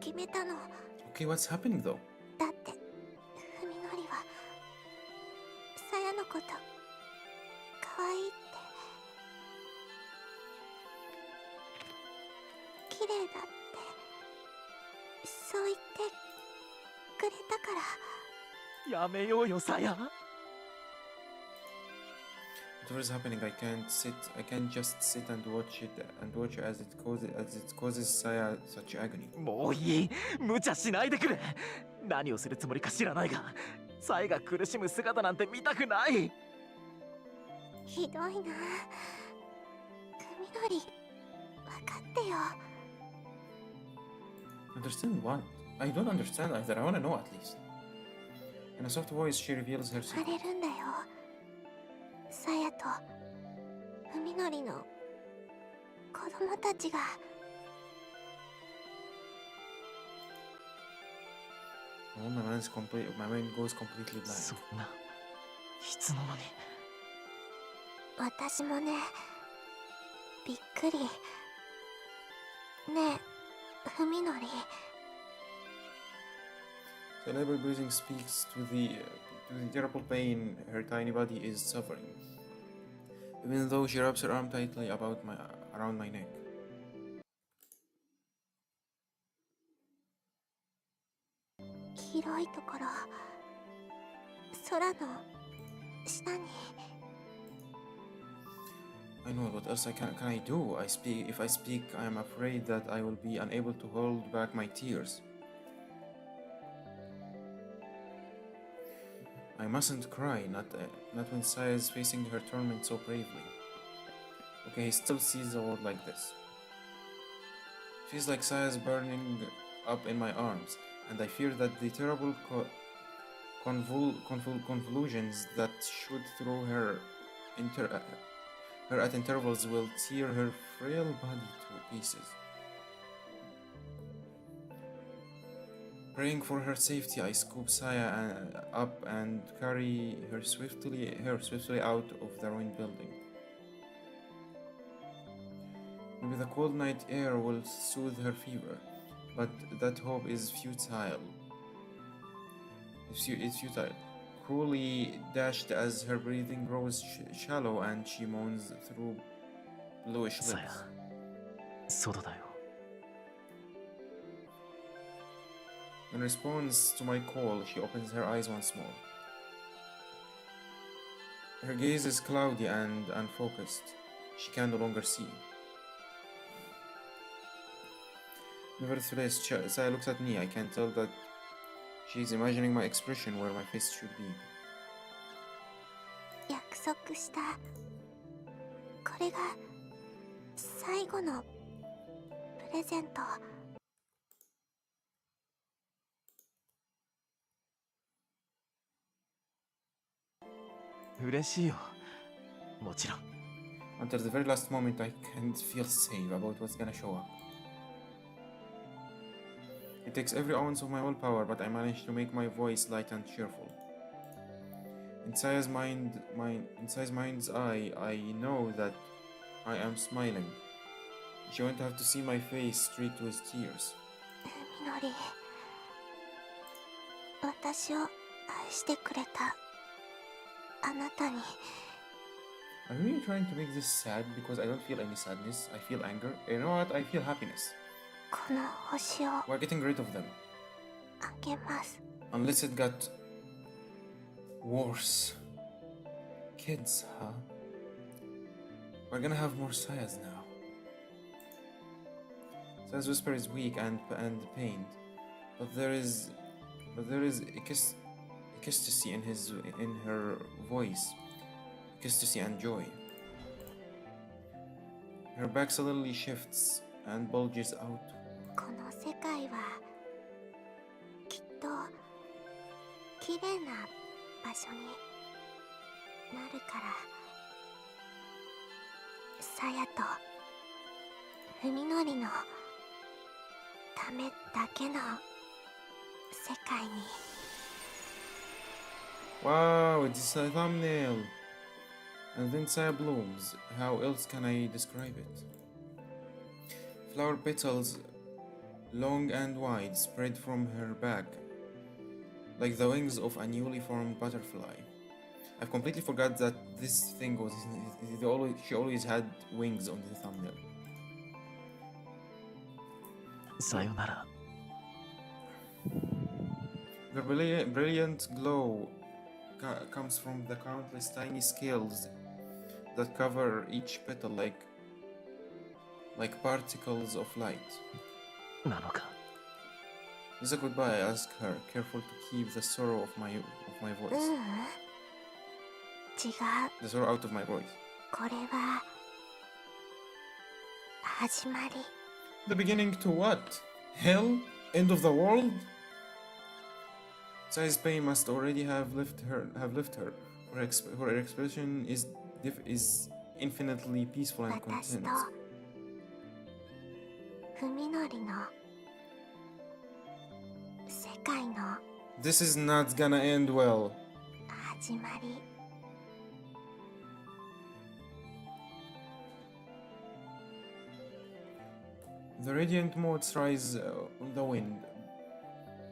決めたの。 Okay, what's happening though? だってふみのりはさやのこと可愛いって綺麗だってそう言ってくれたから。やめようよ、さや。 Whatever is happening, I can't just sit and watch it as it causes Saya such agony. もういい。無茶しないでくれ。何をするつもりか知らないが、さやが苦しむ姿なんて見たくない。ひどいな。ふみのり、分かってよ。 Understand what? I don't understand either. I wanna know at least. In a soft voice, she reveals her 晴 secret. れるんだよ。さやとふみのりの子供たちが。 Oh, my mind goes completely blind. そんな、いつの間に。私もね、びっくり。ねえ、ふみのり。 The labor breathing speaks to the terrible pain her tiny body is suffering, even though she wraps her arm tightly around my neck. 広いところ、空の下に。 I know what else can I do? If I speak, I am afraid that I will be unable to hold back my tears. I mustn't cry, not when Saya is facing her torment so bravely. Okay, he still sees the world like this. Feels like Saya is burning up in my arms, and I fear that the terrible convulsions that shoot through her at intervals will tear her frail body to pieces. Praying for her safety, I scoop Saya up and carry her swiftly out of the ruined building. Maybe the cold night air will soothe her fever, but that hope is futile. It's futile. Cruelly dashed as her breathing grows shallow and she moans through bluish さ lips. や、外だよ。 In response to my call, she opens her eyes once more. Her gaze is cloudy and unfocused. She can no longer see. Nevertheless, Saya looks at me. I can tell that she is imagining my expression where my face should be. 約束したこれが最後のプレゼント。 嬉しいよ。もちろん。 Until the very last moment, I can't feel safe about what's gonna show up. It takes every ounce of my willpower, but I manage to make my voice light and cheerful. In Saya's mind's eye, I know that I am smiling. She won't have to see my face streaked with tears. みのり、私を愛してくれたあなたに。 I'm really trying to make this sad because I don't feel any sadness. I feel anger. You know what? I feel happiness. この星を We're getting rid of them. あげます。 Unless it got worse. Kids, huh? We're gonna have more Sayas now. Saya's whisper is weak and pained, but there is ecstasy in her voice, ecstasy and joy. Her back suddenly shifts and bulges out. この世界はきっと綺麗な場所になるから、さやと文則のためだけの世界に。 Wow, it's a thumbnail! And then Saya blooms. How else can I describe it? Flower petals, long and wide, spread from her back, like the wings of a newly formed butterfly. I've completely forgot that this thing was. She always had wings on the thumbnail. さよなら。 The brilliant glow comes from the countless tiny scales that cover each petal like particles of light. なのか。 As a goodbye, I ask her, careful to keep the sorrow of my う voice. ん、違う。 The sorrow out of my voice. これは始まり。 The beginning to what? Hell? End of the world? Saya's pain must already have left her. Her expression is infinitely peaceful and 私 content. と文則の世界の This is not gonna end well. 始まり。 The radiant motes rise on the wind,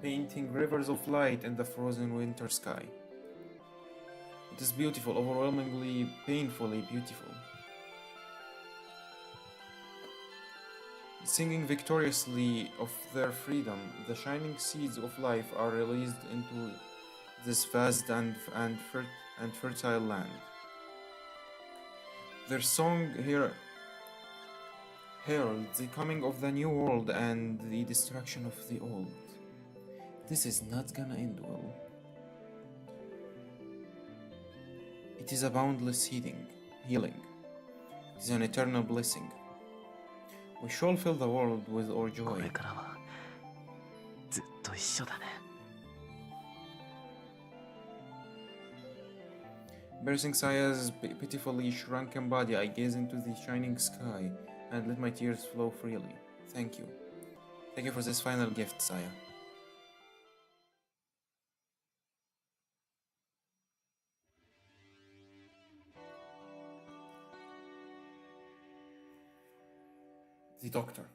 painting rivers of light in the frozen winter sky. It is beautiful, overwhelmingly, painfully beautiful. Singing victoriously of their freedom, the shining seeds of life are released into this vast and fertile land. Their song here heralds the coming of the new world and the destruction of the old. This is not gonna end well. It is a boundless healing. It is an eternal blessing. We shall fill the world with our こ joy. れからはずっと一緒だね。 Bursting Saya's pitifully shrunken body, I gaze into the shining sky and let my tears flow freely. Thank you. Thank you for this final gift, Saya. The doctor.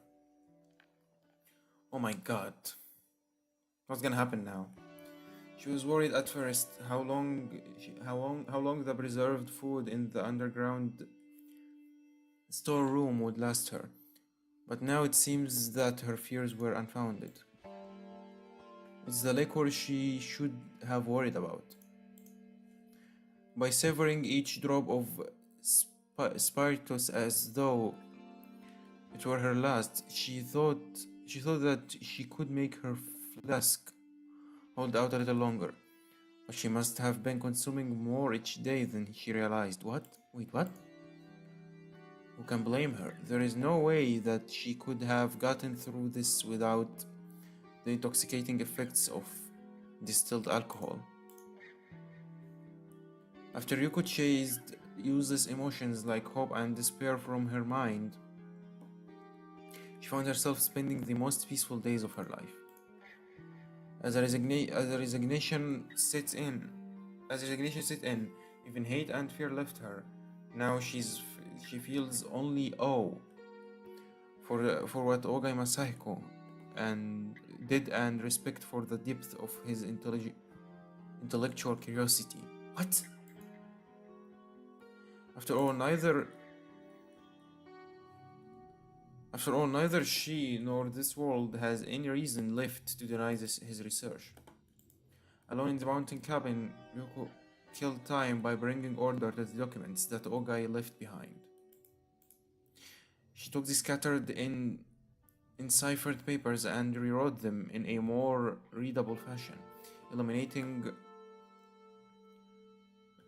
Oh my god. What's gonna happen now? She was worried at first how long the preserved food in the underground storeroom would last her. But now it seems that her fears were unfounded. It's the liquor she should have worried about. By savoring each drop of spiritus as though it were her last, she thought that she could make her flask hold out a little longer. But she must have been consuming more each day than she realized. What? Wait, what? Who can blame her? There is no way that she could have gotten through this without the intoxicating effects of distilled alcohol. After Yuko chased useless emotions like hope and despair from her mind, she found herself spending the most peaceful days of her life. As a resignation set in, even hate and fear left her. Now she feels only awe for what Ogai Masahiko did and respect for the depth of his intellectual curiosity. What? After all, neither she nor this world has any reason left to deny his research. Alone in the mountain cabin, Ryoko killed time by bringing order to the documents that Ogai left behind. She took the scattered enciphered papers and rewrote them in a more readable fashion, eliminating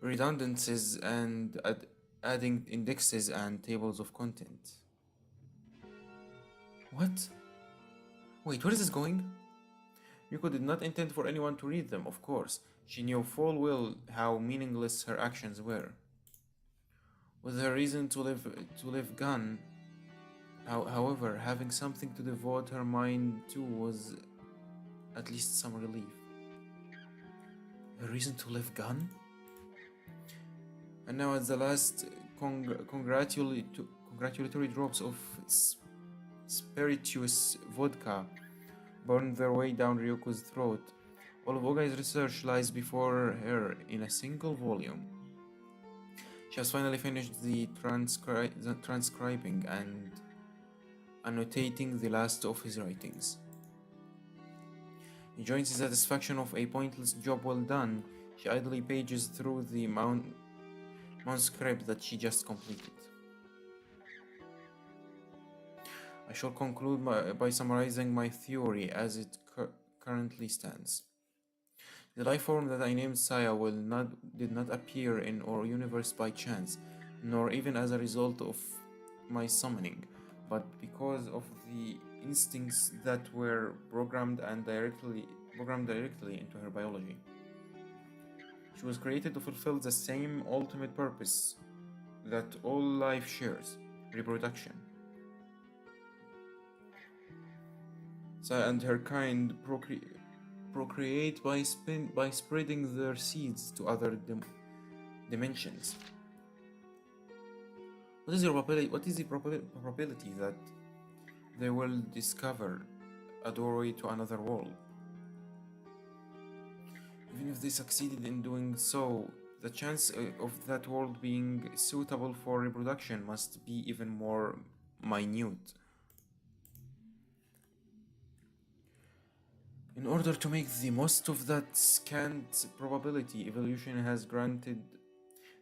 redundancies and adding indexes and tables of content. What? Wait, where is this going? Yuko did not intend for anyone to read them, of course. She knew full well how meaningless her actions were. With her reason to live gone, however, having something to devote her mind to was at least some relief. A reason to live gone? And now, as the last congratulatory drops of spirituous vodka burned their way down Ryuko's throat, all of Ogai's research lies before her in a single volume. She has finally finished the transcribing and annotating the last of his writings. Enjoying the satisfaction of a pointless job well done, she idly pages through the manuscript that she just completed. I shall conclude by summarizing my theory as it currently stands. The life form that I named Saya did not appear in our universe by chance, nor even as a result of my summoning, but because of the instincts that were programmed directly into her biology. She was created to fulfill the same ultimate purpose that all life shares: reproduction. Saya and her kind procreate by spreading their seeds to other dimensions. What is the probability that they will discover a doorway to another world? Even if they succeeded in doing so, the chance of that world being suitable for reproduction must be even more minute. In order to make the most of that scant probability, evolution has granted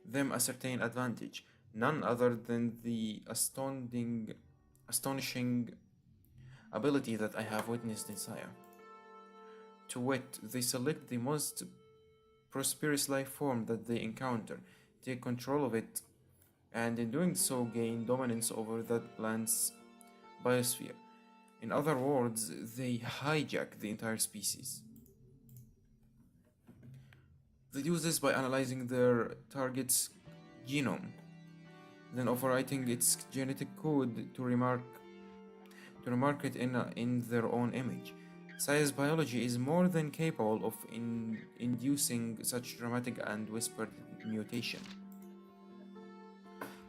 them a certain advantage, none other than the astonishing ability that I have witnessed in Saya. To wit, they select the most prosperous life form that they encounter, take control of it, and in doing so gain dominance over that plant's biosphere. In other words, they hijack the entire species. They do this by analyzing their target's genome, then overwriting its genetic code to remark it in their own image. Saya's biology is more than capable of inducing such dramatic and whispered mutation.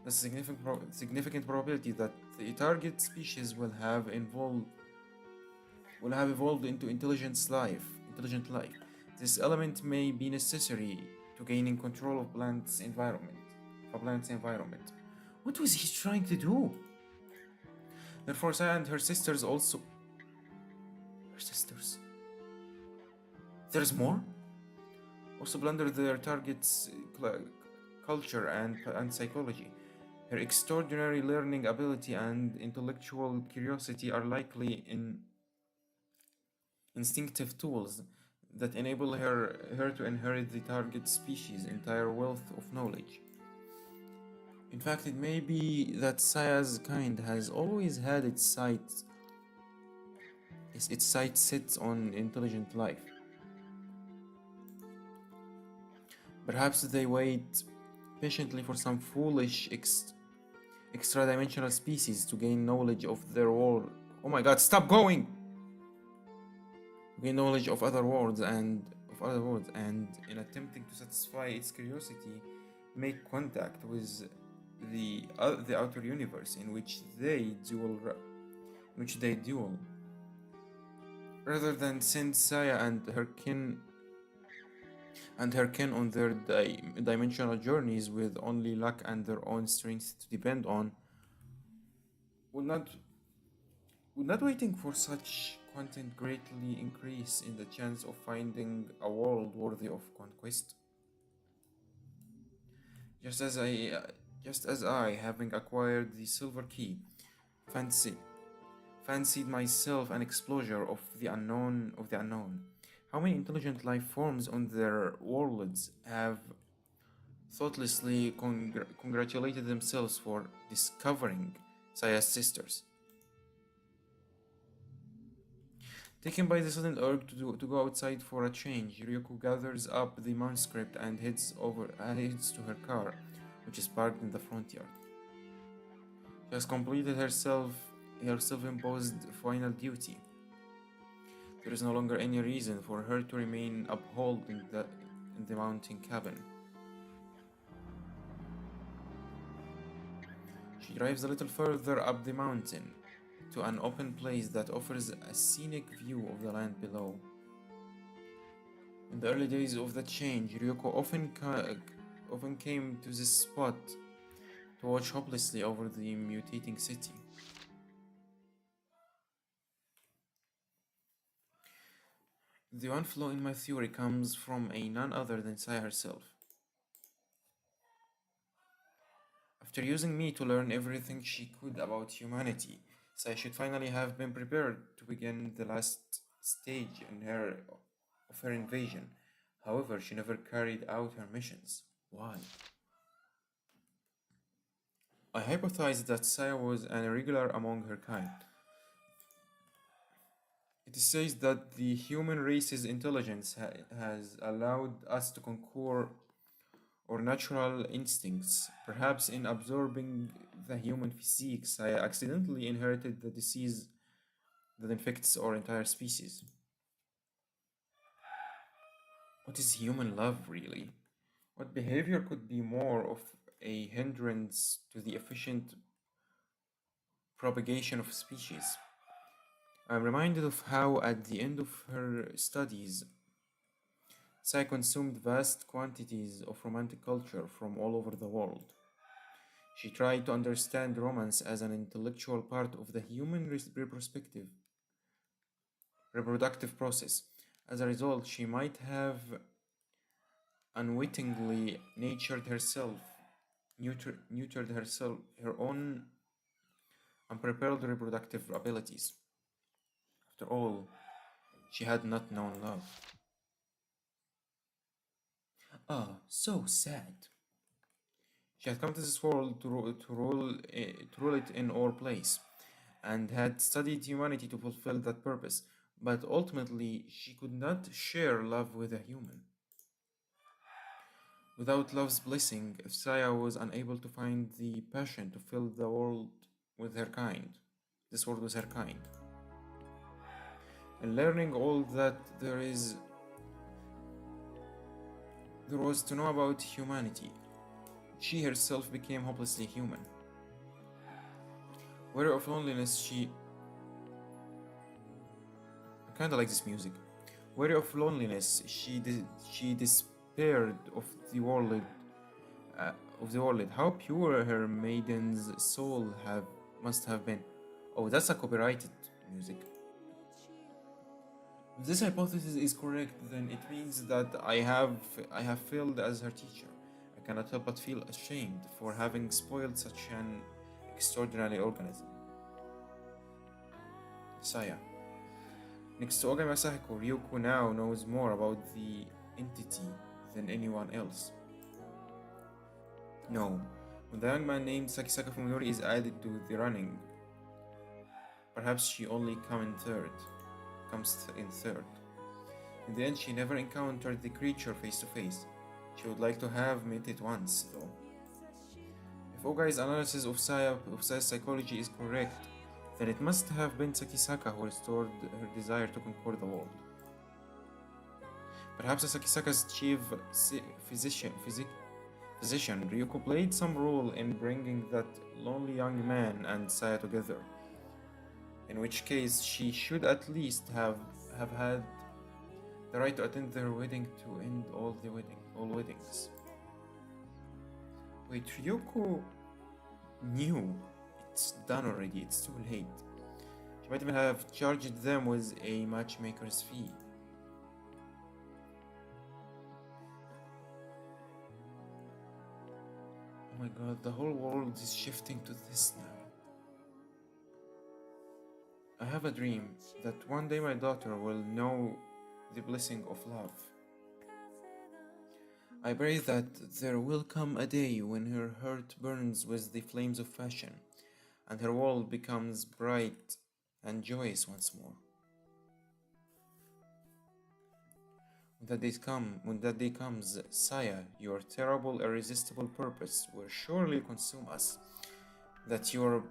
There's a significant probability that the target species will have evolved into intelligent life. This element may be necessary to gaining control of a plant's environment. What was he trying to do? Therefore, Saya and her sisters also. Her sisters. There's more? Also blunder their target's culture and psychology. Her extraordinary learning ability and intellectual curiosity are likely instinctive tools that enable her to inherit the target species' entire wealth of knowledge. In fact, it may be that Saya's kind has always had its sights set on intelligent life. Perhaps they wait patiently for some foolish extra-dimensional species to gain knowledge of their world. Oh my god, stop going! Gain knowledge of other worlds and in attempting to satisfy its curiosity, make contact with the outer universe in which they duel, rather than send Saya and her kin on their dimensional journeys with only luck and their own strength to depend on. Would not waiting for such content greatly increase in the chance of finding a world worthy of conquest? Just as I, having acquired the silver key, fancied myself an explorer of the unknown. How many intelligent life forms on their worlds have thoughtlessly congratulated themselves for discovering Saya's sisters? Taken by the sudden urge to go outside for a change, Ryuko gathers up the manuscript and heads to her car, which is parked in the front yard. She has completed her self-imposed final duty. There is no longer any reason for her to remain uphold in the mountain cabin. She drives a little further up the mountain to an open place that offers a scenic view of the land below. In the early days of the change, Ryuko often came to this spot to watch hopelessly over the mutating city. The one flaw in my theory comes from none other than Saya herself. After using me to learn everything she could about humanity, Saya should finally have been prepared to begin the last stage of her invasion. However, she never carried out her missions. Why? I hypothesized that Saya was an irregular among her kind. It says that the human race's intelligence has allowed us to conquer our natural instincts. Perhaps in absorbing the human physique, Saya accidentally inherited the disease that infects our entire species. What is human love, really? What behavior could be more of a hindrance to the efficient propagation of species? I'm reminded of how, at the end of her studies, Sai consumed vast quantities of romantic culture from all over the world. She tried to understand romance as an intellectual part of the human reproductive process. As a result, she might have unwittingly neutered herself, her own unprepared reproductive abilities. After all, she had not known love. Ah, so sad. She had come to this world to rule it in our place, and had studied humanity to fulfill that purpose, but ultimately she could not share love with a human. Without love's blessing, if Saya was unable to find the passion to fill the world with her kind, this world was her kind. And learning all that there was to know about humanity, she herself became hopelessly human. Weary of loneliness, I kinda like this music. Weary of loneliness, she despaired of the world. How pure her maiden's soul must have been. Oh, that's a copyrighted music. If this hypothesis is correct, then it means that I have failed as her teacher. I cannot help but feel ashamed for having spoiled such an extraordinary organism. Saya. Next to Oga Masahiko, Ryuko now knows more about the entity than anyone else. No, when the young man named Sakisaka Fuminori is added to the running, perhaps she only comes in third. In the end, she never encountered the creature face to face. She would like to have met it once, though. If Ogai's analysis of Saya's psychology is correct, then it must have been Sakisaka who restored her desire to conquer the world. Perhaps as Sakisaka's chief physician, Ryuko played some role in bringing that lonely young man and Saya together. In which case, she should at least have had the right to attend their wedding to end all weddings. Wait, Ryuko knew it's done already, it's too late. She might even have charged them with a matchmaker's fee. Oh my god, the whole world is shifting to this now. I have a dream that one day my daughter will know the blessing of love. I pray that there will come a day when her heart burns with the flames of passion, and her world becomes bright and joyous once more. When that day comes, Saya, your terrible, irresistible purpose will surely consume us. That your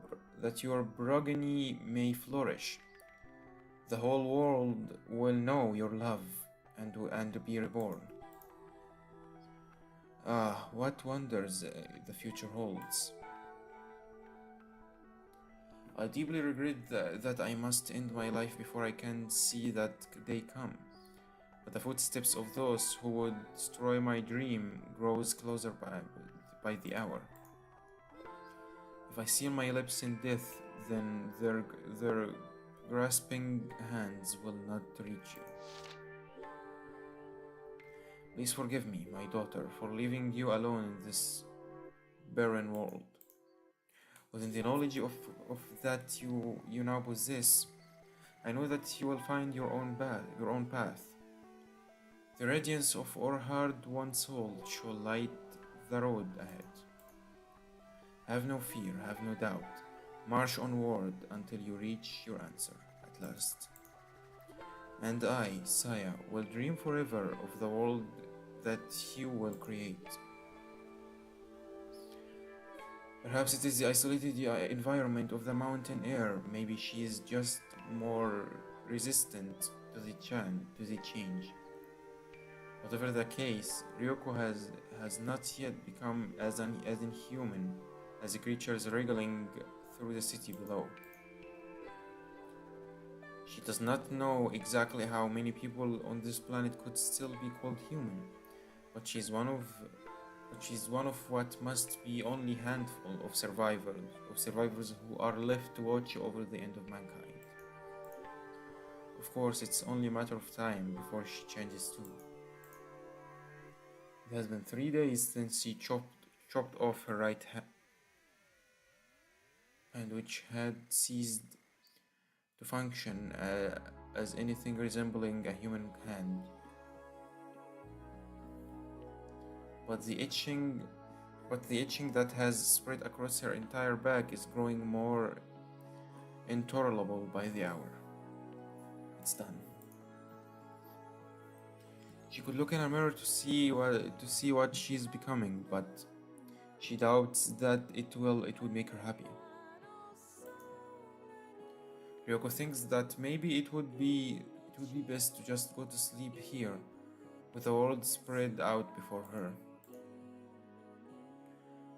progeny may flourish. The whole world will know your love and be reborn. Ah, what wonders the future holds. I deeply regret that I must end my life before I can see that day come. But the footsteps of those who would destroy my dream grows closer by the hour. If I seal my lips in death, then their grasping hands will not reach you. Please forgive me, my daughter, for leaving you alone in this barren world. Within the knowledge of that you now possess, I know that you will find your own path. The radiance of our hard-won soul shall light the road ahead. Have no fear, have no doubt. March onward until you reach your answer at last. And I, Saya, will dream forever of the world that you will create. Perhaps it is the isolated environment of the mountain air. Maybe she is just more resistant to the change. Whatever the case, Ryoko has not yet become as inhuman as the creatures wriggling through the city below. She does not know exactly how many people on this planet could still be called human, but she's one of what must be only handful of survivors who are left to watch over the end of mankind. Of course, it's only a matter of time before she changes too. It has been 3 days since she chopped off her right hand, which had ceased to function as anything resembling a human hand. But the itching that has spread across her entire back is growing more intolerable by the hour. It's done. She could look in a mirror to see what she's becoming, but she doubts that it will make her happy. Ryoko thinks that maybe it would be best to just go to sleep here, with the world spread out before her.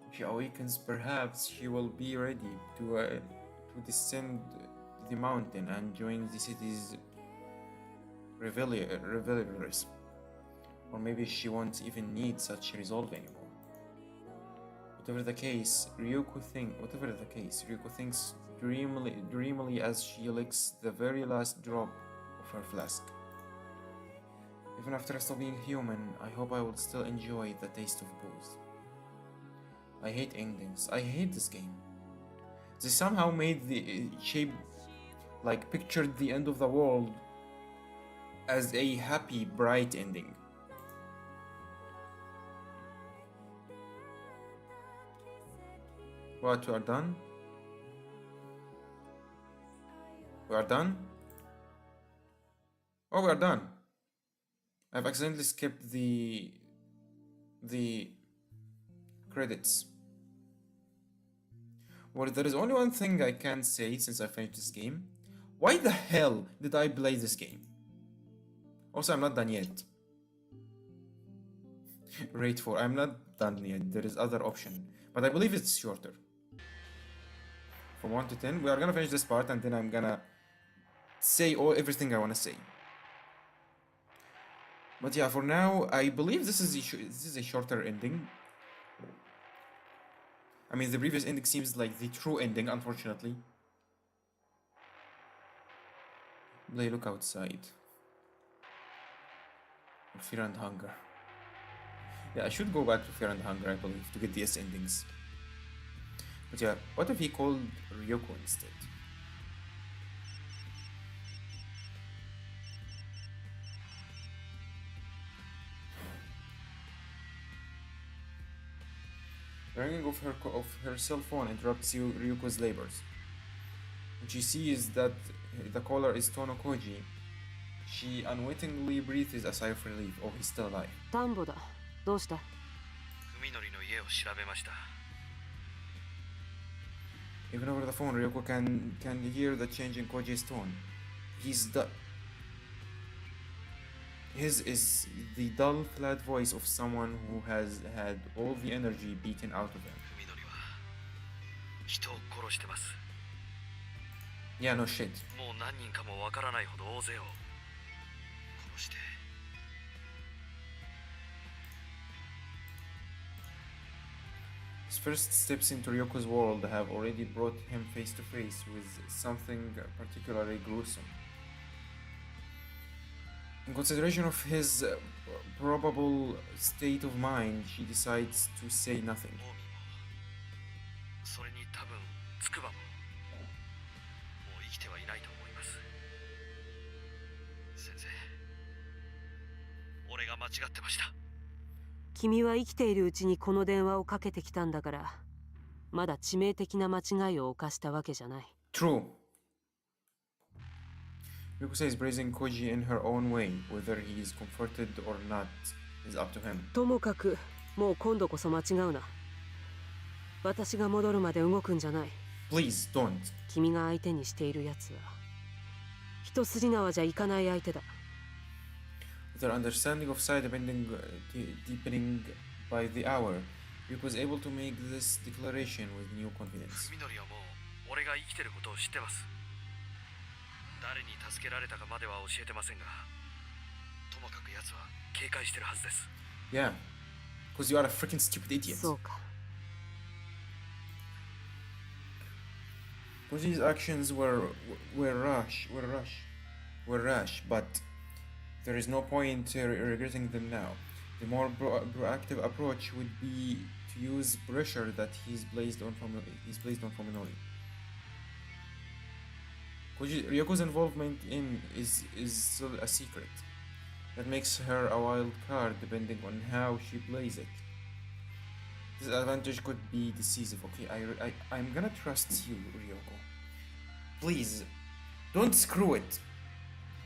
If she awakens, perhaps she will be ready to descend the mountain and join the city's revelries. Or maybe she won't even need such resolve anymore. Whatever the case, Ryoko thinks dreamily as she licks the very last drop of her flask. Even after stopping being human, I hope I will still enjoy the taste of booze. I hate endings. I hate this game. They somehow made the pictured the end of the world as a happy, bright ending. What, we are done? We are done? Oh, we are done. I've accidentally skipped the credits. Well, there is only one thing I can say since I finished this game. Why the hell did I play this game? Also, I'm not done yet. Rate 4. I'm not done yet. There is other option, but I believe it's shorter. From 1 to 10, we are gonna finish this part, and then I'm gonna say everything I wanna say. But yeah, for now, I believe this is a shorter ending. I mean, the previous ending seems like the true ending, unfortunately. Look outside. Fear and Hunger. Yeah, I should go back to Fear and Hunger, I believe, to get these endings. But yeah, what if he called Ryoko instead? The ringing of her cell phone interrupts Ryuko's labors. When she sees that the caller is Tono Koji, She unwittingly breathes a sigh of relief. Oh, he's still alive. 田んぼだ。どうした？海のりの家を調べました。 Even over the phone, Ryoko can hear the change in Koji's tone. His is the dull, flat voice of someone who has had all the energy beaten out of him. 海のりは人を殺してます。 Yeah, no shit. もう何人かもわからないほど大勢を殺して。 His first steps into Ryoko's world have already brought him face to face with something particularly gruesome. In consideration of his probable state of mind, she decides to say nothing. それに多分つくばももう生きてはいないと思います。先生、俺が間違ってました。 君は生きているうちにこの電話をかけてきたんだから、まだ致命的な間違いを犯したわけじゃない。True. Ryoko says praising Koji in her own way, whether he is comforted or not is up to him. ともかく、もう今度こそ間違うな。私が戻るまで動くんじゃない。Please don't. 君が相手にしているやつは一筋縄じゃいかない相手だ。 With her understanding of Sai deepening by the hour, Ryoko was able to make this declaration with new confidence. 海のりはもう俺が生きてることを知ってます。誰に助けられたかまでは教えてませんが、ともかく奴は警戒してるはずです。 Yeah, because you are a freaking stupid idiot. そうか。 Koji's actions were rash, but there is no point regretting them now. The more proactive approach would be to use pressure that he's placed on Fuminori. Ryoko's involvement is still a secret. That makes her a wild card depending on how she plays it. This advantage could be decisive. Okay, I'm gonna trust you, Ryoko. Please, don't screw it.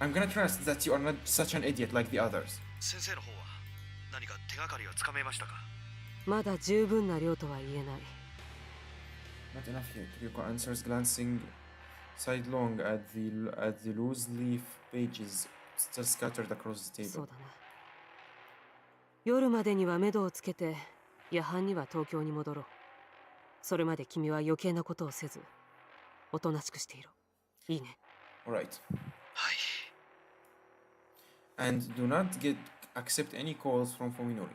I'm gonna trust that you are not such an idiot like the others. 先生の方は何か手がかりはつかめましたか？まだ十分な量とは言えない。 Not enough yet. Ryoko answers, glancing sidelong at the loose leaf pages still scattered across the そう table. だね。夜までには目処をつけて、夜半には東京に戻ろう。それまで君は余計なことをせず、おとなしくしていろ。いいね。 Alright. はい。 And do not accept any calls from Fuminori.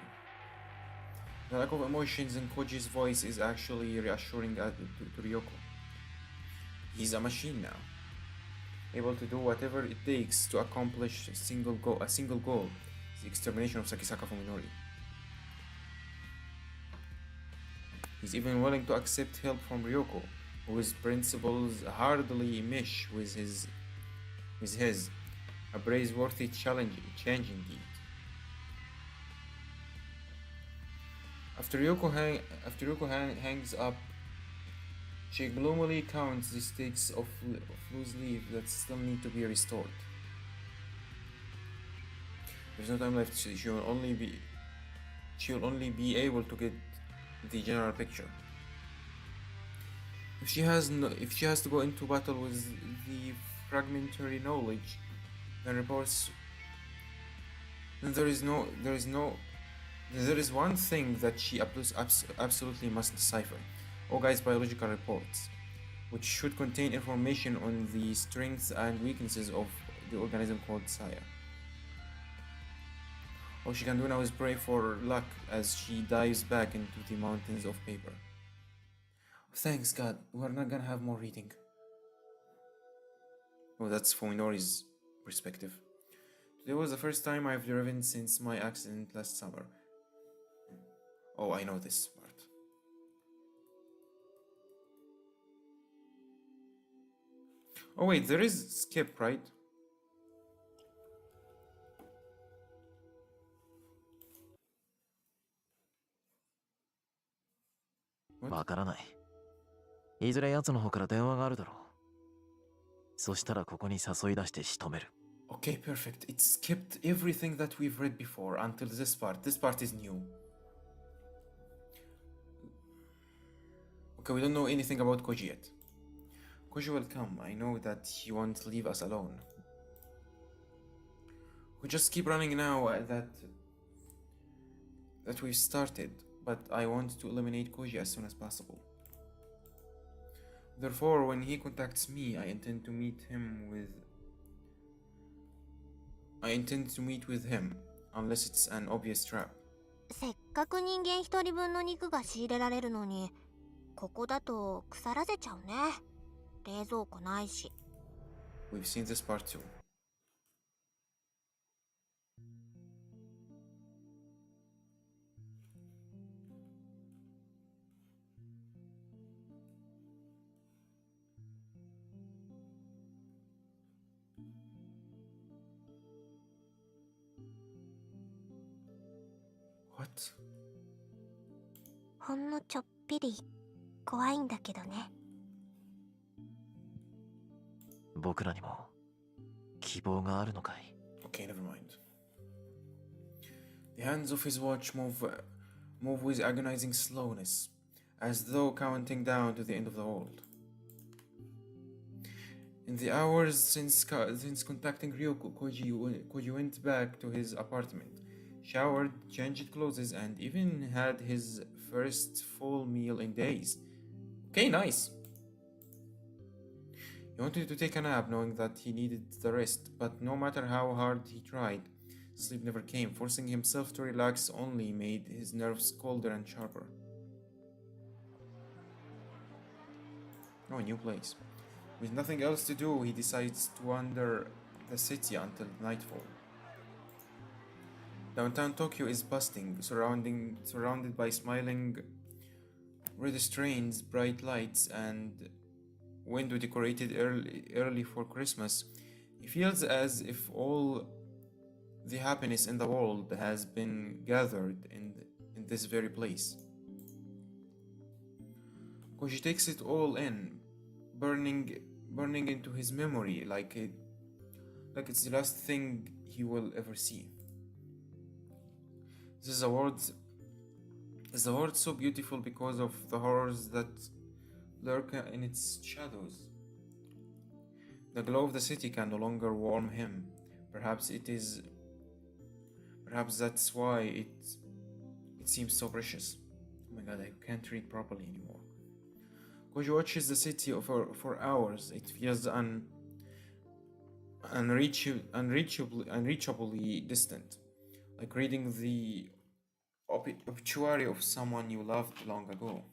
The lack of emotions in Koji's voice is actually reassuring to Ryoko. He's a machine now, able to do whatever it takes to accomplish a single goal, the extermination of Sakisaka Fuminori. He's even willing to accept help from Ryoko, whose principles hardly mesh with his, a praiseworthy change indeed. After Ryoko hangs up, she gloomily counts the stakes of loose leaf that still need to be restored. There's no time left. She will only be able to get the general picture. If she has to go into battle with the fragmentary knowledge, then there is one thing that she absolutely must decipher. Ogai's biological reports, which should contain information on the strengths and weaknesses of the organism called Saya. All she can do now is pray for luck as she dives back into the mountains of paper. Thanks God, we're not gonna have more reading. Oh, that's Fuminori's perspective. Today was the first time I've driven since my accident last summer. Oh, I know this part. Oh wait, there is skip, right? What? わからない。いずれ奴の方から電話があるだろう。そしたらここに誘い出して仕留める。Okay, perfect. It skipped everything that we've read before until this part. This part is new. Okay, we don't know anything about Koji yet. Koji will come. I know that he won't leave us alone. We just keep running now that we've started, but I want to eliminate Koji as soon as possible. Therefore, when he contacts me, I intend to meet with him, unless it's an obvious trap. せっかく人間一人分の肉が仕入れられるのに、ここだと腐らせちゃうね。冷蔵庫ないし。We've seen this part too. What? ほんのちょっぴり怖いんだけどね。僕らにも希望があるのかい？ Okay, never mind. The hands of his watch move with agonizing slowness, as though counting down to the end of the world. In the hours since contacting Ryoko, Koji went back to his apartment, showered, changed clothes, and even had his first full meal in days. Okay, nice. He wanted to take a nap, knowing that he needed the rest, but no matter how hard he tried, sleep never came. Forcing himself to relax only made his nerves colder and sharper. Oh, a new place. With nothing else to do, he decides to wander the city until nightfall. Downtown Tokyo is bustling, surrounded by smiling red trains, bright lights, and window decorated early for Christmas. He feels as if all the happiness in the world has been gathered in this very place. Koji takes it all in, burning into his memory like it's the last thing he will ever see. This is a world so beautiful because of the horrors that lurk in its shadows. The glow of the city can no longer warm him. Perhaps that's why it seems so precious. Oh my god, I can't read properly anymore. Koji watches the city for hours. It feels unreachably distant, like reading the obituary of someone you loved long ago.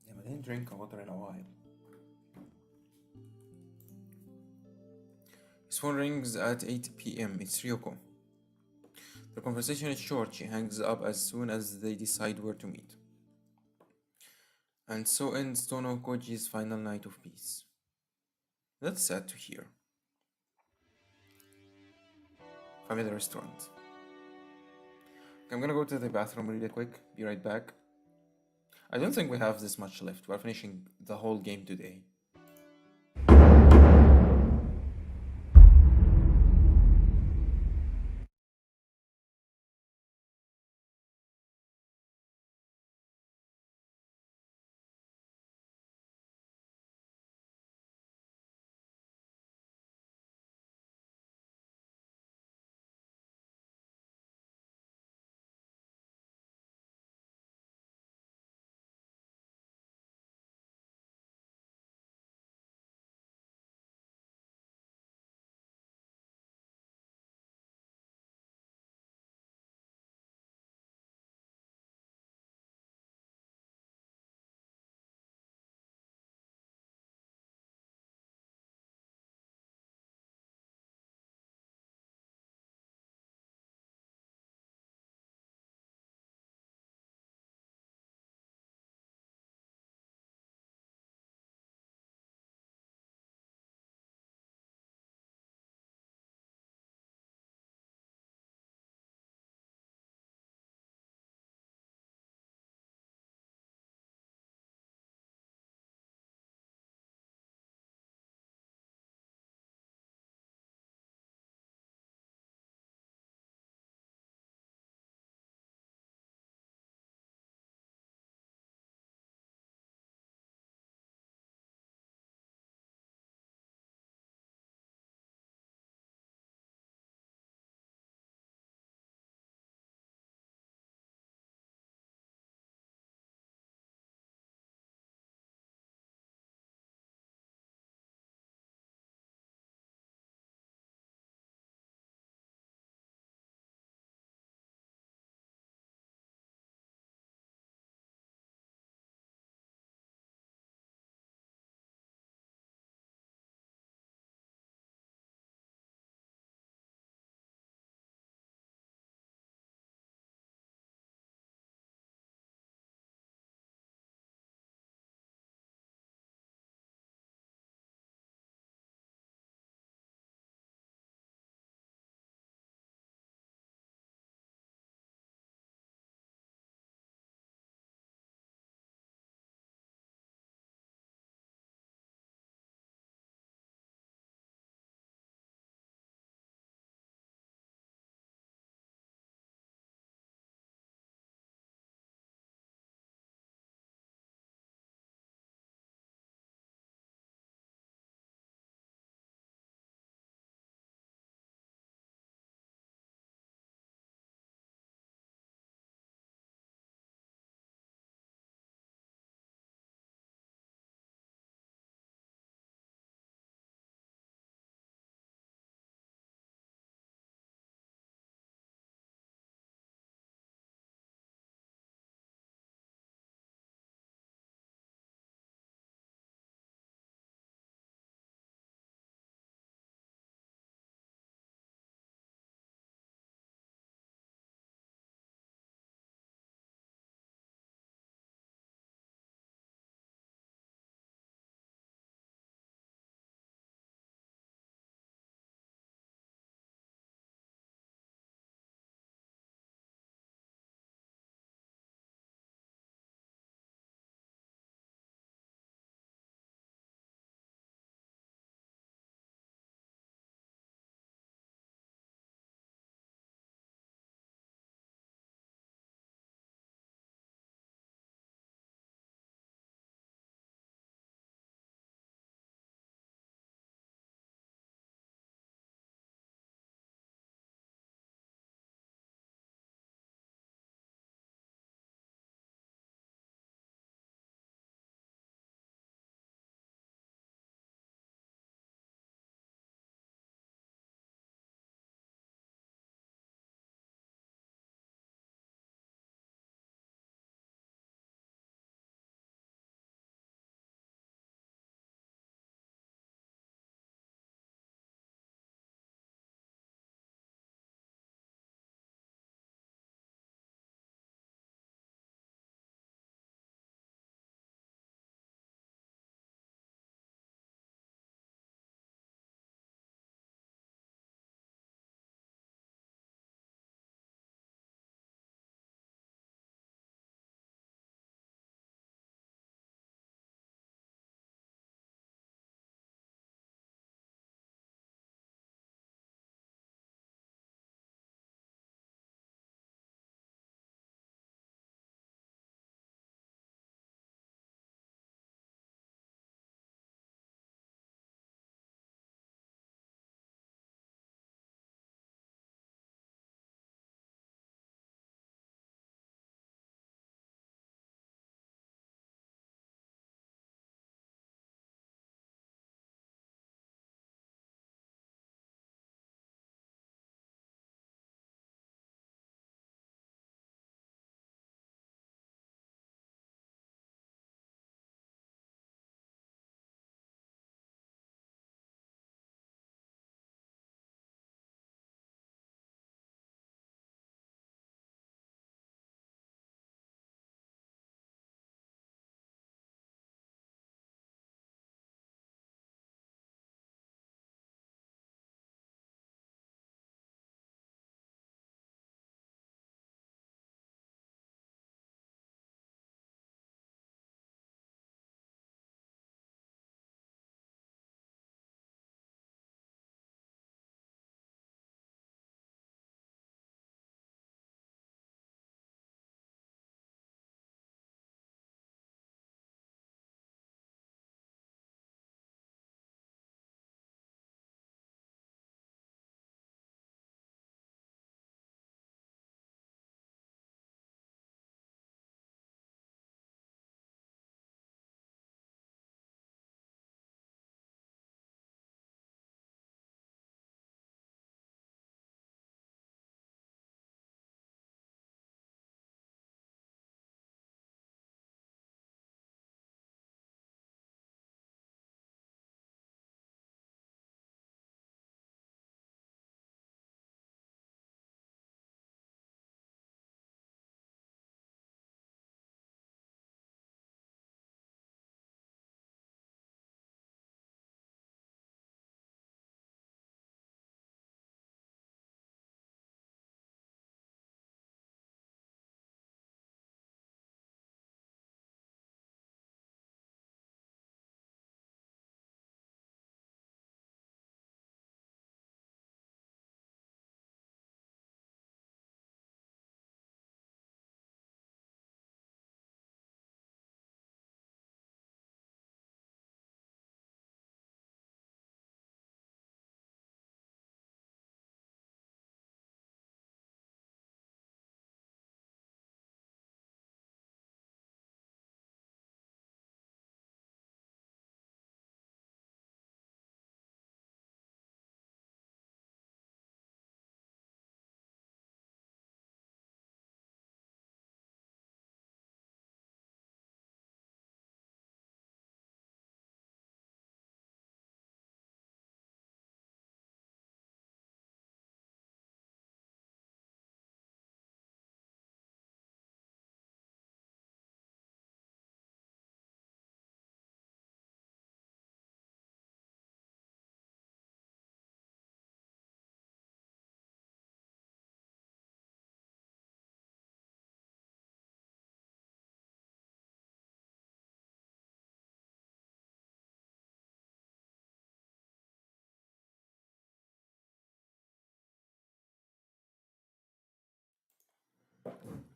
Yeah, I didn't drink water in a while. His phone rings at 8 p.m. It's Ryoko. The conversation is short. She hangs up as soon as they decide where to meet. And so ends Tono Koji's final night of peace. That's sad to hear. Family restaurant. I'm gonna go to the bathroom really quick. Be right back. I don't think we have this much left. We're finishing the whole game today.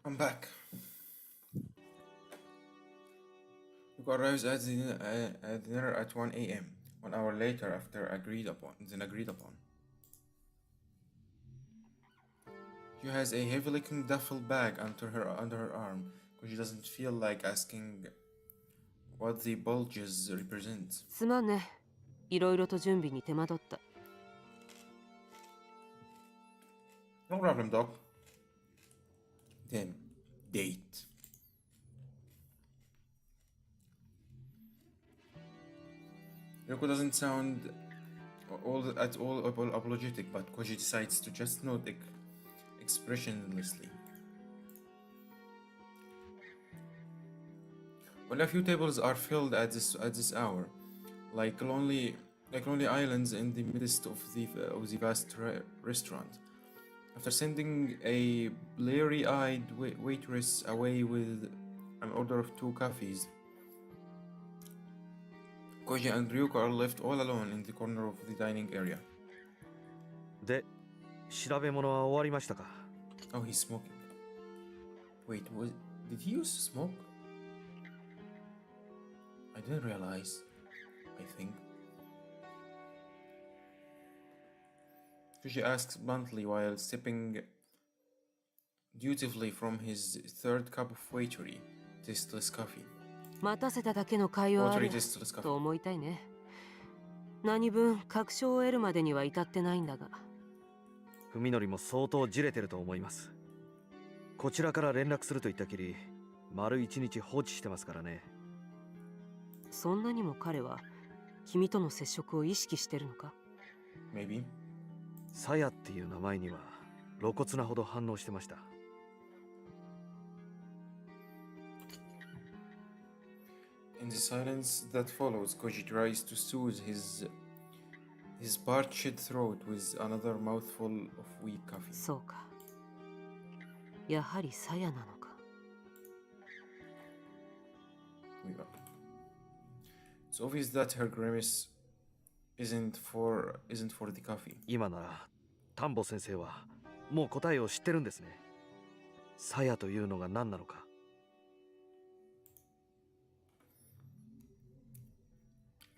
I'm back. Yuko arrives at dinner at 1 a.m. 1 hour later after agreed upon. She has a heavy-looking duffel bag under her arm because she doesn't feel like asking what the bulges represent. すまんね。いろいろと準備に手間取った。No problem, Doc. Then, date. Ryoko doesn't sound at all apologetic, but Koji decides to just nod expressionlessly. Only a few tables are filled at this hour, like lonely islands in the midst of the vast restaurant. After sending a bleary-eyed waitress away with an order of 2 coffees, Koji and Ryuko are left all alone in the corner of the dining area. で、調べ物は終わりましたか？ Oh, he's smoking. Wait, did he use smoke? I didn't realize, I think. Koji asks bluntly while sipping dutifully from his 3rd cup of watery, tasteless coffee. 待たせただけの会話あ Watery る tasteless と coffee. 思いたいね。何分確証を得るまでには至ってないんだが。文則も相当じれてると思います。こちらから連絡すると言ったきり、丸1日放置してますからね。そんなにも彼は君との接触を意識してるのか？ Maybe. サヤっていう名前には露骨なほど反応してました。In the silence that follows, Koji tries to soothe his parched throat with another mouthful of weak coffee. そうか。やはりサヤなのか。It's obvious that her grimace isn't for the coffee. 今なら田んぼ先生はもう答えを知ってるんですね。サヤというのが何なのか。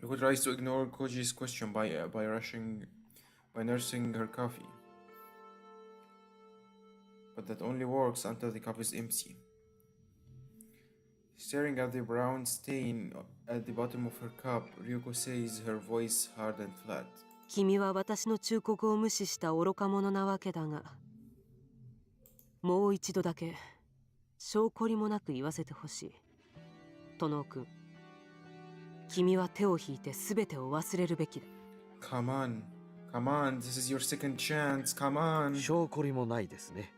Ryuko tries to ignore Koji's question by nursing her coffee, but that only works until the cup is empty. Staring at the brown stain at the bottom of her cup, Ryuko says, her voice hard and flat. 君は私の忠告を無視した愚か者なわけだが、もう一度だけ証拠りもなく言わせてほしい。殿君、君は手を引いて全てを忘れるべきだ。Come on, this is your second chance, come on. 証拠りもないですね。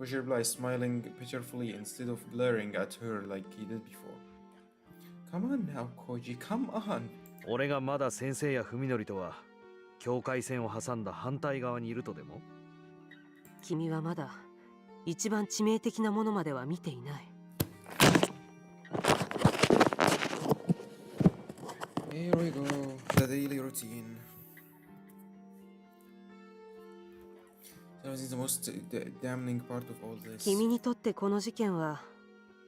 Koji replies, smiling pitifully instead of glaring at her like he did before. Come on now, Koji, come on. 俺がまだ先生や文則とは境界線を挟んだ反対側にいるとでも？君はまだ一番致命的なものまでは見ていない。Here we go, the daily routine. That was the most damning part of all this. 君にとってこの事件は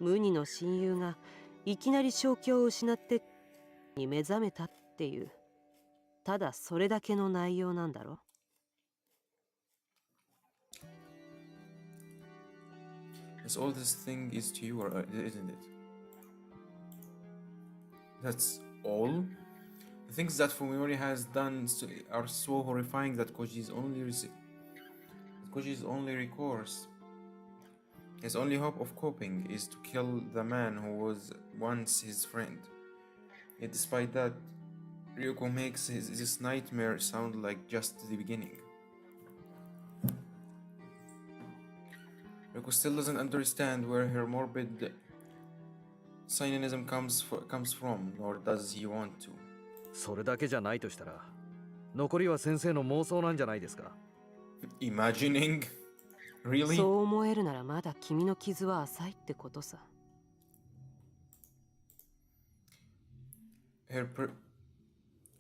無二の親友がいきなり正気を失ってに目覚めたっていうただそれだけの内容なんだろ？ That's all this thing is to you, isn't it? That's all? The things that Fumiyori has done are so horrifying that Koji's only recourse, his only hope of coping, is to kill the man who was once his friend. Yet despite that, Ryuko makes this nightmare sound like just the beginning. Ryuko still doesn't understand where her morbid cynicism comes from, nor does he want to. それだけじゃないとしたら、残りは先生の妄想なんじゃないですか。Imagining? Really? そう思えるならまだ君の傷は浅いってことさ。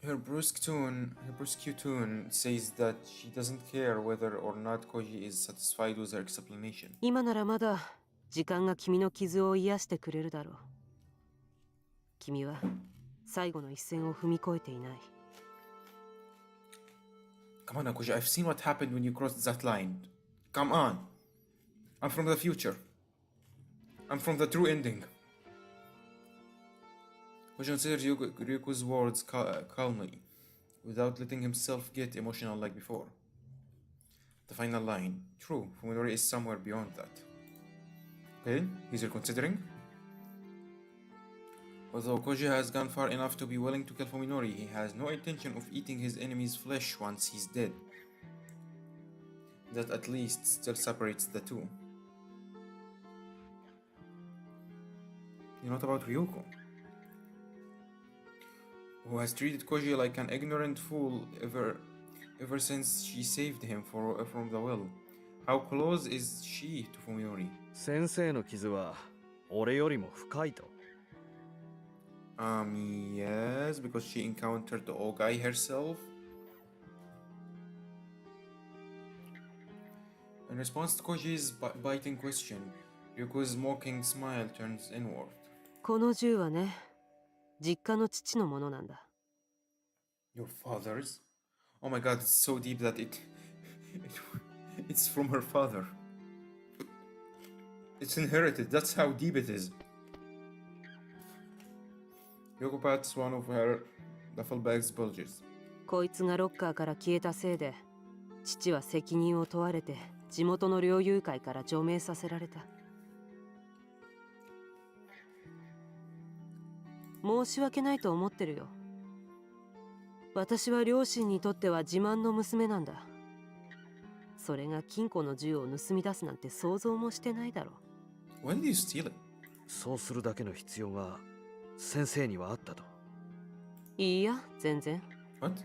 Her brusque tone says that she doesn't care whether or not Koji is satisfied with her explanation. 今ならまだ時間が君の傷を癒してくれるだろう。君は最後の一線を踏み越えていない。Come on, Koji, I've seen what happened when you crossed that line. Come on. I'm from the future. I'm from the true ending. Koji considers Ryuko's words calmly, without letting himself get emotional like before. The final line. True, Fuminori is somewhere beyond that. Okay, he's reconsidering. Although Koji has gone far enough to be willing to kill Fuminori, he has no intention of eating his enemy's flesh once he's dead. That at least still separates the two. You know what about Ryuko? Who has treated Koji like an ignorant fool ever since she saved him from the well. How close is she to Fuminori? 先生の傷は俺よりも深いと。Yes, because she encountered the Ogai herself. In response to Koji's biting question, Ryuko's mocking smile turns inward. この銃はね、実家の父のものなんだ。Your father's? Oh my god, it's so deep that it's from her father. It's inherited, that's how deep it is. Ryuko pats one of her duffel bag's bulges. こいつがロッカーから消えたせいで、父は責任を問われて地元の猟友会から除名させられた。申し訳ないと思ってるよ。私は両親にとっては自慢の娘なんだ。それが金庫の銃を盗み出すなんて想像もしてないだろう。When did you steal it? そうするだけの必要が先生にはあったと。いいや、全然。What?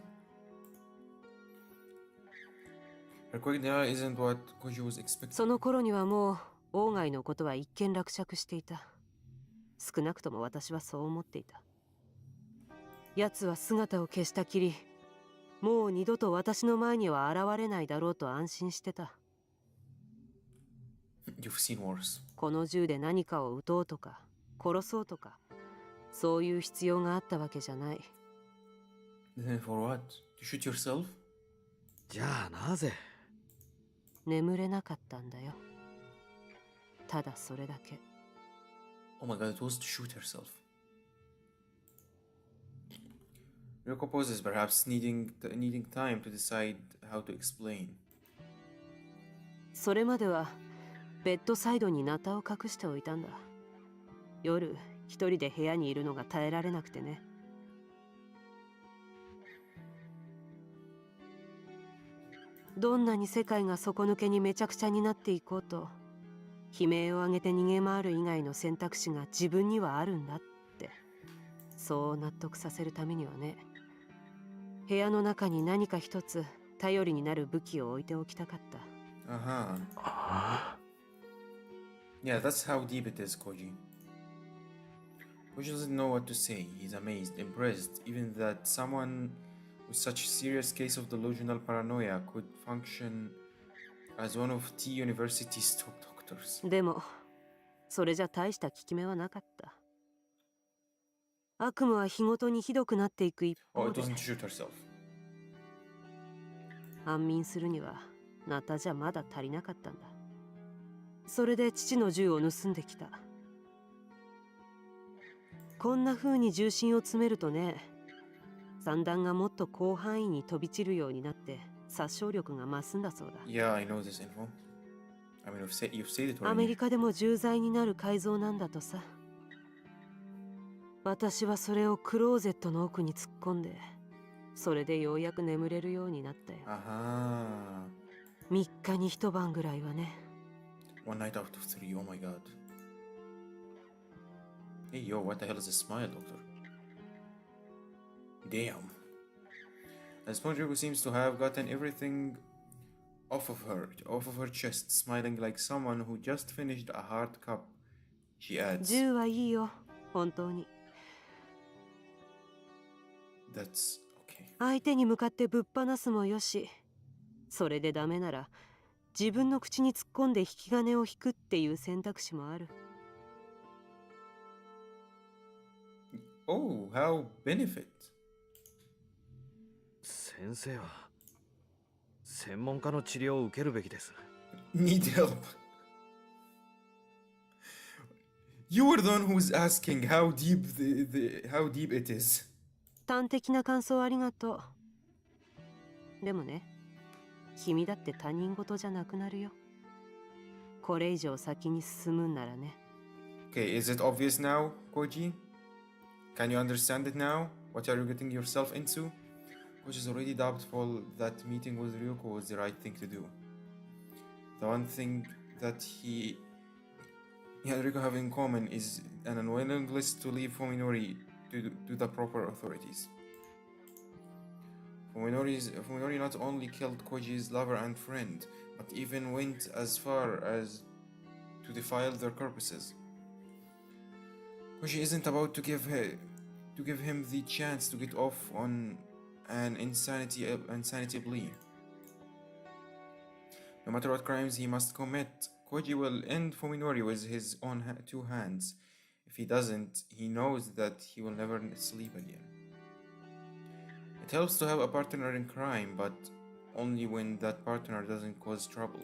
Her quick denial isn't what Koji was expecting. その頃にはもう鴎外のことは一見落着していた。少なくとも私はそう思っていた。奴は姿を消したきり、もう二度と私の前には現れないだろうと安心してた。You've seen worse. この銃で何かを撃とうとか殺そうとか、そういう必要があったわけじゃない。Then for what? To shoot yourself? じゃあなぜ？眠れなかったんだよ。ただそれだけ。Oh my god, it was to shoot herself. Ryuko pauses, perhaps needing time to decide how to explain. それまではベッドサイドにナタを隠しておいたんだ。夜一人で部屋にいるのが耐えられなくてね。どんなに世界が底抜けにめちゃくちゃになっていこうと、悲鳴を上げて逃げ回る以外の選択肢が自分にはあるんだって、そう納得させるためにはね。部屋の中に何か一つ頼りになる武器を置いておきたかった。Yeah, that's how deep it is, Koji. Koji doesn't know what to say. He's amazed, impressed, even that someone with such a serious case of delusional paranoia could function as one of T University's top doctors. でもそれじゃ大した効き目はなかった。悪夢は日ごとにひどくなっていく一 Oh, 方 it で、 wasn't to shoot herself. 安眠するにはナタじゃまだ足りなかったんだ。それで父の銃を盗んできた。こんな風に重心を詰めるとね、散弾がもっと広範囲に飛び散るようになって殺傷力が増すんだそうだ。 Yeah, I know this info. I mean, you've said it アメ already. リカでも重罪になる改造なんだとさ。私はそれをクローゼットの奥に突っ込んで、それでようやく眠れるようになったよ。3日に一晩ぐらいはね。 One night out of 3, oh my god. Hey yo, what the hell is a smile, doctor? Damn. As Ponjiro seems to have gotten everything off of her chest, smiling like someone who just finished a hard cup. She adds, 銃はいいよ、本当に。 That's 相手に向かってぶっ放すもよし、それでダメなら自分の口に突っ込んで引き金を引くっていう選択肢もある。Oh, how benefit. 先生は専門家の治療を受けるべきです。 Need help. You were the one who was asking how deep how deep it is. 端的な感想ありがとう。でもね、君だって他人事じゃなくなるよ。これ以上先に進むんならね。Okay, is it obvious now, Koji? Can you understand it now? What are you getting yourself into? Koji is already doubtful that meeting with Ryuko was the right thing to do. The one thing that he and Ryuko have in common is an unwillingness to leave Fuminori to the proper authorities. Fuminori not only killed Koji's lover and friend, but even went as far as to defile their purposes. Koji isn't about to give him the chance to get off on an insanity plea. No matter what crimes he must commit, Koji will end Fuminori with his own two hands. If he doesn't, he knows that he will never sleep again. It helps to have a partner in crime, but only when that partner doesn't cause trouble.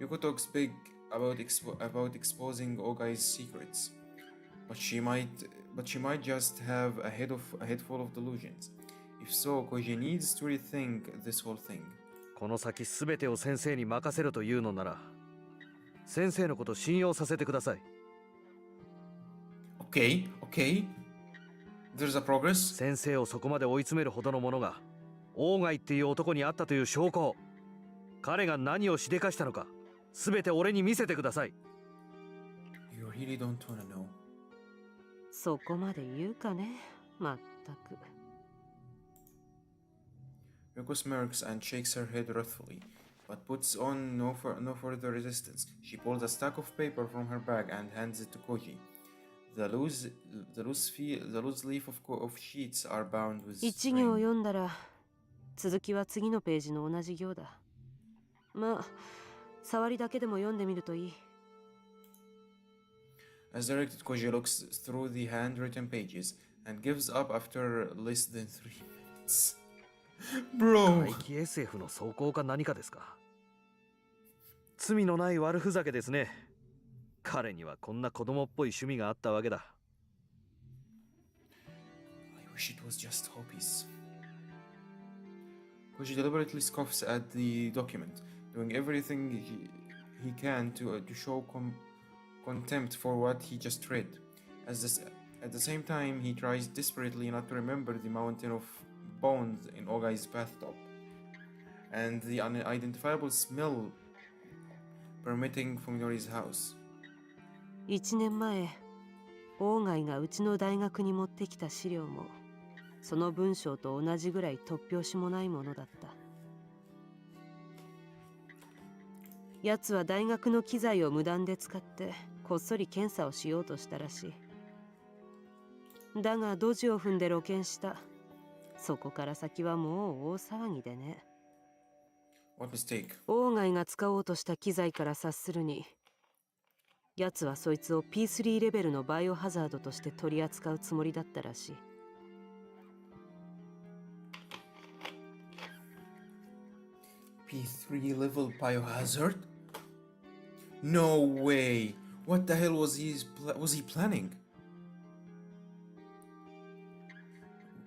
Yuko talks big about exposing Ogai's secrets, but she might just have a head full of delusions. If so, Koji needs to rethink this whole thing. この先すべてを先生に任せるというのなら、先生のことを信用させてください。Okay. There's a progress. 先生をそこまで追い詰めるほどのものがオーガイっていう男にあったという証拠を、彼が何をしでかしたのか、すべて俺に見せてください。You really don't wanna know. そこまで言うかね、まったく。Ryuko smirks and shakes her head wrathfully, but puts on no further resistance. She pulls a stack of paper from her bag and hands it to Koji. The loose leaf of sheets are bound with 一行 string. 読んだら続きは次のページの同じ行だ。まあ触りだけでも読んでみるといい。As directed, Koji looks through the handwritten pages and gives up after less than 3 minutes. Bro! 怪奇 SF の走行か何かですか。罪のない悪ふざけですね。彼にはこんな子供っぽい趣味があったわけだ。I wish it was just hobbies. Koji deliberately scoffs at the document, doing everything he can to show contempt for what he just read. At the same time, he tries desperately not to remember the mountain of bones in Ogai's bathtub, and the unidentifiable smell permitting Fuminori's house. 1年前、オーガイがうちの大学に持ってきた資料も、その文章と同じぐらい突拍子もないものだった。奴は大学の機材を無断で使って、こっそり検査をしようとしたらしい。だが、ドジを踏んで露見した。そこから先はもう大騒ぎでね。What mistake? オーガイが使おうとした機材から察するに、奴はそいつを P3 レベルのバイオハザードとして取り扱うつもりだったらしい。P3 level biohazard? No way! What the hell was he planning?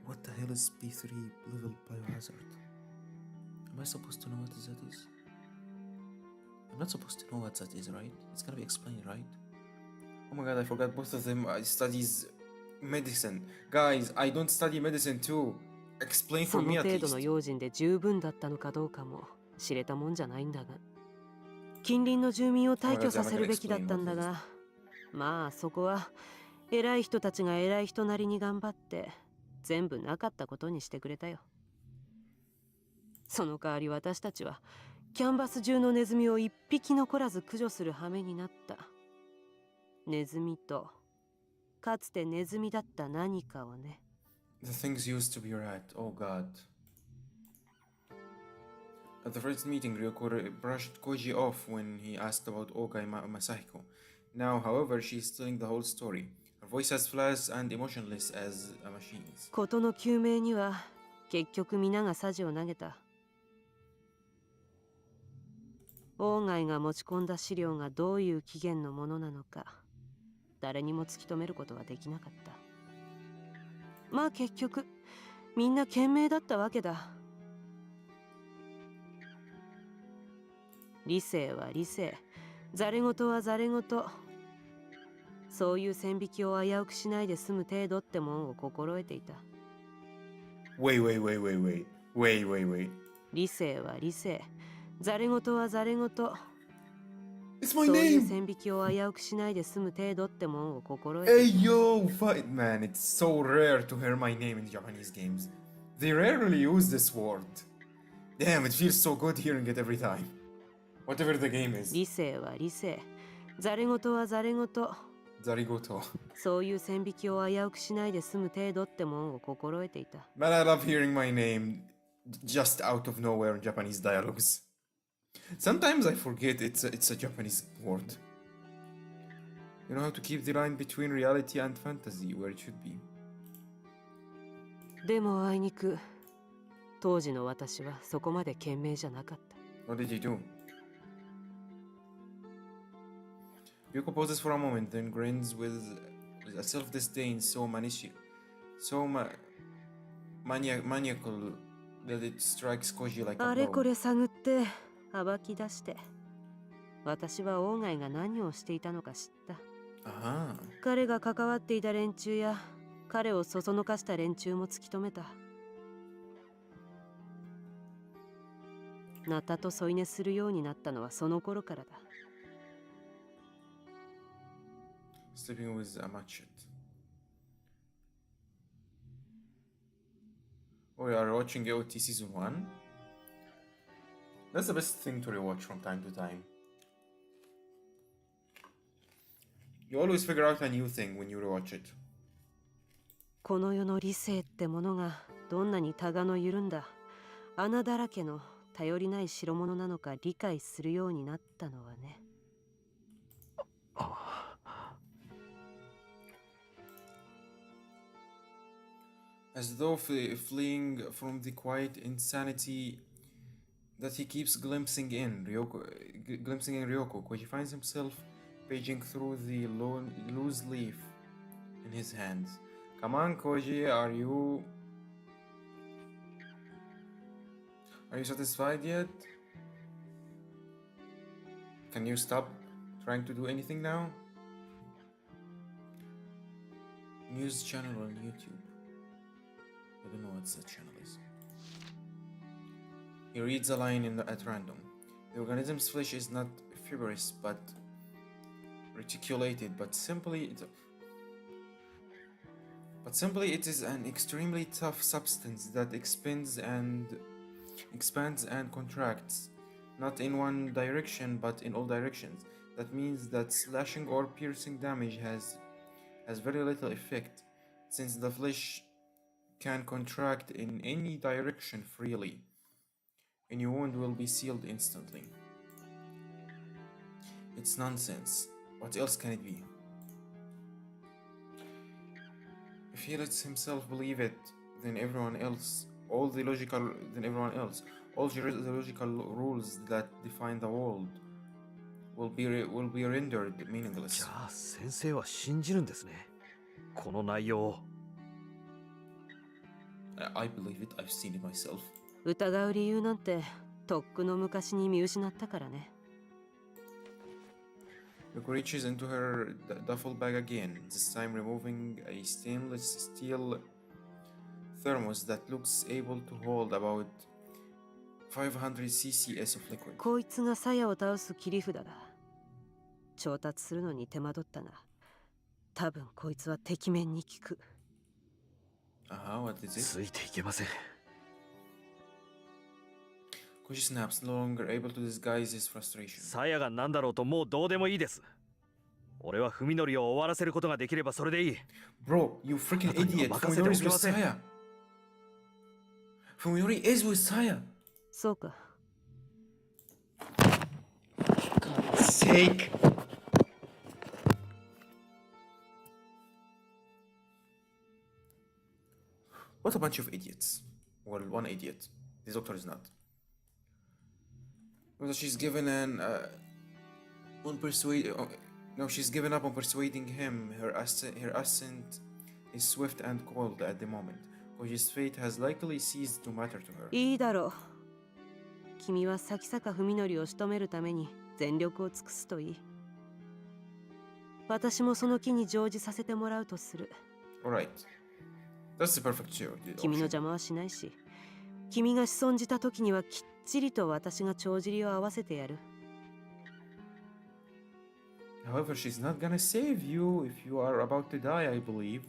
What the hell is P3 level biohazard? Am I supposed to know what that is? I'm not supposed to know what that is, right? It's gonna be explained, right? Oh my god, I forgot both of them. I studies medicine. Guys, I don't study medicine too. Explain そ for の me at 程度の least. 用心で十分だったのかどうかも知れたもんじゃないんだが、近隣の住民を退去させるべきだったんだが、まあそこは偉い人たちが偉い人なりに頑張って全部なかったことにしてくれたよ。その代わり私たちはキャンバス中のネズミを一匹残らず駆除する羽目になった。ネズミとかつてネズミだった何かをね。The things used to be right. Oh god. At the first meeting, Ryoko brushed Koji off when he asked about Oga Masahiko. Now, however, she's telling the whole story. Her voice as flat and emotionless as a machine's. 事の究明には結局皆がサジを投げた。鴎外が持ち込んだ資料がどういう起源のものなのか誰にも突き止めることはできなかった。まあ結局みんな賢明だったわけだ。理性は理性、ざれ言はざれ言。そういう線引きを危うくしないで済む程度ってもんを心得ていた。Wait. 理性は理性、ざれ言はざれ言。It's my そういう name! 線引きを危うくしないで済む程度ってもんを心得てい Hey yo, fight man, it's so rare to hear my name in Japanese games. They rarely use this word. Damn, it feels so good hearing it every time. Whatever the game た。 is. 理性は理性、ざれ言はざれ言。 Zarigoto. そういう線引きを危うくしないで済む程度ってもんを心得ていた。 Man, I love hearing my name just out of nowhere in Japanese dialogues. Sometimes I forget it's a Japanese word. You know how to keep the line between reality and fantasy where it should be. でもあいにく当時の私はそこまで賢明じゃなかった。 What did you do? Ryoko pauses for a moment, then grins with a self-disdain so maniacal that it strikes Koji like あ a れこ blow. れ探って暴き出して、私は鴎外が何をしていたのか知った。 Aha. 彼が関わっていた連中や彼をそそのかした連中も突き止めた。ナタと添い寝するようになったのはその頃からだ。 Sleeping with a machete. Oh, you are watching AOT Season 1? That's the best thing to rewatch from time to time. You always figure out a new thing when you rewatch it. この世の理性ってものがどんなにタガの緩んだ穴だらけの頼りない代物なのか理解するようになったのはね。 As though fleeing from the quiet insanity that he keeps glimpsing in Ryoko, Koji finds himself paging through the loose leaf in his hands. Come on, Koji, are you satisfied yet? Can you stop trying to do anything now? News channel on YouTube. I don't know what that channel is. He reads a line at random. The organism's flesh is not fibrous but reticulated, but simply it is an extremely tough substance that expands and contracts, not in one direction but in all directions. That means that slashing or piercing damage has very little effect, since the flesh can contract in any direction freely. Any wound will be sealed instantly. It's nonsense. What else can it be? If he lets himself believe it, then all the logical rules that define the world will be rendered じ meaningless. ゃあ先生は信じるんですね、この内容を。 I believe it. I've seen it myself. 疑う理由なんてとっくの昔に見失ったからね。 Ryoko reaches into her duffel bag again, this time removing a stainless steel thermos that looks able to hold about 500 cc's of liquid. こいつが鞘を倒す切り札だ。調達するのに手間取ったが、多分こいつは敵面に効く。 What is it? ついていけません。 Koji snaps, no longer able to disguise his frustration. 鞘が何だろうともうどうでもいいです。俺は文則を終わらせることができればそれでいい。 Bro, you freaking idiot! 任せてお Fuminori's けま with せん。 Saya! Fuminori is with Saya. そうか。 God's sake. What a bunch of idiots. Well, one idiot. The doctor is not. Well, she's given an on persuade. No, she's given up on persuading him. Her ascent is swift and cold at the moment. Koji's fate has likely ceased to matter to her. いいだろう。君は先坂文則を仕留めるために全力を尽くすといい。私もその気に乗じさせてもらうとする。Alright. That's the perfect show. 君の邪魔はしないし、君が仕損じた時にはきっちりと私が帳尻を合わせてやる。However, she's not gonna save you if you are about to die, I believe.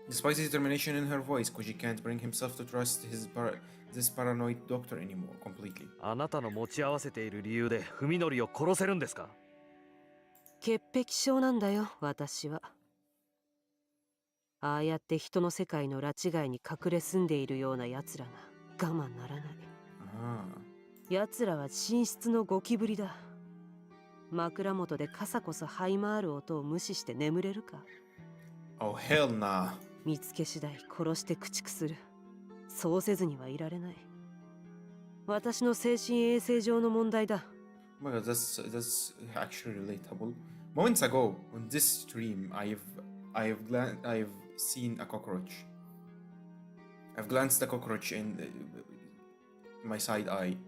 Despite the determination in her voice, Koji can't bring himself to trust this paranoid doctor anymore completely. あなたの持ち合わせている理由で文則を殺せるんですか？潔癖症なんだよ、私は。ああやって人の世界の拉致外に隠れ住んでいるような奴らが我慢ならない。奴らは寝室のゴキブリだ。枕元でカサコソ這い回る音を無視して眠れるか？ Oh, hell nah. 見つけ次第殺して駆逐する。そうせずにはいられない。私の精神衛生上の問題だ。Oh my god, that's actually relatable. Moments ago on this stream, I've seen a cockroach. I've glanced a cockroach in my side eye,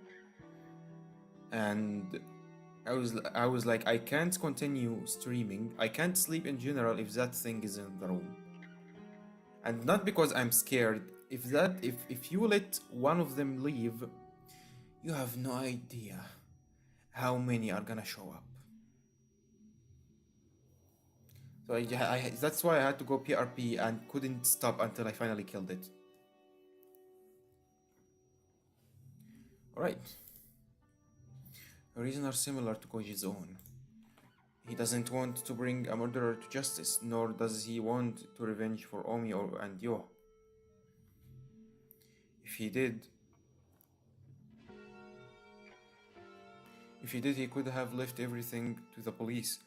and I was like, I can't continue streaming. I can't sleep in general if that thing is in the room. And not because I'm scared. If you let one of them leave, you have no idea how many are gonna show up. So that's why I had to go PRP and couldn't stop until I finally killed it. Alright. Her reasons are similar to Koji's own. He doesn't want to bring a murderer to justice, nor does he want to revenge for Omi and Yo. If he did, he could have left everything to the police.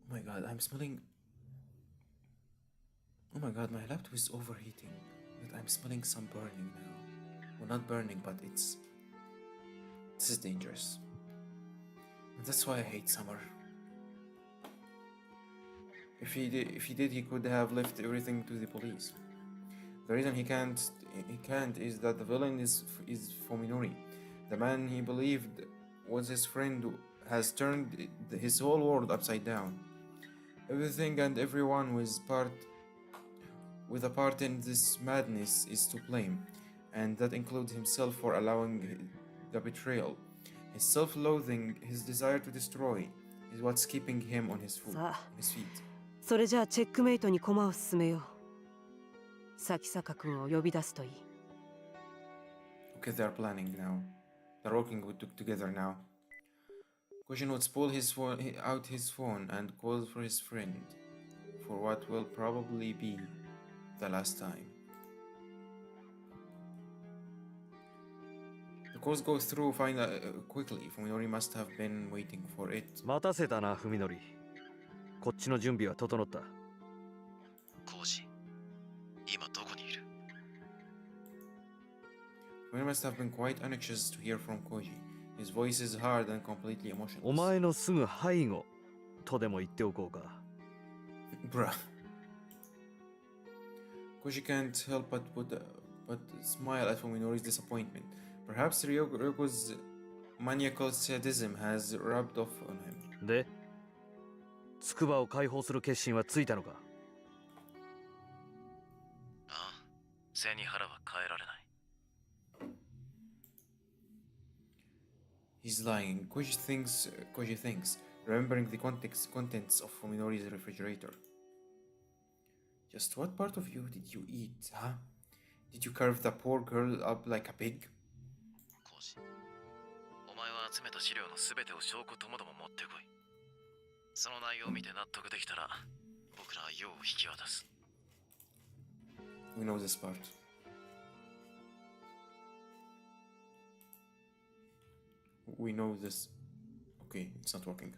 Oh my god, I'm smelling... Oh my god, my laptop is overheating. But I'm smelling some burning now. Well, not burning, but it's... This is dangerous. And that's why I hate summer. If he did, he could have left everything to the police. The reason he can't is that the villain is Fuminori. The man he believed was his friend has turned his whole world upside down. Everything and everyone with a part in this madness is to blame, and that includes himself for allowing the betrayal. His self-loathing, his desire to destroy, is what's keeping him on his feet. それじゃあチェックメイトに駒を進めよう。先坂君を呼び出すといい。Okay, they're planning now. They're working together now. Koji notes pull out his phone and calls for his friend for what will probably be the last time. The calls go through quickly. Fuminori must have been waiting for it. 待たせたな、文則。こっちの準備は整った。コージ、今どこにいる？ Fuminori must have been quite anxious to hear from Koji. His voice is hard and completely emotionless. お前のすぐ背後とでも言っておこうか。Bruh. Koji can't help but smile at Fuminori's disappointment. Perhaps Ryoko's maniacal sadism has rubbed off on him. で、筑波を解放する決心はついたのか？ああ、背に腹は変えられない。He's lying. Koji thinks, remembering the contents of Fuminori's refrigerator. Just what part of you did you eat, huh? Did you carve the poor girl up like a pig? コージ、お前は集めた資料のすべてを証拠ともども持ってこい。その内容を見て納得できたら、僕らは用を引き渡す。We know this part. We know this. Okay, it's not working.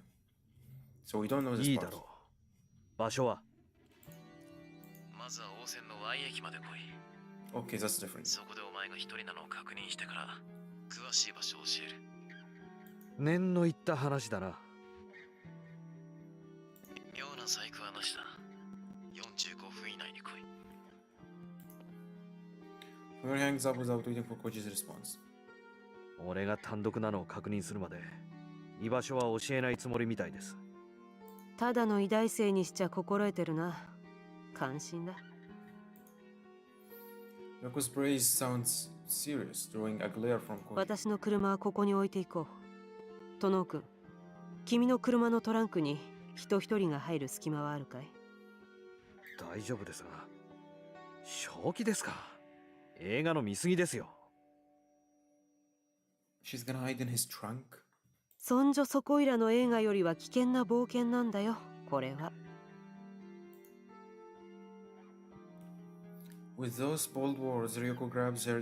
So we don't know this いいだ part. ろう。場所は？まずは応戦の Y 駅まで来い。 Okay, that's different. そこでお前が一人なのを確認してから詳しい場所を教える。念の言った話だな。妙な細工はなしだ。45分以内に来い。 Fuminori hangs up without waiting for Koji's response. 俺が単独なのを確認するまで居場所は教えないつもりみたいです。ただの偉大生にしちゃ心得てるな。感心だ。Ryoko's praise sounds serious, drawing a glare from Koji. 私の車はここに置いていこう。トノ君、君の車のトランクに人一人が入る隙間はあるかい？大丈夫ですが。正気ですか？映画の見過ぎですよ。She's gonna hide in his trunk? そんじょそこいらの映画よりは危険な冒険なんだよ、これは。With those bold words, Ryoko grabs her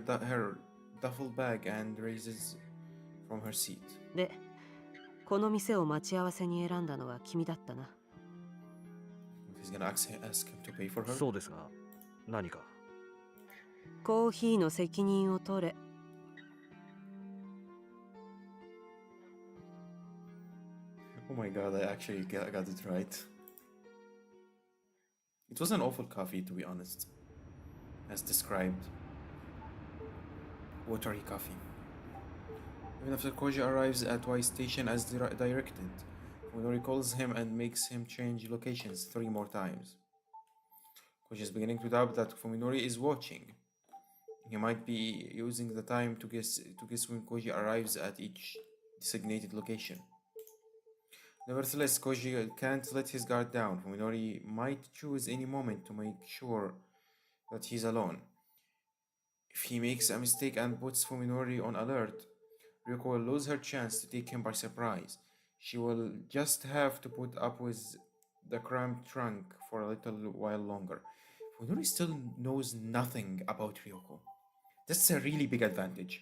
duffel bag and raises from her seat. で、この店を待ち合わせに選んだのは君だったな。He's gonna ask him to pay for her? そうですが、何か？コーヒーの責任を取れ。Oh my god, I actually got it right. It was an awful coffee, to be honest. As described. Watery coffee. Even after Koji arrives at Y Station as directed, Fuminori calls him and makes him change locations 3 more times. Koji is beginning to doubt that Fuminori is watching. He might be using the time to guess when Koji arrives at each designated location. Nevertheless, Koji can't let his guard down. Fuminori might choose any moment to make sure that he's alone. If he makes a mistake and puts Fuminori on alert, Ryoko will lose her chance to take him by surprise. She will just have to put up with the cramped trunk for a little while longer. Fuminori still knows nothing about Ryoko. That's a really big advantage.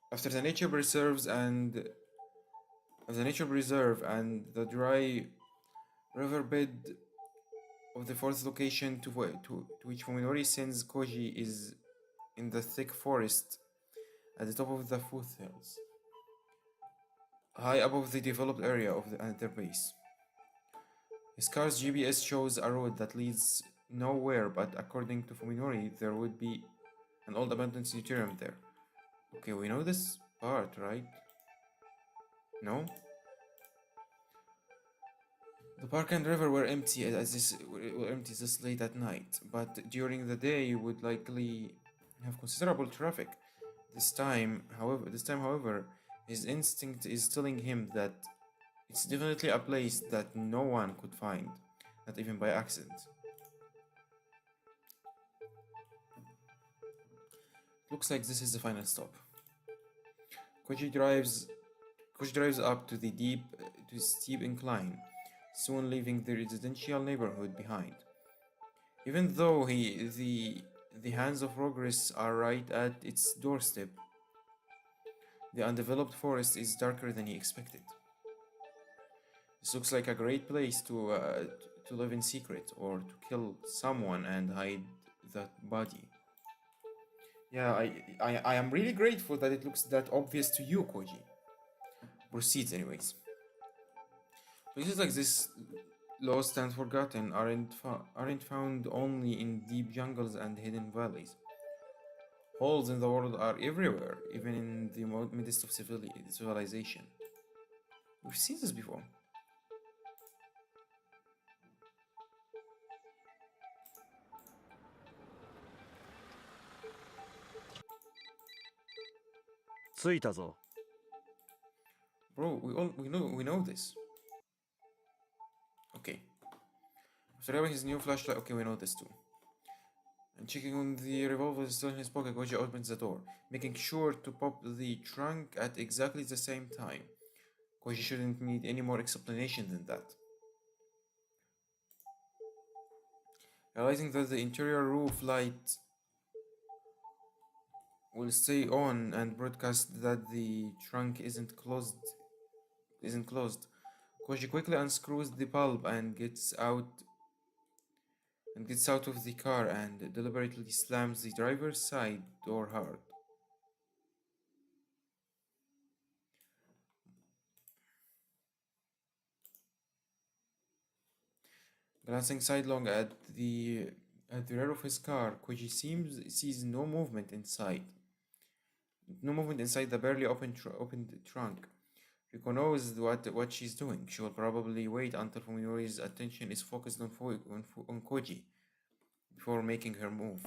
After the nature preserve and the dry riverbed of the 4th location to which Fuminori sends Koji is in the thick forest at the top of the foothills, high above the developed area of their base. His car's GPS shows a road that leads nowhere, but according to Fuminori, there would be an old abandoned sanitarium there. Okay, we know this part, right? No? The park and river were empty this late at night, but during the day you would likely have considerable traffic. This time, however, his instinct is telling him that it's definitely a place that no one could find, not even by accident. Looks like this is the final stop. Koji drives up to the steep incline, soon leaving the residential neighborhood behind. Even though the hands of progress are right at its doorstep, the undeveloped forest is darker than he expected. This looks like a great place to live in secret, or to kill someone and hide that body. Yeah, I am really grateful that it looks that obvious to you, Koji. Proceeds anyways. Places like this, lost and forgotten, aren't found only in deep jungles and hidden valleys. Holes in the world are everywhere, even in the midst of civilization. We've seen this before. Bro, we know this. Okay. After having his new flashlight, okay, we know this too. And checking on the revolver is still in his pocket, Koji opens the door, making sure to pop the trunk at exactly the same time. Koji shouldn't need any more explanation than that. Realizing that the interior roof light will stay on and broadcast that the trunk isn't closed. Koji quickly unscrews the bulb and gets out of the car and deliberately slams the driver's side door hard. Glancing sidelong at the rear of his car, Koji sees no movement inside. No movement inside the barely opened trunk. Riko knows what she's doing. She will probably wait until Fuminori's attention is focused on Koji before making her move.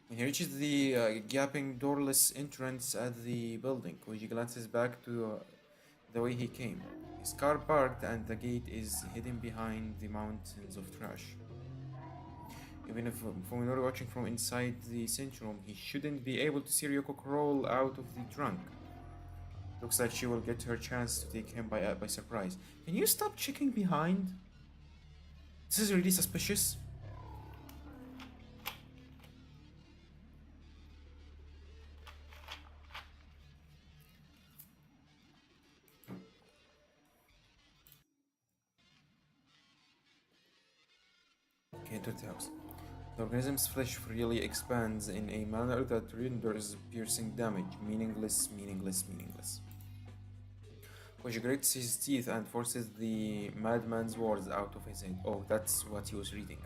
When he reaches the gaping doorless entrance at the building, Koji glances back to the way he came. His car parked and the gate is hidden behind the mountains of trash. Even if Fuminori watching from inside the Centrum, he shouldn't be able to see Ryoko crawl out of the trunk. Looks like she will get her chance to take him by surprise. Can you stop checking behind? This is really suspicious. Okay, enter the house. The organism's flesh freely expands in a manner that renders piercing damage meaningless. Koji grits his teeth and forces the madman's words out of his head. Oh, that's what he was reading.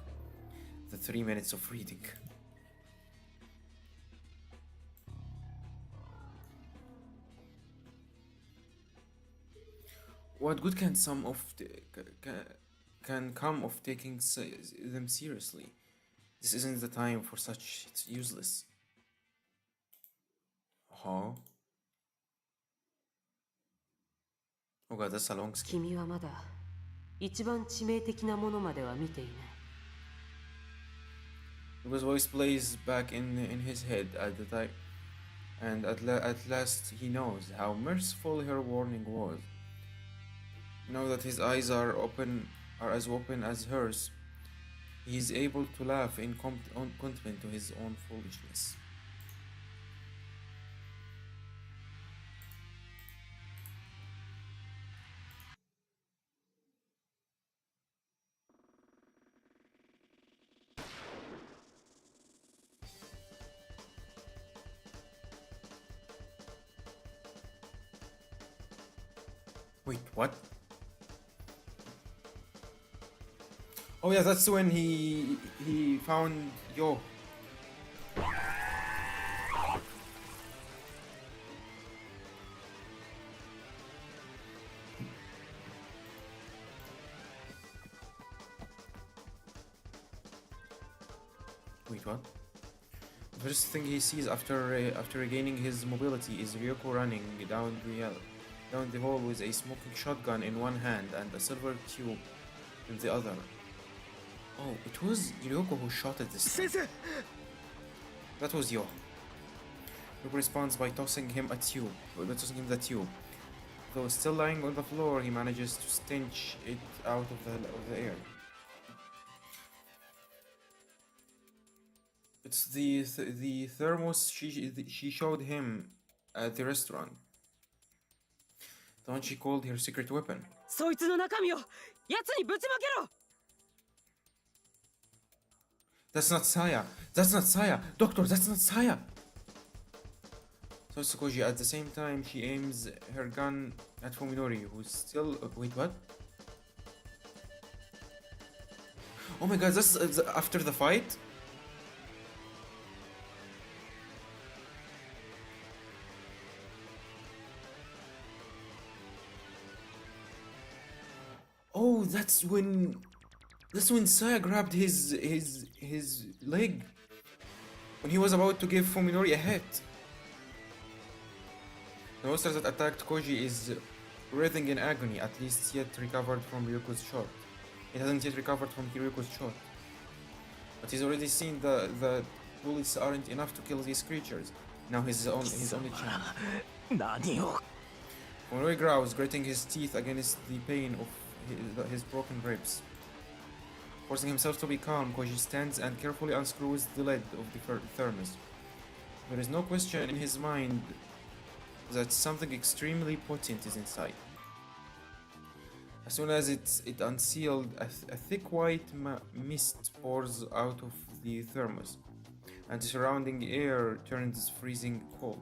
The 3 minutes of reading. What good can come of taking them seriously? This isn't the time for such. It's useless. Huh? Oh god, that's a long skip. 君はまだ一番致命的なものまでは見ていない。 His voice plays back in his head at the time, and at last he knows how merciful her warning was. Now that his eyes are as open as hers, he is able to laugh in compliment to his own foolishness. Wait, what? Oh yeah, that's when he found Yo. Wait, what? The first thing he sees after regaining his mobility is Ryoko running down the hall with a smoking shotgun in one hand and a silver tube in the other. Oh, it was Ryoko who shot at this time. That was Yo. Ryoko responds by tossing him the tube. Though still lying on the floor, he manages to stench it out of the air. It's the thermos she showed him at the restaurant. The one she called her secret weapon. そいつの中身を奴にぶちまけろ! That's not Saya! That's not Saya! Doctor, that's not Saya! So Koji, at the same time, she aims her gun at Fuminori, who's still... wait, what? Oh my god, that's after the fight? Oh, that's when Saya grabbed his leg when he was about to give Fuminori a hit. The monster that attacked Koji is writhing in agony, at least yet recovered from Ryoko's shot. It hasn't yet recovered from Ryoko's shot. But he's already seen the bullets aren't enough to kill these creatures. Now his only chance. 何を Monori growls, gritting his teeth against the pain of his broken ribs. Forcing himself to be calm, Koji stands and carefully unscrews the lid of the thermos. There is no question in his mind that something extremely potent is inside. As soon as it unsealed, a thick white mist pours out of the thermos, and the surrounding air turns freezing cold.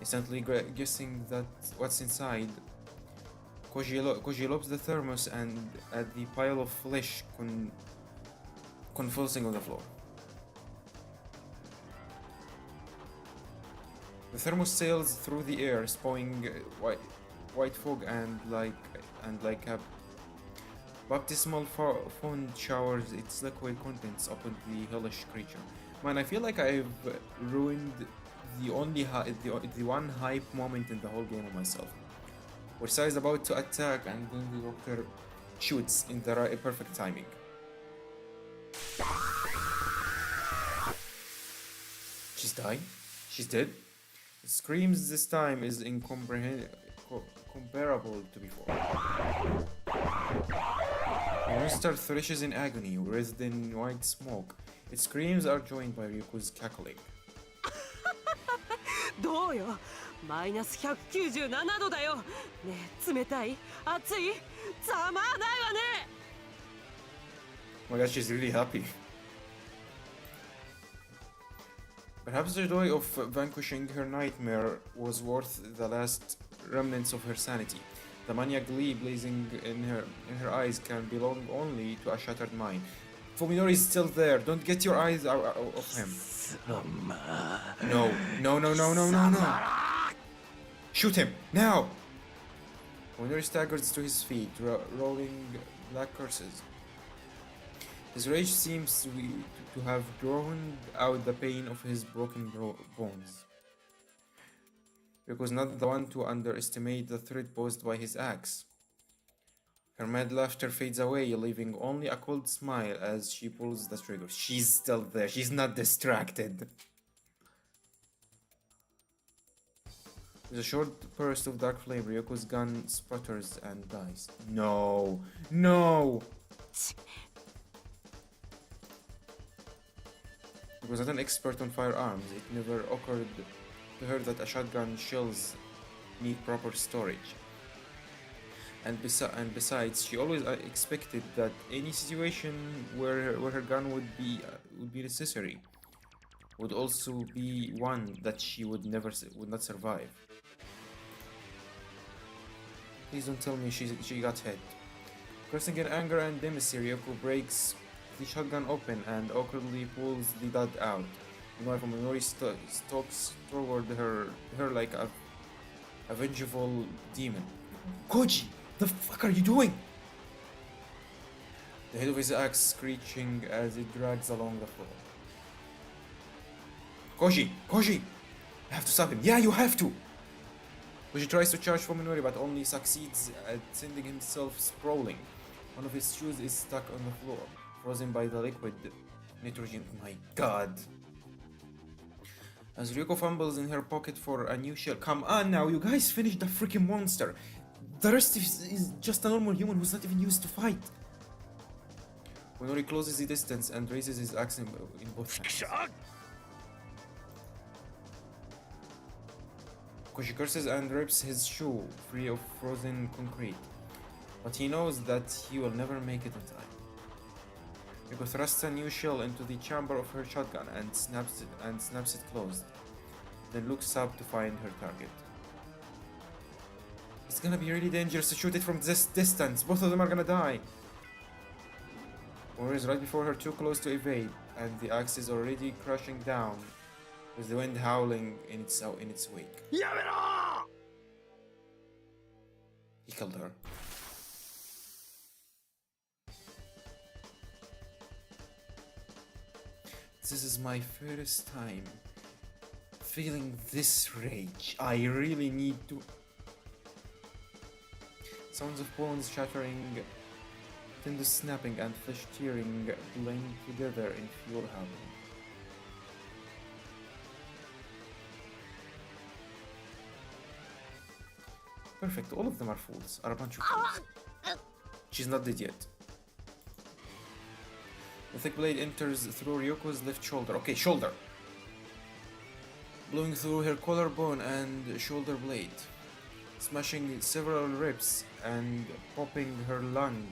Instantly guessing that what's inside, Koji lobs the thermos and at the pile of flesh convulsing on the floor. The thermos sails through the air, spewing white fog and like a baptismal font showers its liquid contents upon the hellish creature. Man, I feel like I've ruined the one hype moment in the whole game on myself. Where Sai is about to attack and then the doctor shoots in the perfect timing. She's dying? She's dead? The screams this time is comparable to before. The monster threshes in agony, wreathed in white smoke. Its screams are joined by Ryuko's cackling. どうよマイナス197度だよねえ冷たい熱いざまあないわね Oh my god, she's really happy. Perhaps the joy of vanquishing her nightmare was worth the last remnants of her sanity. The maniac glee blazing in her eyes can belong only to a shattered mind. Fuminori is still there. Don't get your eyes out of him. No. Shoot him, now! Fuminori staggers to his feet, rolling black curses. His rage seems to have drowned out the pain of his broken bones. Ryuko was not the one to underestimate the threat posed by his axe. Her mad laughter fades away, leaving only a cold smile as she pulls the trigger. She's still there. She's not distracted. With a short burst of dark flame, Ryuko's gun sputters and dies. No! No! She was not an expert on firearms. It never occurred to her that a shotgun shells need proper storage. And besides, she always expected that any situation where her gun would be necessary would also be one that she would not survive. Please don't tell me she got hit. Cursing in anger and demency, Ryuko breaks the shotgun open and awkwardly pulls the dud out. Meanwhile, Minori stalks toward her like a vengeful demon. Koji! The fuck are you doing? The head of his axe screeching as it drags along the floor. Koji! I have to stop him. Yeah, you have to! Koji tries to charge Fuminori but only succeeds at sending himself sprawling. One of his shoes is stuck on the floor, frozen by the liquid nitrogen. My god. As Ryuko fumbles in her pocket for a new shell. Come on now, you guys finished the freaking monster. The rest is just a normal human who's not even used to fight. Fuminori closes the distance and raises his axe in both hands. Koji curses and rips his shoe free of frozen concrete, but he knows that he will never make it in time. Ryuko thrusts a new shell into the chamber of her shotgun and snaps it closed, then looks up to find her target. It's gonna be really dangerous to shoot it from this distance. Both of them are gonna die. Mori is right before her, too close to evade, and the axe is already crashing down, with the wind howling in its wake. He killed her. This is my first time feeling this rage. I really need to... Sounds of bones shattering, tendons snapping, and flesh tearing blend together in pure howling. Perfect, all of them are fools, are a bunch of fools. She's not dead yet. The thick blade enters through Ryoko's left shoulder. Okay, shoulder. Blowing through her collarbone and shoulder blade. Smashing several ribs and popping her lung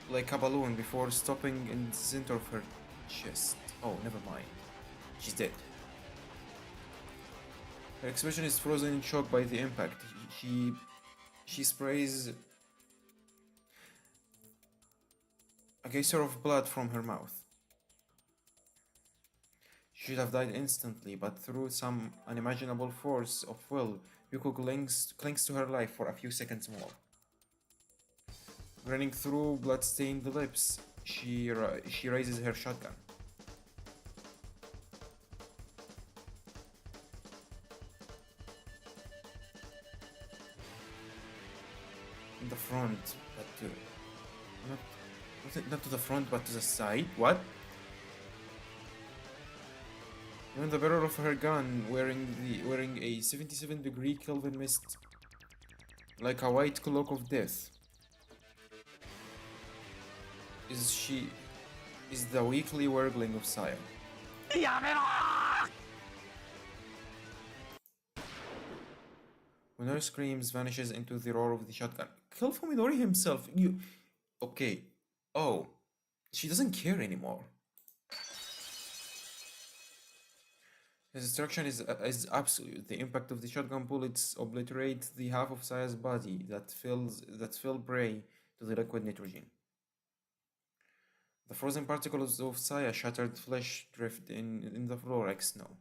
like a balloon before stopping in the center of her chest. Oh, never mind. She's dead. Her expression is frozen in shock by the impact. She sprays a geyser of blood from her mouth. She should have died instantly, but through some unimaginable force of will, Yuko clings to her life for a few seconds more. Grinning through blood-stained lips, she raises her shotgun. In the front, but not to the front, but to the side. What? Even the barrel of her gun, wearing a 77-degree Kelvin mist, like a white cloak of death. Is the weakly wurgling of Saya. When her screams vanishes into the roar of the shotgun. Kill Fuminori himself. You okay. Oh. She doesn't care anymore. His destruction is absolute. The impact of the shotgun bullets obliterates the half of Saya's body that fell prey to the liquid nitrogen. The frozen particles of Saya shattered flesh drift in the floor like snow.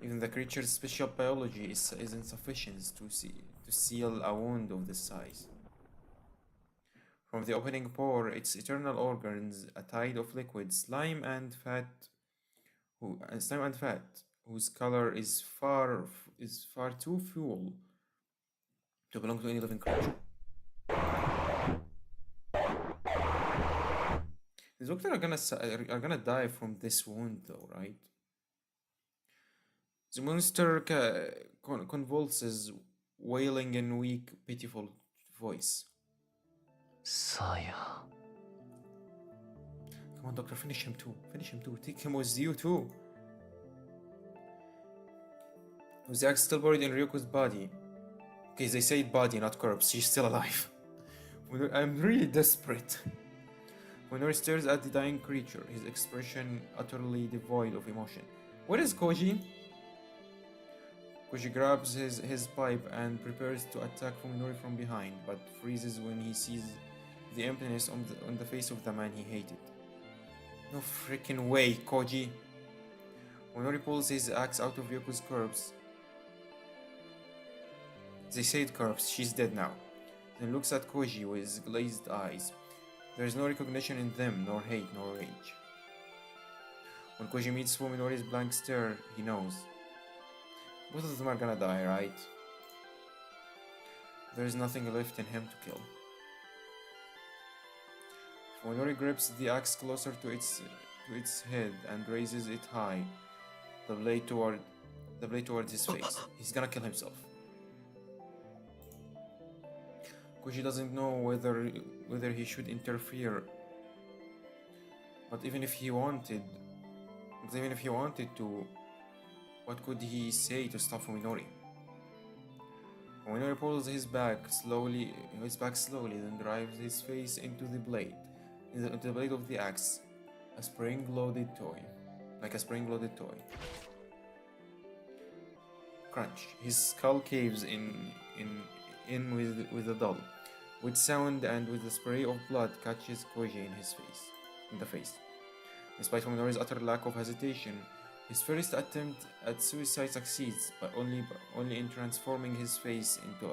Even the creature's special biology is insufficient to seal a wound of this size. From the opening pore, its eternal organs, a tide of liquid, slime and fat, whose color is far too full to belong to any living creature. The doctor are gonna die from this wound, though, right? The monster convulses, wailing in weak, pitiful voice. Saya. Come on, doctor, finish him too. Finish him too. Take him with you too. Was the axe still buried in Ryoko's body? Okay, they say body, not corpse. She's still alive. I'm really desperate. When Nori stares at the dying creature, his expression utterly devoid of emotion. Where is Koji? Koji grabs his pipe and prepares to attack Fuminori from behind, but freezes when he sees the emptiness on the face of the man he hated. No freaking way, Koji! Fuminori pulls his axe out of Ryoko's corpse. They said corpse, she's dead now. Then looks at Koji with glazed eyes. There is no recognition in them, nor hate, nor rage. When Koji meets Fuminori's blank stare, he knows. Both of them are gonna die, right? There is nothing left in him to kill. Fuminori grips the axe closer to its head and raises it high, the blade towards his face. He's gonna kill himself. Koji doesn't know whether he should interfere, but even if he wanted to, what could he say to stop Fuminori? Fuminori pulls his back slowly, then drives his face into the blade of the axe, like a spring-loaded toy. Crunch! His skull caves in with a dull, with sound, and with a spray of blood catches Koji in the face. Despite Fuminori's utter lack of hesitation, his first attempt at suicide succeeds, but only in transforming his face into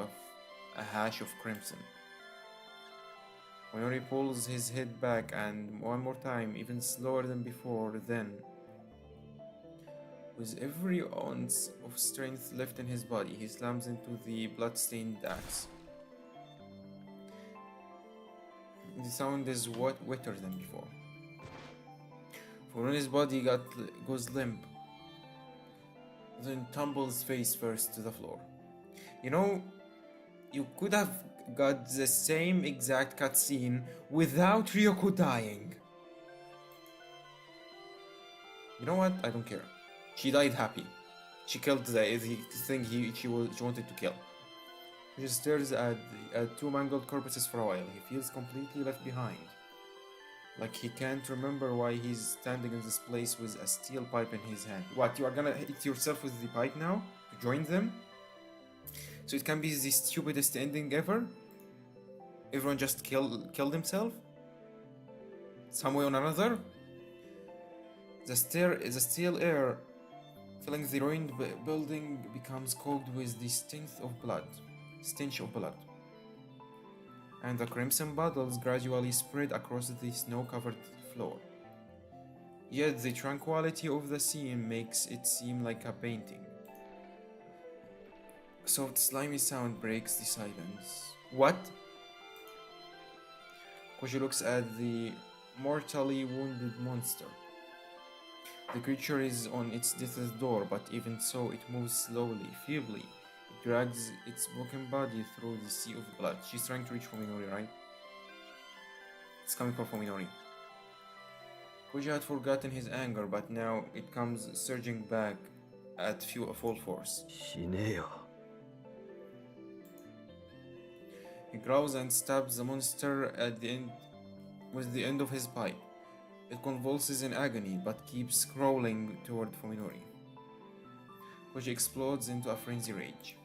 a hash of crimson. Fuminori pulls his head back, and one more time, even slower than before, then, with every ounce of strength left in his body, he slams into the blood-stained axe. The sound is wetter than before. For when his body goes limp, then tumbles face first to the floor. You know, you could have got the same exact cutscene without Ryoko dying. You know what? I don't care. She died happy. She killed the thing she wanted to kill. He stares at two mangled corpses for a while. He feels completely left behind. Like he can't remember why he's standing in this place with a steel pipe in his hand. What, you are gonna hit yourself with the pipe now? To join them? So it can be the stupidest ending ever? Everyone just killed himself? Some way or another? The steel air filling the ruined building becomes clogged with the stench of blood. And the crimson puddles gradually spread across the snow-covered floor. Yet the tranquility of the scene makes it seem like a painting. A soft slimy sound breaks the silence. What? Koji looks at the mortally wounded monster. The creature is on its death's door, but even so, it moves slowly, feebly. It drags its broken body through the sea of blood. She's trying to reach Fuminori, right? It's coming for Fuminori. Koji had forgotten his anger, but now it comes surging back at full force. 死ねよ He growls and stabs the monster with the end of his pipe. It convulses in agony, but keeps crawling toward Fuminori. Koji explodes into a frenzy rage.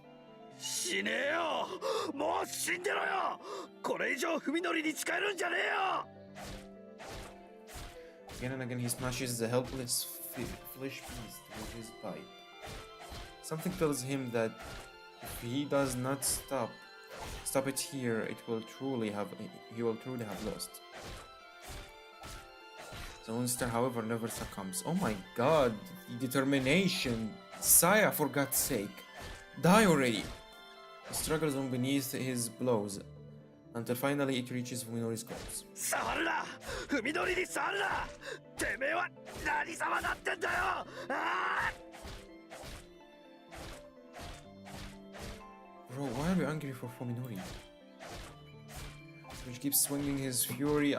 死ねえよもう死んでろよこれ以上文則に使えるんじゃねえよ Again and again he smashes the helpless flesh beast with his pipe. Something tells him that if he does not stop it here, he will truly have lost. The monster, however, never succumbs. Oh my god, the determination! Saya, for God's sake! Die already! He struggles on beneath his blows until finally it reaches Fuminori's corpse. 触るな文則に触るなてめえは何様だってんだよあ Bro, why are you angry for Fuminori? Which keeps swinging his fury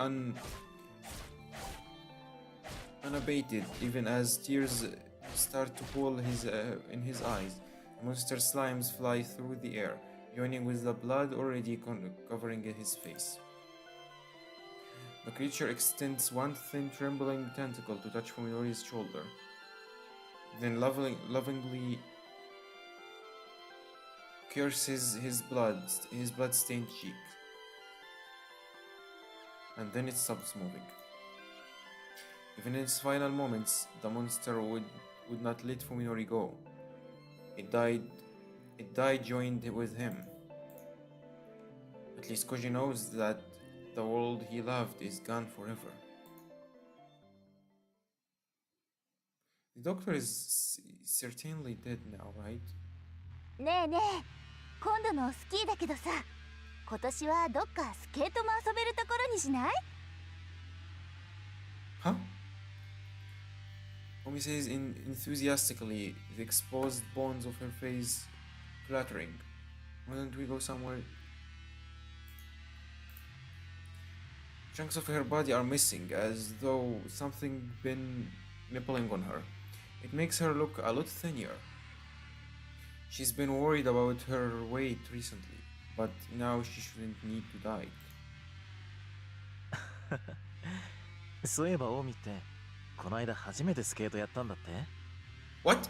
unabated, even as tears start to pool in his eyes. Monster slimes fly through the air, joining with the blood already covering his face. The creature extends one thin, trembling tentacle to touch Fuminori's shoulder, then lovingly curses his blood-stained cheek. And then it stops moving. Even in its final moments, the monster would not let Fuminori go. It died joined with him. At least Koji knows that the world he loved is gone forever. The doctor is certainly dead now, right? ねえねえ、今度のスキーだけどさ、今年はどっかスケートも遊べるところにしない？ Huh? Omi says enthusiastically, the exposed bones of her face clattering. Why don't we go somewhere? Chunks of her body are missing, as though something been nippling on her. It makes her look a lot thinner. She's been worried about her weight recently, but now she shouldn't need to diet. そういえばオウミってこの間初めてスケートやったんだって What?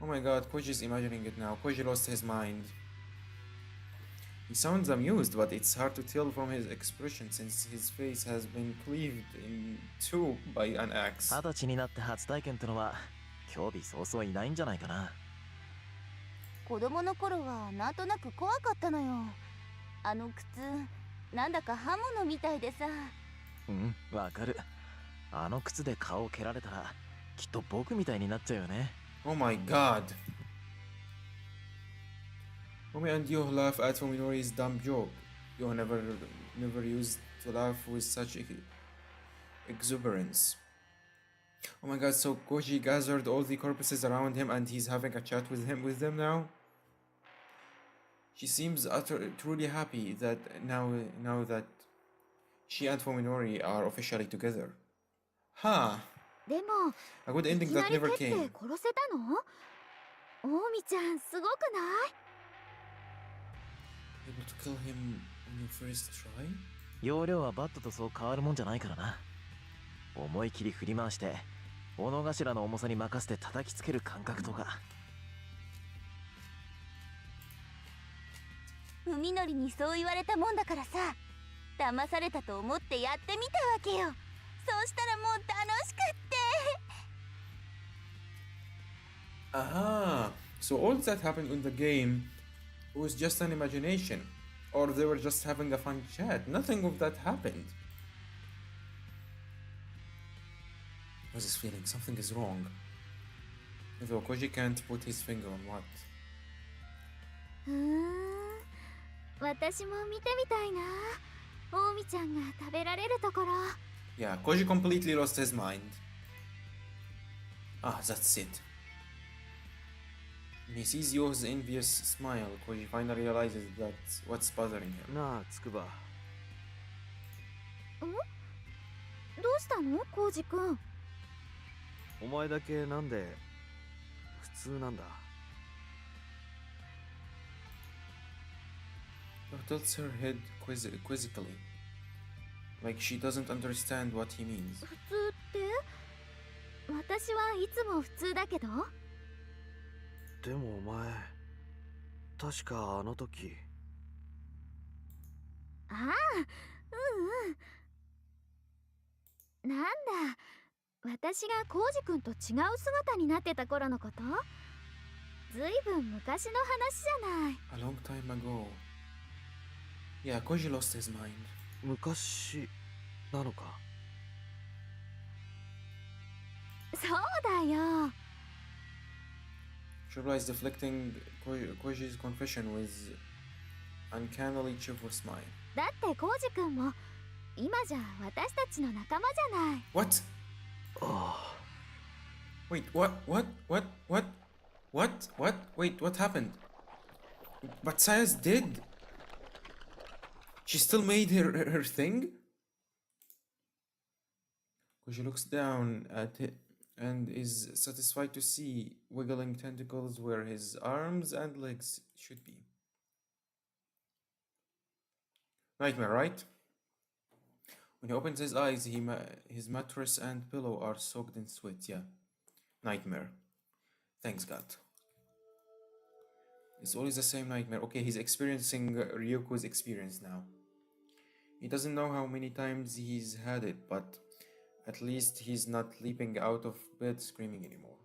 Oh my god, Koji's imagining it now. Koji lost his mind. He sounds amused, but it's hard to tell from his expression since his face has been cleaved in two by an axe. 20歳になって初体験ってのは興味そうそういないんじゃないかな子供の頃はなんとなく怖かったのよ。あの靴、なんだか刃物みたいでさ。うんわかるあの靴で顔を蹴られたらきっと僕みたいになっちゃうよね Oh my god. Omi and Yo laugh at Fuminori's dumb joke. Yo never used to laugh with such exuberance. Oh my god, so Koji gathered all the corpses around him and he's having a chat with them now? She seems truly happy that now that she and Fuminori are officially together. Huh. でも A good い ending きな that り never 蹴って came. 殺せたの？オウミちゃんすごくない？ Able to kill him on your first try? 容量はバットとそう変わるもんじゃないからな。思い切り振り回して斧頭の重さに任せて叩きつける感覚とか。海のりにそう言われたもんだからさ、騙されたと思ってやってみたわけよ。そうしたらもう楽しくって。 Aha. So all that happened in the game was just an imagination. Or they were just having a fun chat. Nothing of that happened. What's this feeling? Something is wrong. Though Koji can't put his finger on what. 私も見てみたいな。オウミちゃんが食べられるところ。 Yeah, Koji completely lost his mind. Ah, that's it. When he sees Yo's envious smile, Koji finally realizes that's what's bothering him. なあつくば、どうしたのコウジ君？お前だけなんで普通なんだ。 Tilts her head quizzically, like she doesn't understand what he means. 普通って私はいつも普通だけど。でもお前確かあの時。ああ、うんうん。なんだ、私がコウジ君と違う姿になってた頃のこと？ずいぶん昔の話じゃない。 A long time ago. Yeah, Koji lost his mind. 昔なのか。そうだよ。 She realized deflecting Koji's confession with uncannily cheerful smile. だってコウジ君も今じゃ私たちの仲間じゃない。 What? あ Wait, what? Wait, what happened? But Saya's dead. She still made her thing? Koji looks down at it and is satisfied to see wiggling tentacles where his arms and legs should be. Nightmare, right? When he opens his eyes, his mattress and pillow are soaked in sweat. Yeah, nightmare. Thanks God. It's always the same nightmare. Okay, he's experiencing Ryuko's experience now. He doesn't know how many times he's had it, but at least he's not leaping out of bed screaming anymore.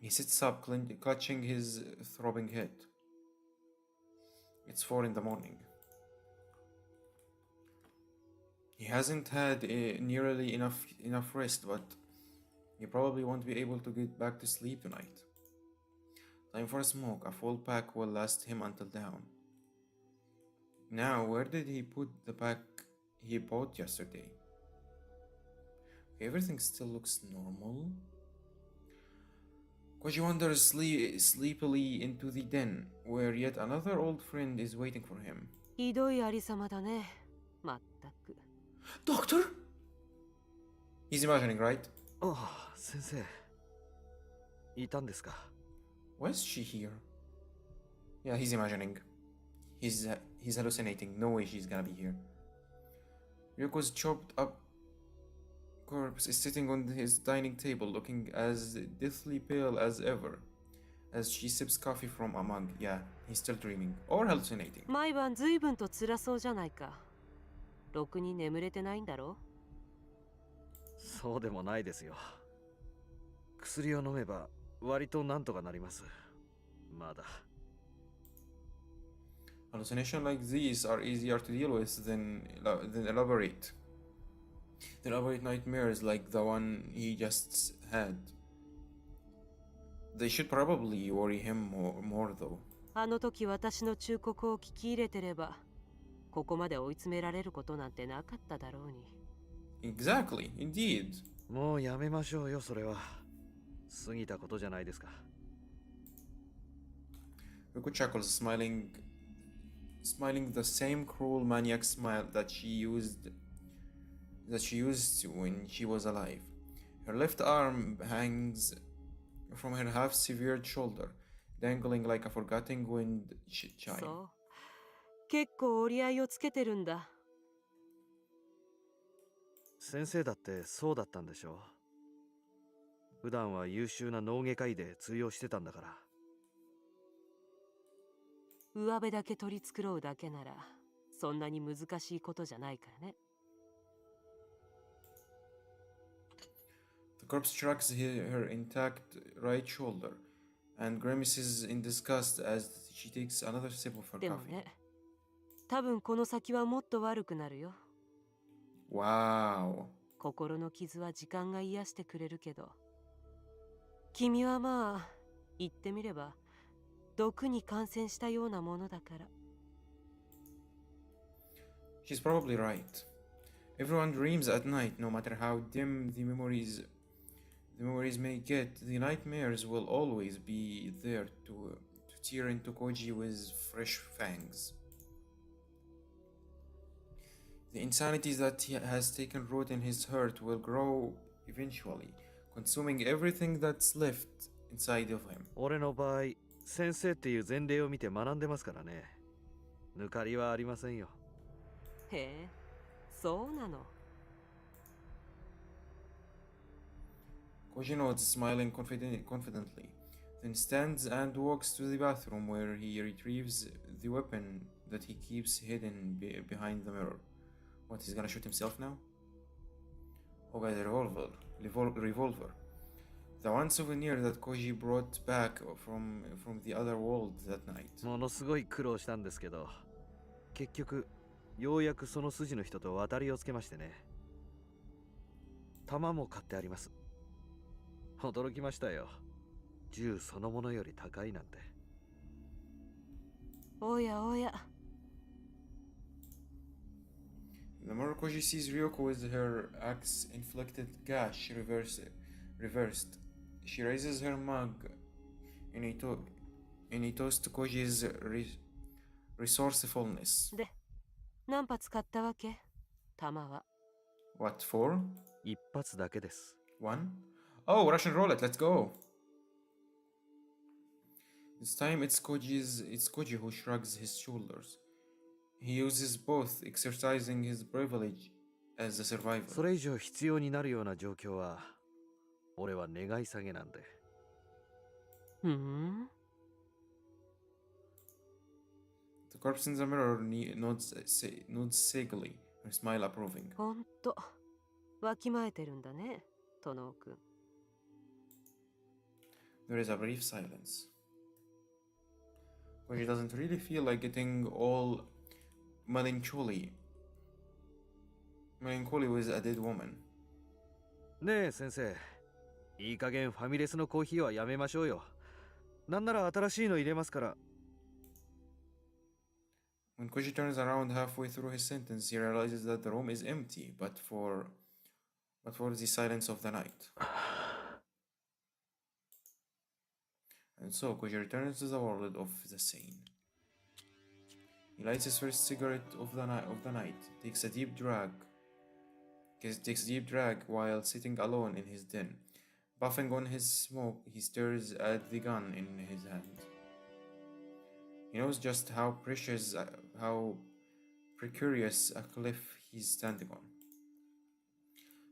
He sits up, clutching his throbbing head. It's 4 in the morning. He hasn't had nearly enough rest, but he probably won't be able to get back to sleep tonight. Time for a smoke. A full pack will last him until dawn. Now, where did he put the pack he bought yesterday? Everything still looks normal. Koji wanders sleepily into the den, where yet another old friend is waiting for him. ひどいありさまだね。まったく。 Doctor? He's imagining, right? あ、先生。いたんですか。Why is she here? Yeah, he's imagining. He's hallucinating. No way she's gonna be here. Ryuko's chopped up corpse is sitting on his dining table, looking as deathly pale as ever, as she sips coffee from a mug. Yeah, he's still dreaming or hallucinating. 毎晩ずいぶんと辛そうじゃないか。ろくに眠れてないんだろ？そうでもないですよ。薬を飲めば割となんとかなります。まだ。Hallucinations like these are easier to deal with than elaborate. The elaborate nightmares like the one he just had. They should probably worry him more though. あの時私の忠告を聞き入れてれば、ここまで追い詰められることなんてなかっただろうに。 Exactly, indeed. もうやめましょうよ、それは。過ぎたことじゃないですか。Ryoko chuckles, smiling the same cruel maniac smile that she used when she was alive. Her left arm hangs from her half-severed shoulder, dangling like a forgotten wind chime. そう。結構折り合いをつけてるんだ。先生だってそうだったんでしょう。普段は優秀な脳外科医で通用してたんだから。上辺だけ取り繕うだけならそんなに難しいことじゃないからね。The corpse shrugs her intact right shoulder and grimaces in disgust as she takes another sip of her でも coffee. ね、多分この先はもっと悪くなるよ。Wow. 心の傷は時間が癒してくれるけど、君はまあ言ってみれば毒に感染したようなものだから。 She's probably right. Everyone dreams at night, no matter how dim the memories may get. The nightmares will always be there to tear into Koji with fresh fangs. The insanity that has taken root in his heart will grow eventually, consuming everything that's left inside of him. 俺の場合、先生っていう前例を見て学んでますからね。抜かりはありませんよ。へえ、そうなの。 Koji nods, smiling confidently, then stands and walks to the bathroom where he retrieves the weapon that he keeps hidden behind the mirror. What, he's gonna shoot himself now? Oh, guys, a revolver. The one souvenir that Koji brought back from the other world that night. ものすごい苦労したんですけど、結局ようやくその筋の人と渡りをつけましてね。弾も買ってあります。驚きましたよ。銃そのものより高いなんて。おやおや。 The more Koji sees Ryoko with her axe-inflicted gash reversed, she raises her mug in a toast to Koji's resourcefulness. で、何発買ったわけ？弾は。 What for? 一発だけです。 One? Oh, Russian roulette, let's go! This time it's Koji who shrugs his shoulders. He uses both, exercising his privilege as a survivor. それ以上必要になるような状況は、俺は願い下げなんで。ふん。 The corpse in the mirror nods sagely, her smile approving. ほんと、わきまえてるんだね、殿くん。 There is a brief silence. Koji doesn't really feel like getting all melancholy with a dead woman. ねえ先生、いい加減ファミレスのコーヒーはやめましょうよ。なんなら新しいの入れますから。 When Koji turns around halfway through his sentence, he realizes that the room is empty, but for the silence of the night. And so Koji returns to the world of the sane. He lights his first cigarette of the night, takes a deep drag while sitting alone in his den. Puffing on his smoke, he stares at the gun in his hand. He knows just how precarious a cliff he's standing on.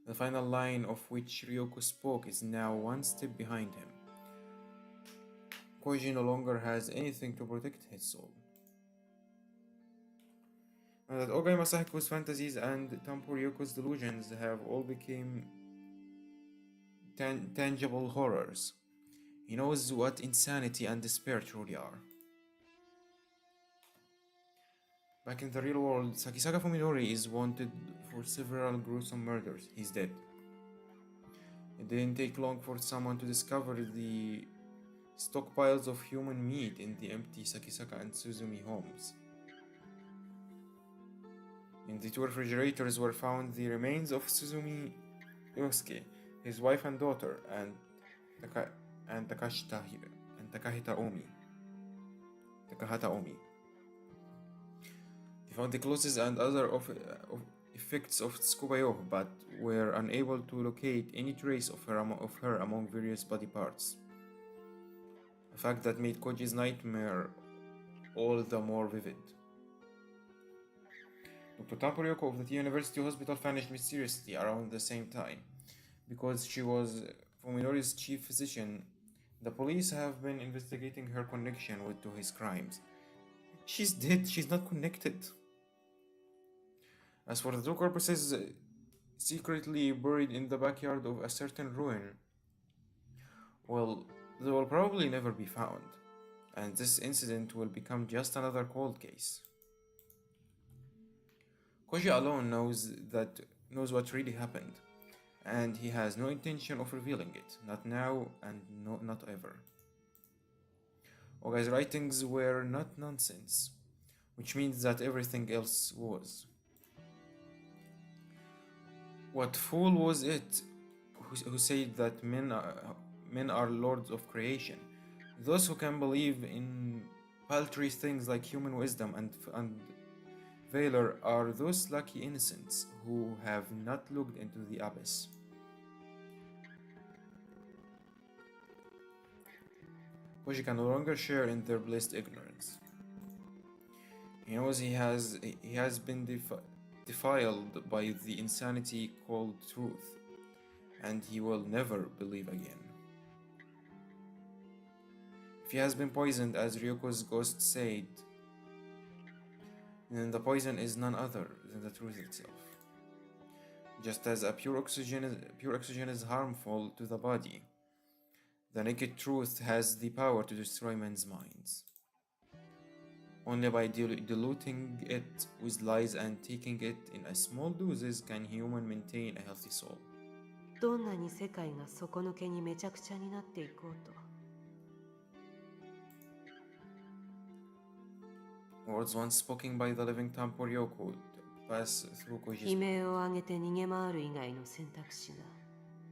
The final line of which Ryoko spoke is now one step behind him. Koji no longer has anything to protect his soul. Now that Ogai Masahiko's fantasies and Tampo Ryoko's delusions have all become tangible horrors, he knows what insanity and despair truly are. Back in the real world, Sakisaka Fumidori is wanted for several gruesome murders. He's dead. It didn't take long for someone to discover the stockpiles of human meat in the empty Sakisaka and Suzumi homes. In the two refrigerators were found the remains of Suzumi Yosuke, his wife and daughter, and Taka- and Takashita and Takahita Omi. Takahata Omi. They found the clothes and other of effects of Tsukubayo, but were unable to locate any trace of her among various body parts. A fact that made Koji's nightmare all the more vivid. Dr. Tamporyoko of the University Hospital vanished mysteriously around the same time. Because she was Fuminori's chief physician, the police have been investigating her connection to his crimes. She's dead, she's not connected. As for the two corpses secretly buried in the backyard of a certain ruin, well, they will probably never be found, and this incident will become just another cold case. Koji alone knows what really happened, and he has no intention of revealing it, not now and not ever. Ogai's writings were not nonsense, which means that everything else was. What fool was it who said that men are lords of creation? Those who can believe in paltry things like human wisdom and valor are those lucky innocents who have not looked into the abyss. Koji can no longer share in their blessed ignorance. He knows he has been defiled by the insanity called truth, and he will never believe again. If he has been poisoned, as Ryoko's ghost said, then the poison is none other than the truth itself. Just as pure oxygen is harmful to the body, the naked truth has the power to destroy men's minds. Only by diluting it with lies and taking it in a small doses can human maintain a healthy soul. どんなに世界が底抜けにめちゃくちゃになっていこうと Words once spoken by the living Tamporyoko pass through 悲 Koji's mind. 鳴を上げて逃げ回る以外の選択肢が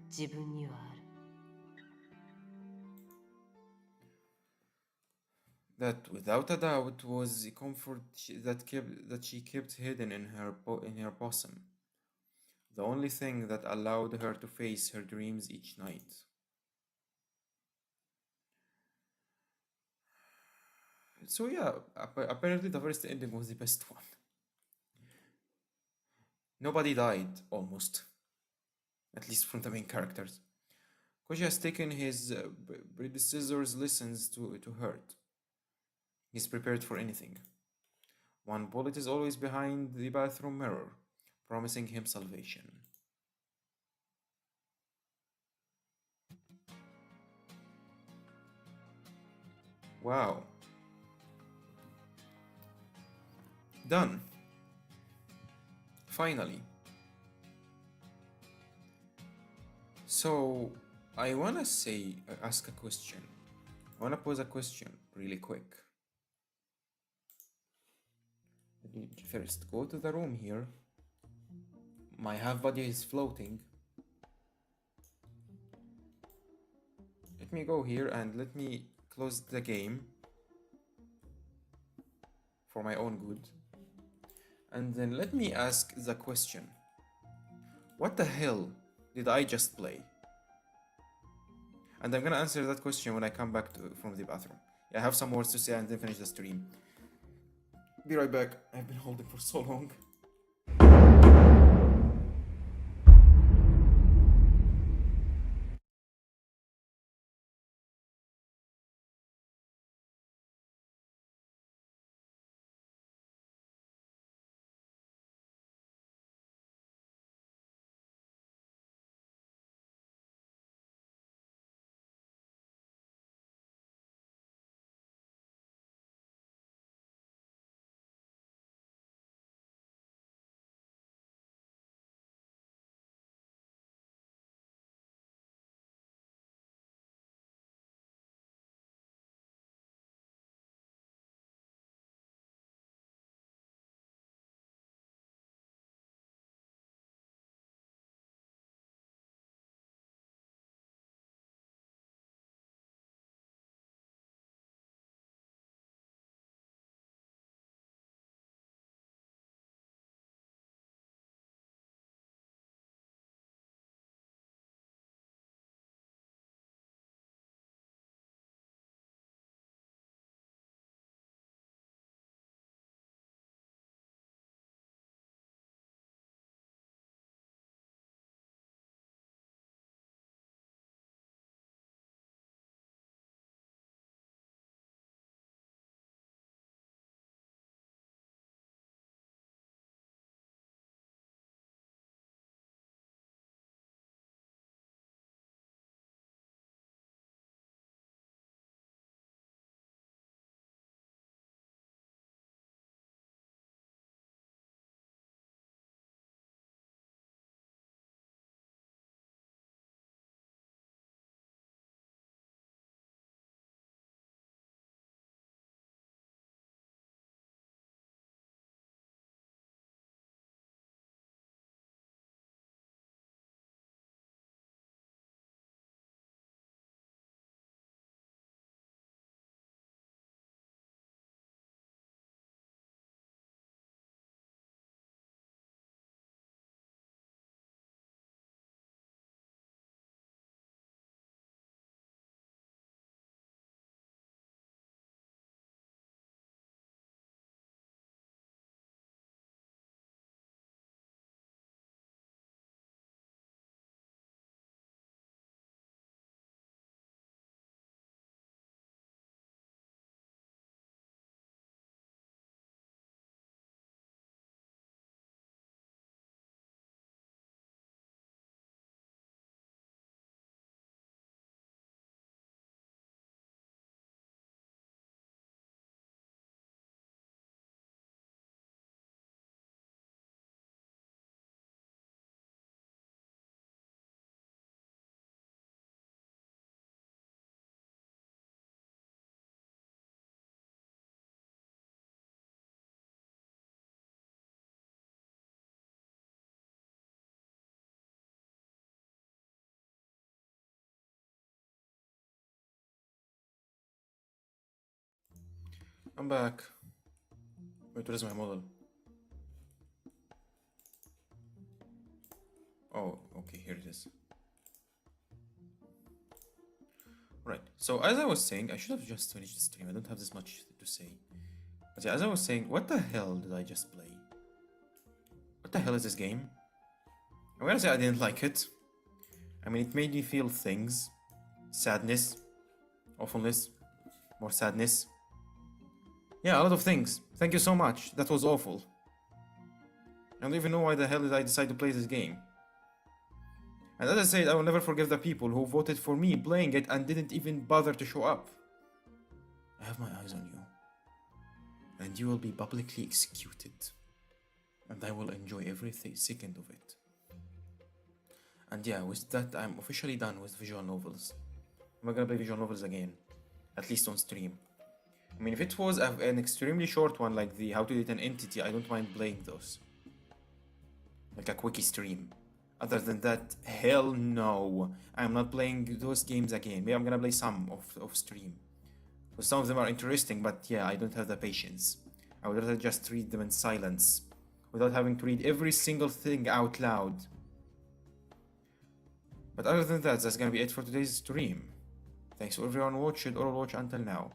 自分にはある That, without a doubt, was the comfort that she kept hidden in her bosom. The only thing that allowed her to face her dreams each night. So yeah, apparently the first ending was the best one. Nobody died, almost. At least from the main characters. Koji has taken his predecessor's lessons to heart. He's prepared for anything. One bullet is always behind the bathroom mirror, promising him salvation. Wow. Done. Finally. So, I wanna ask a question. I wanna pose a question really quick. Let me first go to the room here. My half body is floating. Let me go here and let me close the game for my own good. And then let me ask the question. What the hell did I just play? And I'm gonna answer that question when I come back from the bathroom. I have some words to say and then finish the stream. Be right back. I've been holding for so long. I'm back. Wait, where is my model? Oh, okay, here it is. Right, so as I was saying, I should have just finished the stream. I don't have this much to say. But yeah, as I was saying, what the hell did I just play? What the hell is this game? I'm gonna say I didn't like it. I mean, it made me feel things. Sadness. Awfulness. More sadness. Yeah, a lot of things. Thank you so much. That was awful. I don't even know why the hell did I decide to play this game. And as I said, I will never forgive the people who voted for me playing it and didn't even bother to show up. I have my eyes on you. And you will be publicly executed. And I will enjoy every second of it. And yeah, with that, I'm officially done with visual novels. I'm not gonna play visual novels again. At least on stream. I mean, if it was an extremely short one like the How to Date an Entity, I don't mind playing those. Like a quickie stream. Other than that, hell no. I'm not playing those games again. Maybe I'm gonna play some off stream. So some of them are interesting, but yeah, I don't have the patience. I would rather just read them in silence. Without having to read every single thing out loud. But other than that, that's gonna be it for today's stream. Thanks to everyone who watched or watched until now.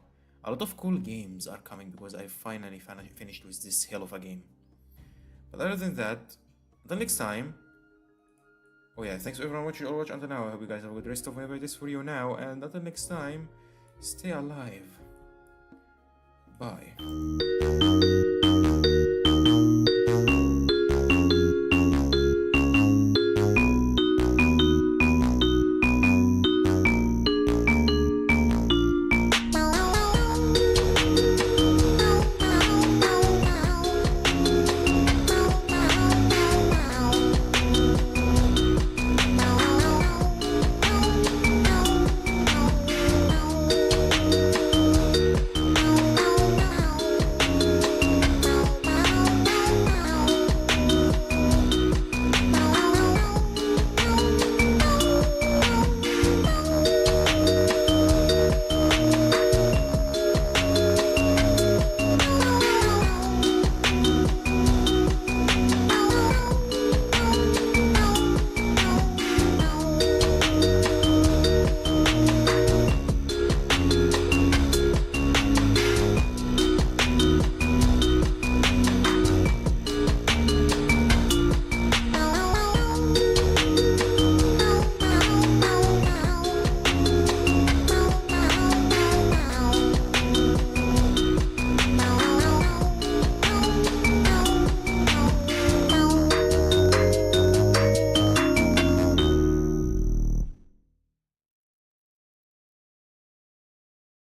A lot of cool games are coming because I finally finished with this hell of a game. But other than that, until next time. Oh yeah, thanks to everyone watching or watched until now. I hope you guys have a good rest of whatever it is for you now. And until next time, stay alive. Bye.